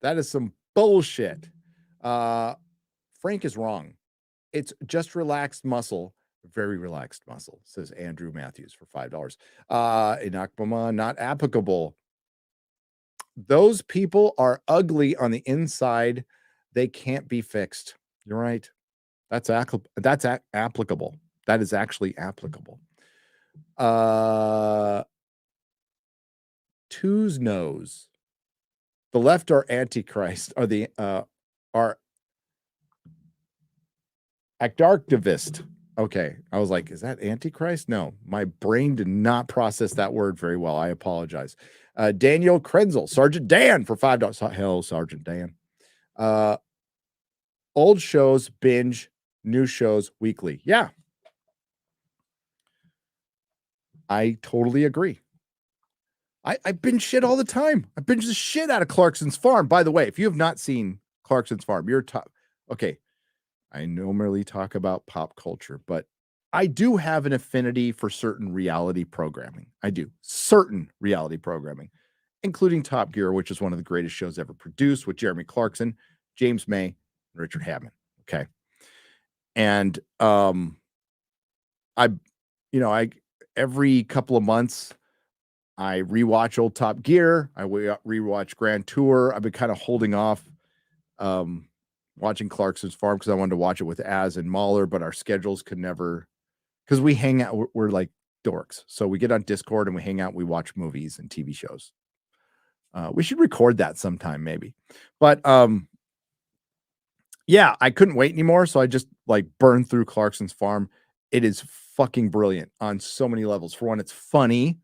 That is some bullshit. Frank is wrong. It's just relaxed muscle, very relaxed muscle, says Andrew Matthews for $5. Inakbama, not applicable. Those people are ugly on the inside. They can't be fixed. You're right. That's applicable. That is actually applicable. Two's nose. The left are Antichrist, are Actarctivist. Okay. I was like, is that Antichrist? No, my brain did not process that word very well. I apologize. Daniel Krenzel, Sergeant Dan for $5. Hello, Sergeant Dan. Old shows, binge, new shows weekly. Yeah. I totally agree. I binge shit all the time. I binge the shit out of Clarkson's Farm. By the way, if you have not seen Clarkson's Farm, you're top. Okay. I normally talk about pop culture, but I do have an affinity for certain reality programming. I do. Certain reality programming, including Top Gear, which is one of the greatest shows ever produced with Jeremy Clarkson, James May, and Richard Hammond. Okay. And every couple of months, I rewatch old Top Gear. I rewatch Grand Tour. I've been kind of holding off watching Clarkson's Farm because I wanted to watch it with Az and Mahler, but our schedules could never, because we hang out. We're like dorks. So we get on Discord and we hang out. We watch movies and TV shows. We should record that sometime maybe. But yeah, I couldn't wait anymore. So I just like burned through Clarkson's Farm. It is fucking brilliant on so many levels. For one, it's funny.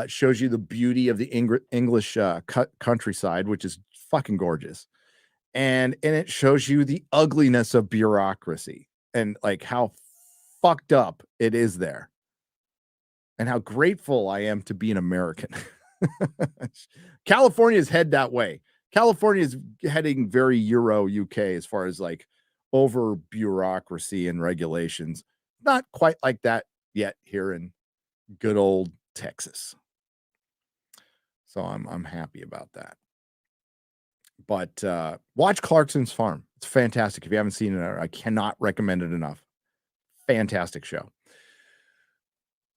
Shows you the beauty of the English countryside, which is fucking gorgeous. And it shows you the ugliness of bureaucracy and like how fucked up it is there. And how grateful I am to be an American. California's head that way. California is heading very Euro UK as far as like over bureaucracy and regulations. Not quite like that yet here in good old Texas. So I'm happy about that. But watch Clarkson's Farm. It's fantastic. If you haven't seen it, I cannot recommend it enough. Fantastic show.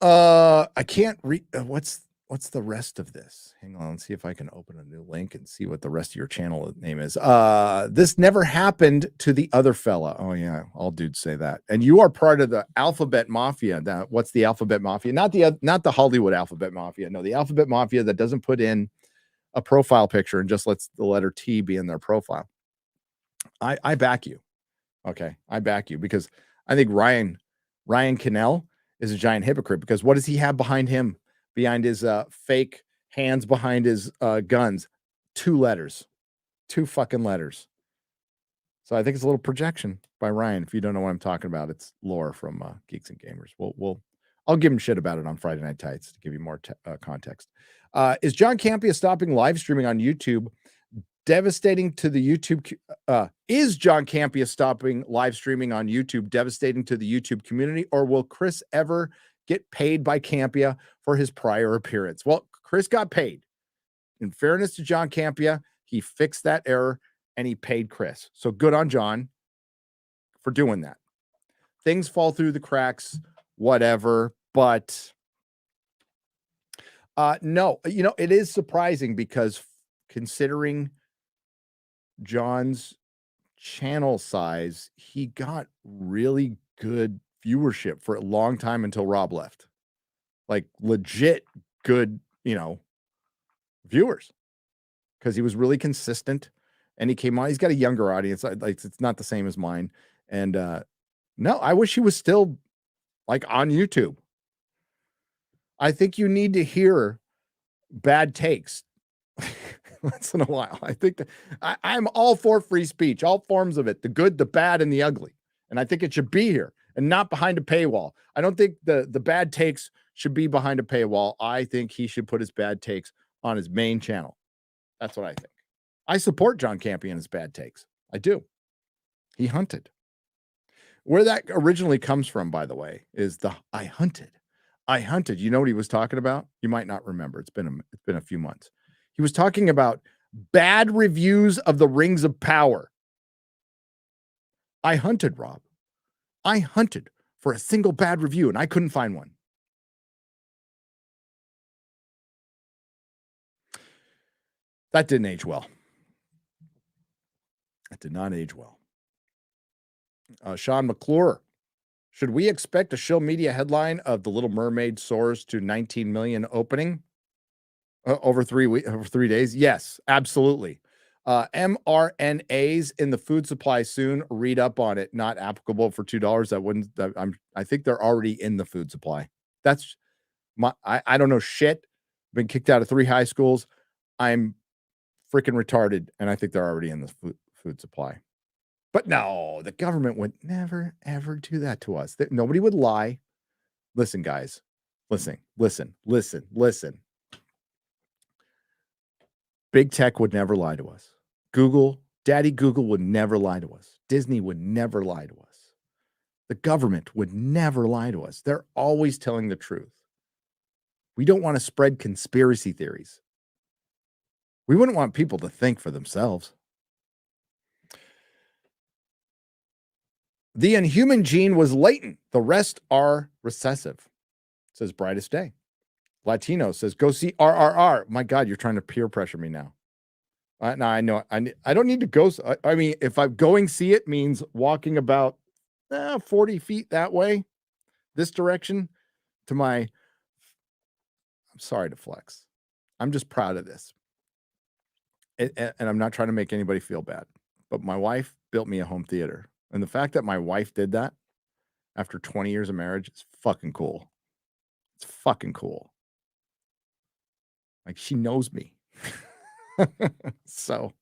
I can't read what's the rest of this? Hang on, let's see if I can open a new link and see what the rest of your channel name is. This never happened to the other fella. Oh yeah, all dudes say that. And you are part of the Alphabet Mafia. Now, what's the Alphabet Mafia? Not the Hollywood Alphabet Mafia. No, the Alphabet Mafia that doesn't put in a profile picture and just lets the letter T be in their profile. I back you. Okay, I back you because I think Ryan Cannell is a giant hypocrite because what does he have behind him? Behind his fake hands behind his guns? 2 letters. 2 fucking letters. So I think it's a little projection by Ryan. If you don't know what I'm talking about, it's lore from Geeks and Gamers. I'll give him shit about it on Friday Night Tights to give you more context. Is John Campea stopping live streaming on YouTube devastating to the YouTube? Is John Campea stopping live streaming on YouTube devastating to the YouTube community, or will Chris ever get paid by Campea for his prior appearance? Well, Chris got paid. In fairness to John Campea, he fixed that error and he paid Chris. So good on John for doing that. Things fall through the cracks, whatever, but no, it is surprising because considering John's channel size, he got really good viewership for a long time until Rob left. Like legit good, viewers, because he was really consistent and he came on. He's got a younger audience. Like it's not the same as mine. And no, I wish he was still like on YouTube. I think you need to hear bad takes once in a while. I think that I'm all for free speech, all forms of it, the good, the bad, and the ugly. And I think it should be here and not behind a paywall. I don't think the bad takes should be behind a paywall. I think he should put his bad takes on his main channel. That's what I think. I support John Campea and his bad takes. I do. He hunted. Where that originally comes from, by the way, is the I hunted. You know what he was talking about? You might not remember. It's been a few months. He was talking about bad reviews of the Rings of Power. I hunted, Rob. I hunted for a single bad review and I couldn't find one. That didn't age well. That did not age well. Sean McClure. Should we expect a shill media headline of The Little Mermaid soars to 19 million opening over 3 days? Yes, absolutely. mRNAs in the food supply soon. Read up on it. Not applicable for $2. I think they're already in the food supply. That's I don't know shit. Been kicked out of 3 high schools. I'm freaking retarded, and I think they're already in the food supply. But no, the government would never, ever do that to us. Nobody would lie. Listen, guys. Listen. Big tech would never lie to us. Daddy Google would never lie to us. Disney would never lie to us. The government would never lie to us. They're always telling the truth. We don't want to spread conspiracy theories. We wouldn't want people to think for themselves. The inhuman gene was latent. The rest are recessive, says Brightest Day. Latino says, go see RRR. My God, you're trying to peer pressure me now. No, I know. I don't need to go. I mean, if I'm going see it means walking about 40 feet that way, this direction to my. I'm sorry to flex. I'm just proud of this. And I'm not trying to make anybody feel bad, but my wife built me a home theater. And the fact that my wife did that after 20 years of marriage is fucking cool. It's fucking cool. Like, she knows me. So,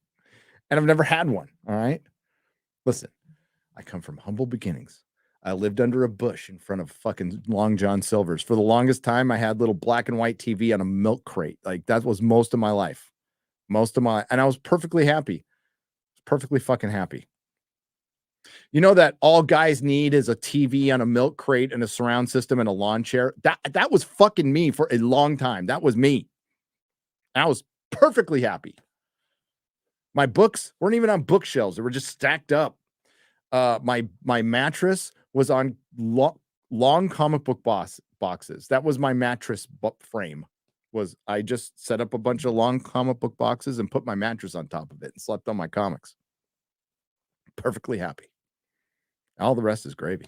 and I've never had one. All right. Listen, I come from humble beginnings. I lived under a bush in front of fucking Long John Silver's. For the longest time, I had little black and white TV on a milk crate. Like, that was most of my life. And I was perfectly happy. Perfectly fucking happy. You know that all guys need is a TV on a milk crate and a surround system and a lawn chair? That was fucking me for a long time. That was me. I was perfectly happy. My books weren't even on bookshelves. They were just stacked up. My mattress was on long comic book boxes. That was my mattress frame. I just set up a bunch of long comic book boxes and put my mattress on top of it and slept on my comics. Perfectly happy. All the rest is gravy.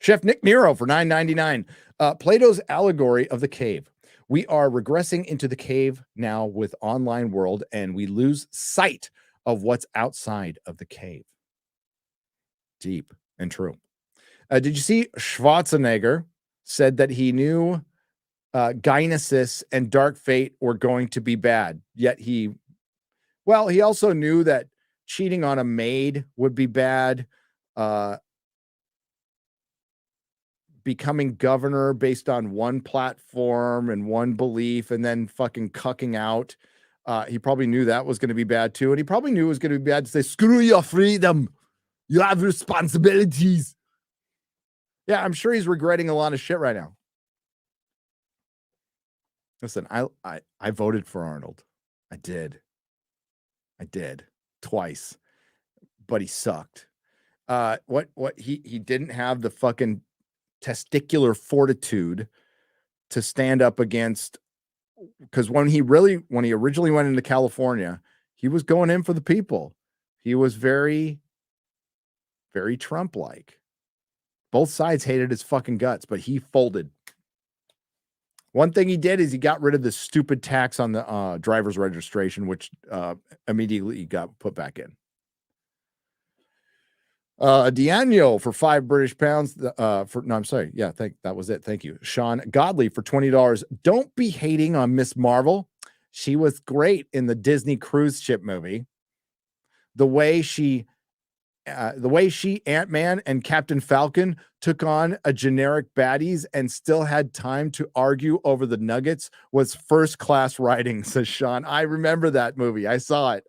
Chef Nick Nero for $9.99. Plato's allegory of the cave. We are regressing into the cave now with online world, and we lose sight of what's outside of the cave. Deep and true. Did you see Schwarzenegger said that he knew Gynesis and Dark Fate were going to be bad, yet he also knew that cheating on a maid would be bad. Becoming governor based on one platform and one belief and then fucking cucking out. He probably knew that was going to be bad too. And he probably knew it was going to be bad to say, screw your freedom. You have responsibilities. Yeah, I'm sure he's regretting a lot of shit right now. Listen, I voted for Arnold. I did twice, but he sucked. He didn't have the fucking testicular fortitude to stand up against, because when he originally went into California, he was going in for the people. He was very, very Trump-like. Both sides hated his fucking guts, but he folded. One thing he did is he got rid of the stupid tax on the driver's registration, which immediately got put back in. Diagno for £5 Yeah, that was it. Thank you. Sean Godley for $20. Don't be hating on Miss Marvel. She was great in the Disney cruise ship movie. The way she, Ant-Man and Captain Falcon took on a generic baddies and still had time to argue over the nuggets was first class writing, says Sean. I remember that movie. I saw it.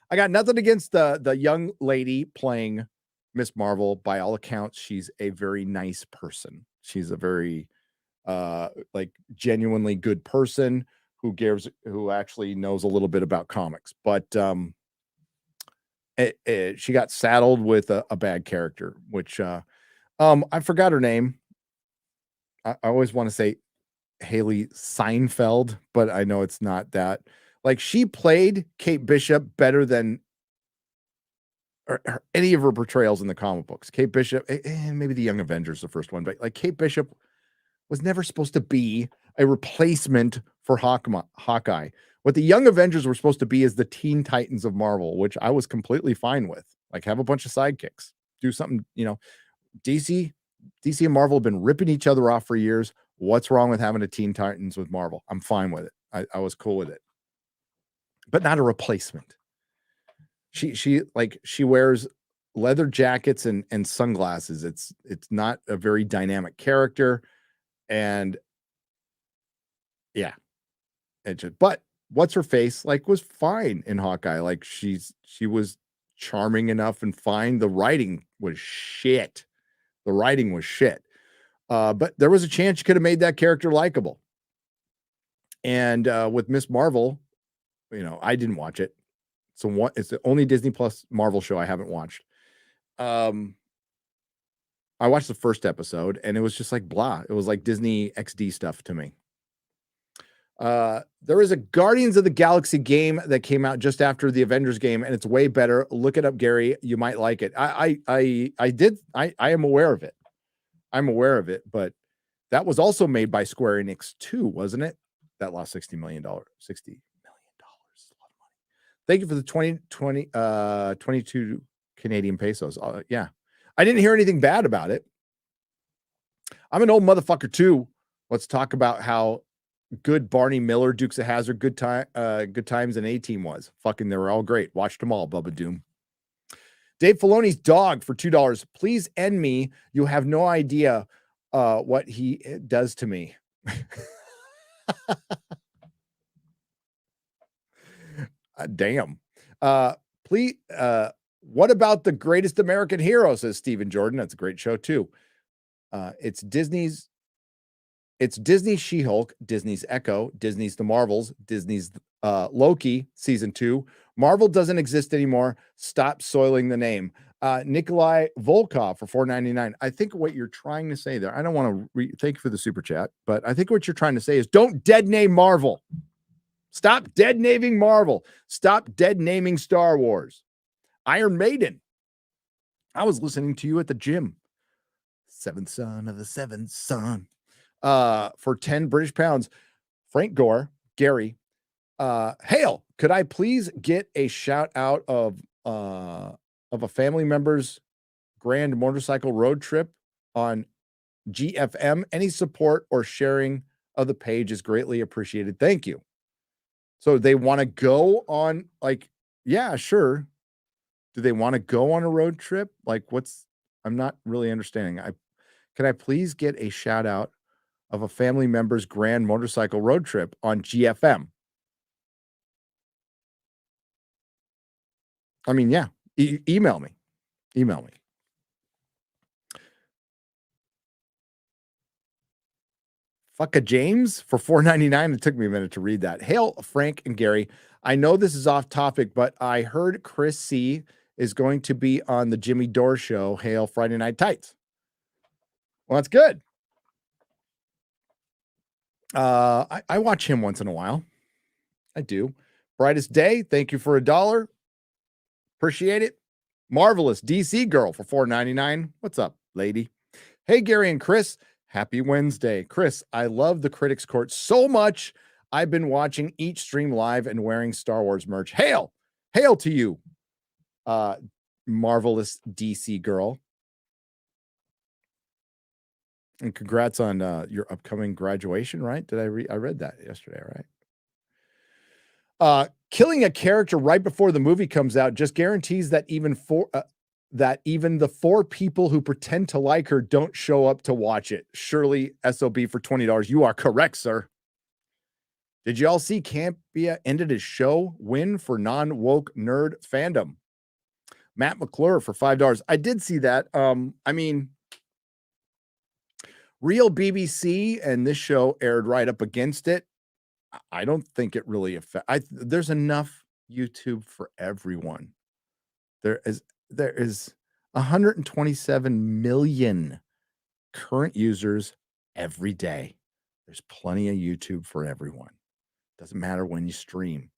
I got nothing against the young lady playing Miss Marvel. By all accounts, she's a very nice person. She's a very genuinely good person who actually knows a little bit about comics. But she got saddled with a bad character, which I forgot her name. I always want to say Haley Seinfeld, but I know it's not that. Like, she played Kate Bishop better than any of her portrayals in the comic books. Kate Bishop, maybe the Young Avengers, the first one, but like Kate Bishop was never supposed to be a replacement for Hawkeye. What the Young Avengers were supposed to be is the Teen Titans of Marvel, which I was completely fine with. Like, have a bunch of sidekicks, do something, DC and Marvel have been ripping each other off for years. What's wrong with having a Teen Titans with Marvel? I'm fine with it. I was cool with it. But not a replacement. She wears leather jackets and sunglasses. It's not a very dynamic character, and yeah, but what's her face was fine in Hawkeye. Like, she was charming enough and fine. The writing was shit. But there was a chance you could have made that character likable. And with Miss Marvel, I didn't watch it. So it's the only Disney Plus Marvel show I haven't watched. I watched the first episode and it was just like blah. It was like Disney XD stuff to me. There is a Guardians of the Galaxy game that came out just after the Avengers game, and it's way better. Look it up, Gary. You might like it. I am aware of it. I'm aware of it, but that was also made by Square Enix too, wasn't it? That lost $60 million. $60 million. That's a lot of money. Thank you for the 22 Canadian pesos. Yeah. I didn't hear anything bad about it. I'm an old motherfucker too. Let's talk about how good Barney Miller, Dukes of Hazzard, Good Times, and A-Team was. Fucking, they were all great. Watched them all, Bubba Doom. Dave Filoni's dog for $2. Please end me. You have no idea what he does to me. Damn. Please. What about The Greatest American Hero? Says Stephen Jordan. That's a great show too. It's Disney's She-Hulk, Disney's Echo, Disney's The Marvels, Disney's Loki season 2. Marvel doesn't exist anymore. Stop soiling the name. Nikolai Volkov for $4.99. I think what you're trying to say there, I don't want to thank you for the super chat, but I think what you're trying to say is don't dead name Marvel. Stop dead naming Marvel. Stop dead naming Star Wars. Iron Maiden. I was listening to you at the gym. Seventh son of the seventh son. For 10 British pounds. Frank Gore, Gary. Hail, could I please get a shout out of a family member's grand motorcycle road trip on GFM? Any support or sharing of the page is greatly appreciated. Thank you. So they want to go on, like, yeah, sure. Do they want to go on a road trip? Like, I'm not really understanding. Can I please get a shout out of a family member's grand motorcycle road trip on GFM? I mean, yeah, email me. Fuck a James for $4.99. It took me a minute to read that. Hail, Frank and Gary. I know this is off topic, but I heard Chris C is going to be on the Jimmy Dore show. Hail, Friday Night Tights. Well, that's good. I watch him once in a while. I do. Brightest Day. Thank you for $1. Appreciate it. Marvelous DC Girl for $4.99. What's up, lady? Hey, Gary and Chris. Happy Wednesday. Chris, I love the Critics Court so much. I've been watching each stream live and wearing Star Wars merch. Hail to you, marvelous DC girl. And congrats on your upcoming graduation, right? I read that yesterday, right? Killing a character right before the movie comes out just guarantees that even the 4 people who pretend to like her don't show up to watch it. Surely SOB for $20. You are correct, sir. Did you all see Campia ended his show win for non-woke nerd fandom? Matt McClure for $5. I did see that. I mean, real BBC and this show aired right up against it. I don't think it really there's enough YouTube for everyone. There is 127 million current users every day. There's plenty of YouTube for everyone. Doesn't matter when you stream.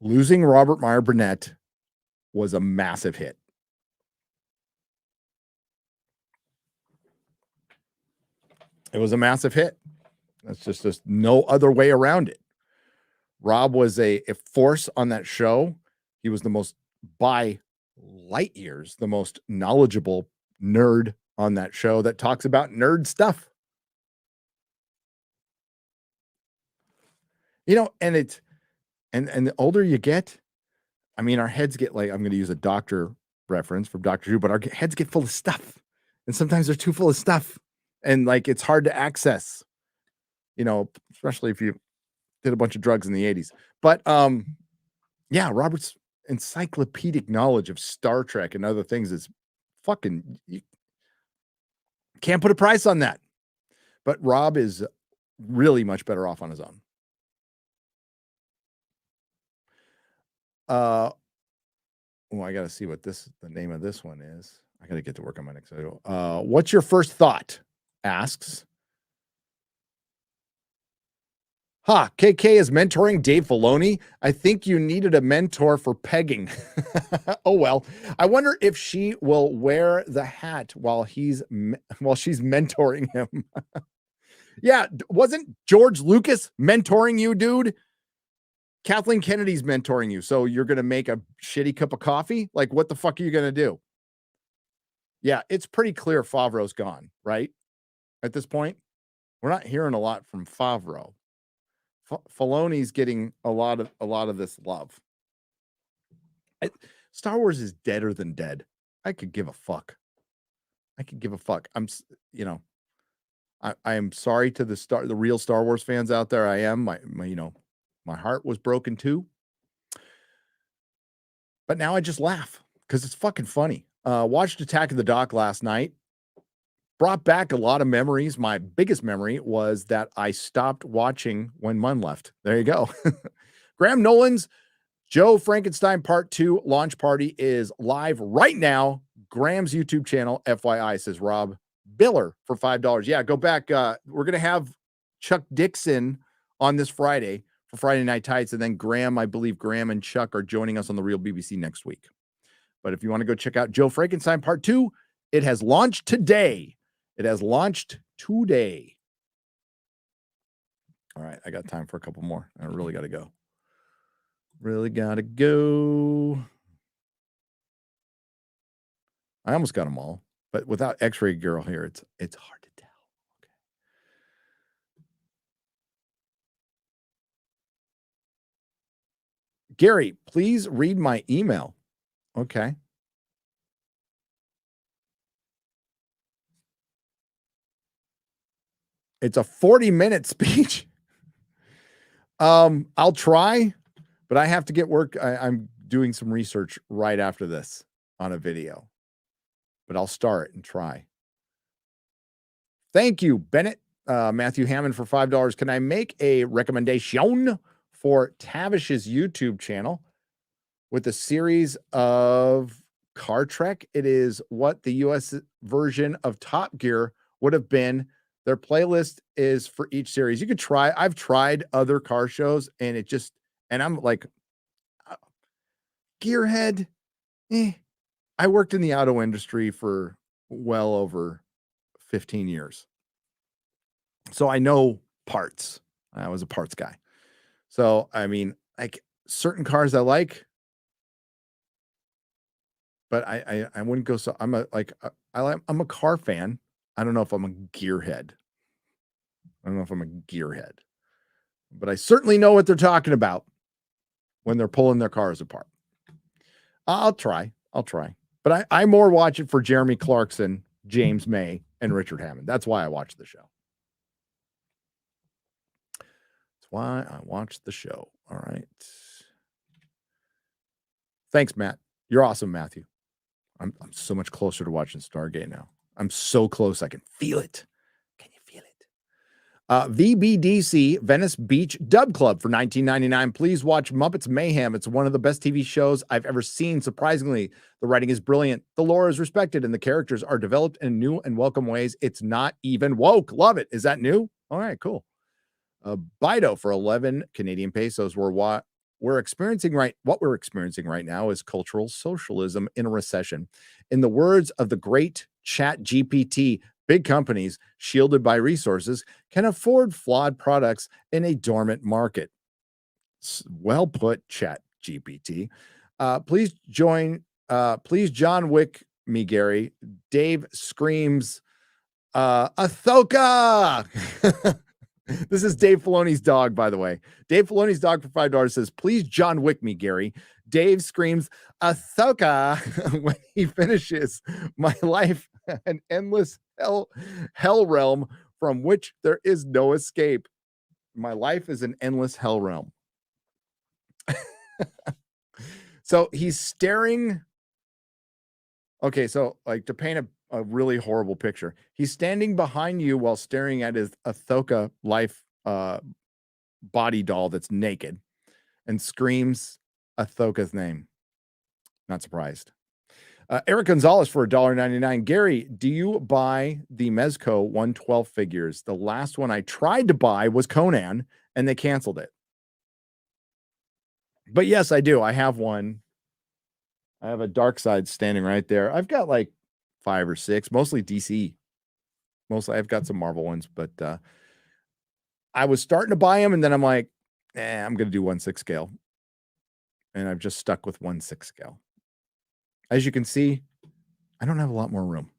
Losing Robert Meyer Burnett was a massive hit. It was a massive hit. That's just no other way around it. Rob was a force on that show. He was the most, by light years, the most knowledgeable nerd on that show that talks about nerd stuff. You know, and the older you get, I mean, our heads get like, I'm going to use a doctor reference from Dr. Who, but our heads get full of stuff. And sometimes they're too full of stuff. And like, it's hard to access, you know, especially if you did a bunch of drugs in the 80s. But yeah, Robert's encyclopedic knowledge of Star Trek and other things is fucking, you can't put a price on that. But Rob is really much better off on his own. Oh, I got to see what the name of this one is. I got to get to work on my next video. What's your first thought? Asks KK is mentoring Dave Filoni. I think you needed a mentor for pegging. Oh, well, I wonder if she will wear the hat while she's mentoring him. Yeah. Wasn't George Lucas mentoring you, dude? Kathleen Kennedy's mentoring you. So you're going to make a shitty cup of coffee? Like, what the fuck are you going to do? Yeah. It's pretty clear Favreau's gone, right? At this point, we're not hearing a lot from Favreau. Filoni's getting a lot of this love. Star Wars is deader than dead. I could give a fuck. I am sorry to the real Star Wars fans out there. I am. My heart was broken too. But now I just laugh because it's fucking funny. Watched Attack of the Dock last night. Brought back a lot of memories. My biggest memory was that I stopped watching when Munn left. There you go. Graham Nolan's Joe Frankenstein Part 2 launch party is live right now. Graham's YouTube channel, FYI, says Rob Biller for $5. Yeah, go back. We're going to have Chuck Dixon on this Friday for Friday Night Tights. And then Graham, I believe Graham and Chuck are joining us on The Real BBC next week. But if you want to go check out Joe Frankenstein Part 2, it has launched today. All right, I got time for a couple more. I really got to go. I almost got them all, but without X-Ray Girl here, it's hard to tell. Okay. Gary, please read my email. Okay. It's a 40-minute speech. I'll try, but I have to get work. I'm doing some research right after this on a video, but I'll start and try. Thank you, Bennett. Matthew Hammond for $5. Can I make a recommendation for Tavish's YouTube channel with a series of Car Trek? It is what the US version of Top Gear would have been. Their playlist is for each series. You could try. I've tried other car shows and I'm like, Gearhead. I worked in the auto industry for well over 15 years. So I know parts. I was a parts guy. So, I mean, like certain cars I like, but I wouldn't go. So I'm a car fan. I don't know if I'm a gearhead. But I certainly know what they're talking about when they're pulling their cars apart. I'll try. But I more watch it for Jeremy Clarkson, James May, and Richard Hammond. That's why I watch the show. All right. Thanks, Matt. You're awesome, Matthew. I'm so much closer to watching Stargate now. I'm so close. I can feel it. Can you feel it? VBDC Venice Beach Dub Club for $19.99. Please watch Muppets Mayhem. It's one of the best TV shows I've ever seen. Surprisingly, the writing is brilliant. The lore is respected and the characters are developed in new and welcome ways. It's not even woke. Love it. Is that new? All right, cool. Bido for 11 Canadian pesos. What we're experiencing right now is cultural socialism in a recession. In the words of the great Chat GPT, big companies shielded by resources can afford flawed products in a dormant market. Well put, Chat GPT. Please John Wick me, Gary. Dave screams, Ahsoka. This is Dave Filoni's dog, by the way. Dave Filoni's dog for $5 says, please John Wick me, Gary. Dave screams, Ahsoka, when he finishes. My life, an endless hell realm from which there is no escape. My life is an endless hell realm. So he's staring. Okay, so like to paint a really horrible picture. He's standing behind you while staring at his Ahsoka life body doll that's naked and screams Ahsoka's name. Not surprised. Eric Gonzalez for $1.99. Gary, do you buy the Mezco 112 figures? The last one I tried to buy was Conan, and they canceled it. But yes, I do. I have one. I have a Dark Side standing right there. I've got like 5 or 6, mostly DC. Mostly I've got some Marvel ones, but I was starting to buy them, and then I'm like, I'm going to do 1/6 scale. And I've just stuck with 1/6 scale. As you can see, I don't have a lot more room.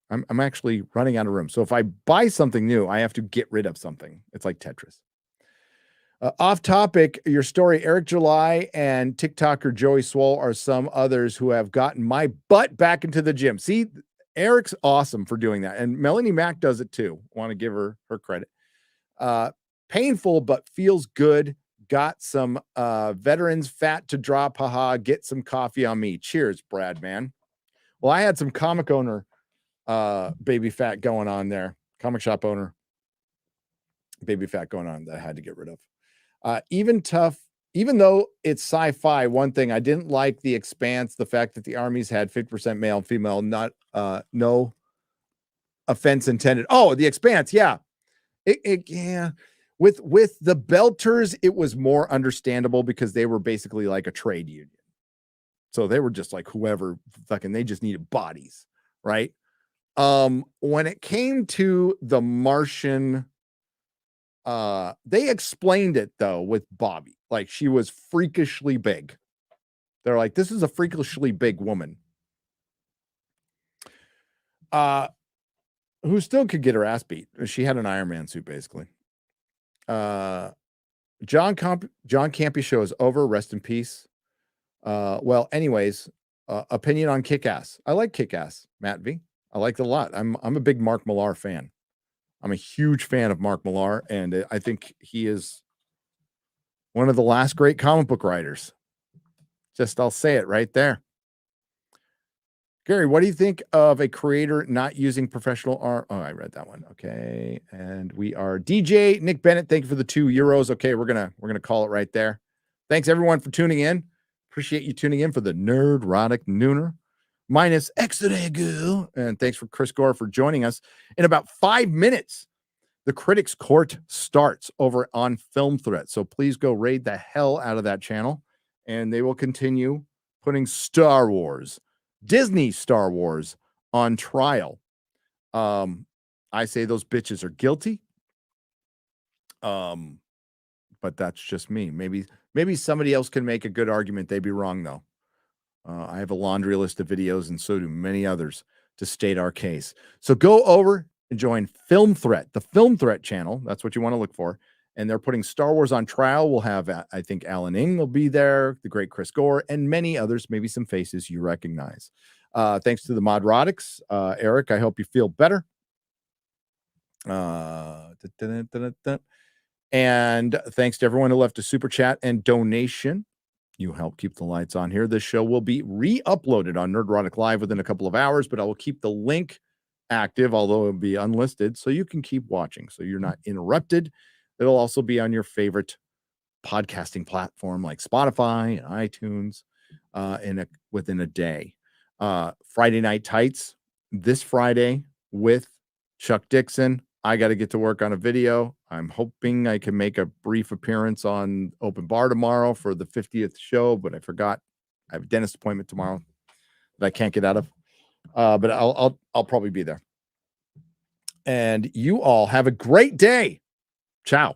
I'm actually running out of room. So if I buy something new, I have to get rid of something. It's like Tetris. Off topic, your story, Eric July and TikToker Joey Swole are some others who have gotten my butt back into the gym. See, Eric's awesome for doing that. And Melanie Mack does it too. Want to give her credit. Painful, but feels good. Got some veterans fat to drop. Haha, get some coffee on me. Cheers, Brad, man. Well, I had some comic owner baby fat going on there. Comic shop owner baby fat going on that I had to get rid of. Even though it's sci-fi, one thing I didn't like the Expanse, the fact that the armies had 50% male and female, not no offense intended. Oh, the Expanse, yeah. Yeah. With the Belters, it was more understandable because they were basically like a trade union. So they were just like whoever fucking, they just needed bodies, right? When it came to the Martian, they explained it though with Bobby, like she was freakishly big. They're like, this is a freakishly big woman. Who still could get her ass beat. She had an Iron Man suit, basically. John Campy show is over. Rest in peace. Well, anyways, opinion on Kick-Ass. I like Kick-Ass, Matt V. I like it a lot. I'm a big Mark Millar fan. I'm a huge fan of Mark Millar, and I think he is one of the last great comic book writers. Just, I'll say it right there. Gary, what do you think of a creator not using professional art? Oh, I read that one. Okay. And we are DJ Nick Bennett. Thank you for the €2. Okay, we're gonna call it right there. Thanks everyone for tuning in. Appreciate you tuning in for the Nerdrotic Nooner minus X-Ray Girl. And thanks for Chris Gore for joining us. In about 5 minutes, the Critics Court starts over on Film Threat. So please go raid the hell out of that channel, and they will continue putting Star Wars, Disney Star Wars on trial. I say those bitches are guilty. But that's just me. Maybe somebody else can make a good argument. They'd be wrong though. I have a laundry list of videos, and so do many others, to state our case. So go over and join Film Threat, the Film Threat channel. That's what you want to look for. And they're putting Star Wars on trial. We'll have, I think Alan Ng will be there, the great Chris Gore, and many others, maybe some faces you recognize. Thanks to the Modrotics. Eric, I hope you feel better. And thanks to everyone who left a super chat and donation. You help keep the lights on here. This show will be re-uploaded on Nerdrotic Live within a couple of hours, but I will keep the link active, although it'll be unlisted, so you can keep watching, so you're not interrupted. It'll also be on your favorite podcasting platform like Spotify and iTunes within a day. Friday Night Tights this Friday with Chuck Dixon. I got to get to work on a video. I'm hoping I can make a brief appearance on Open Bar tomorrow for the 50th show, but I forgot. I have a dentist appointment tomorrow that I can't get out of. But I'll probably be there. And you all have a great day. Ciao.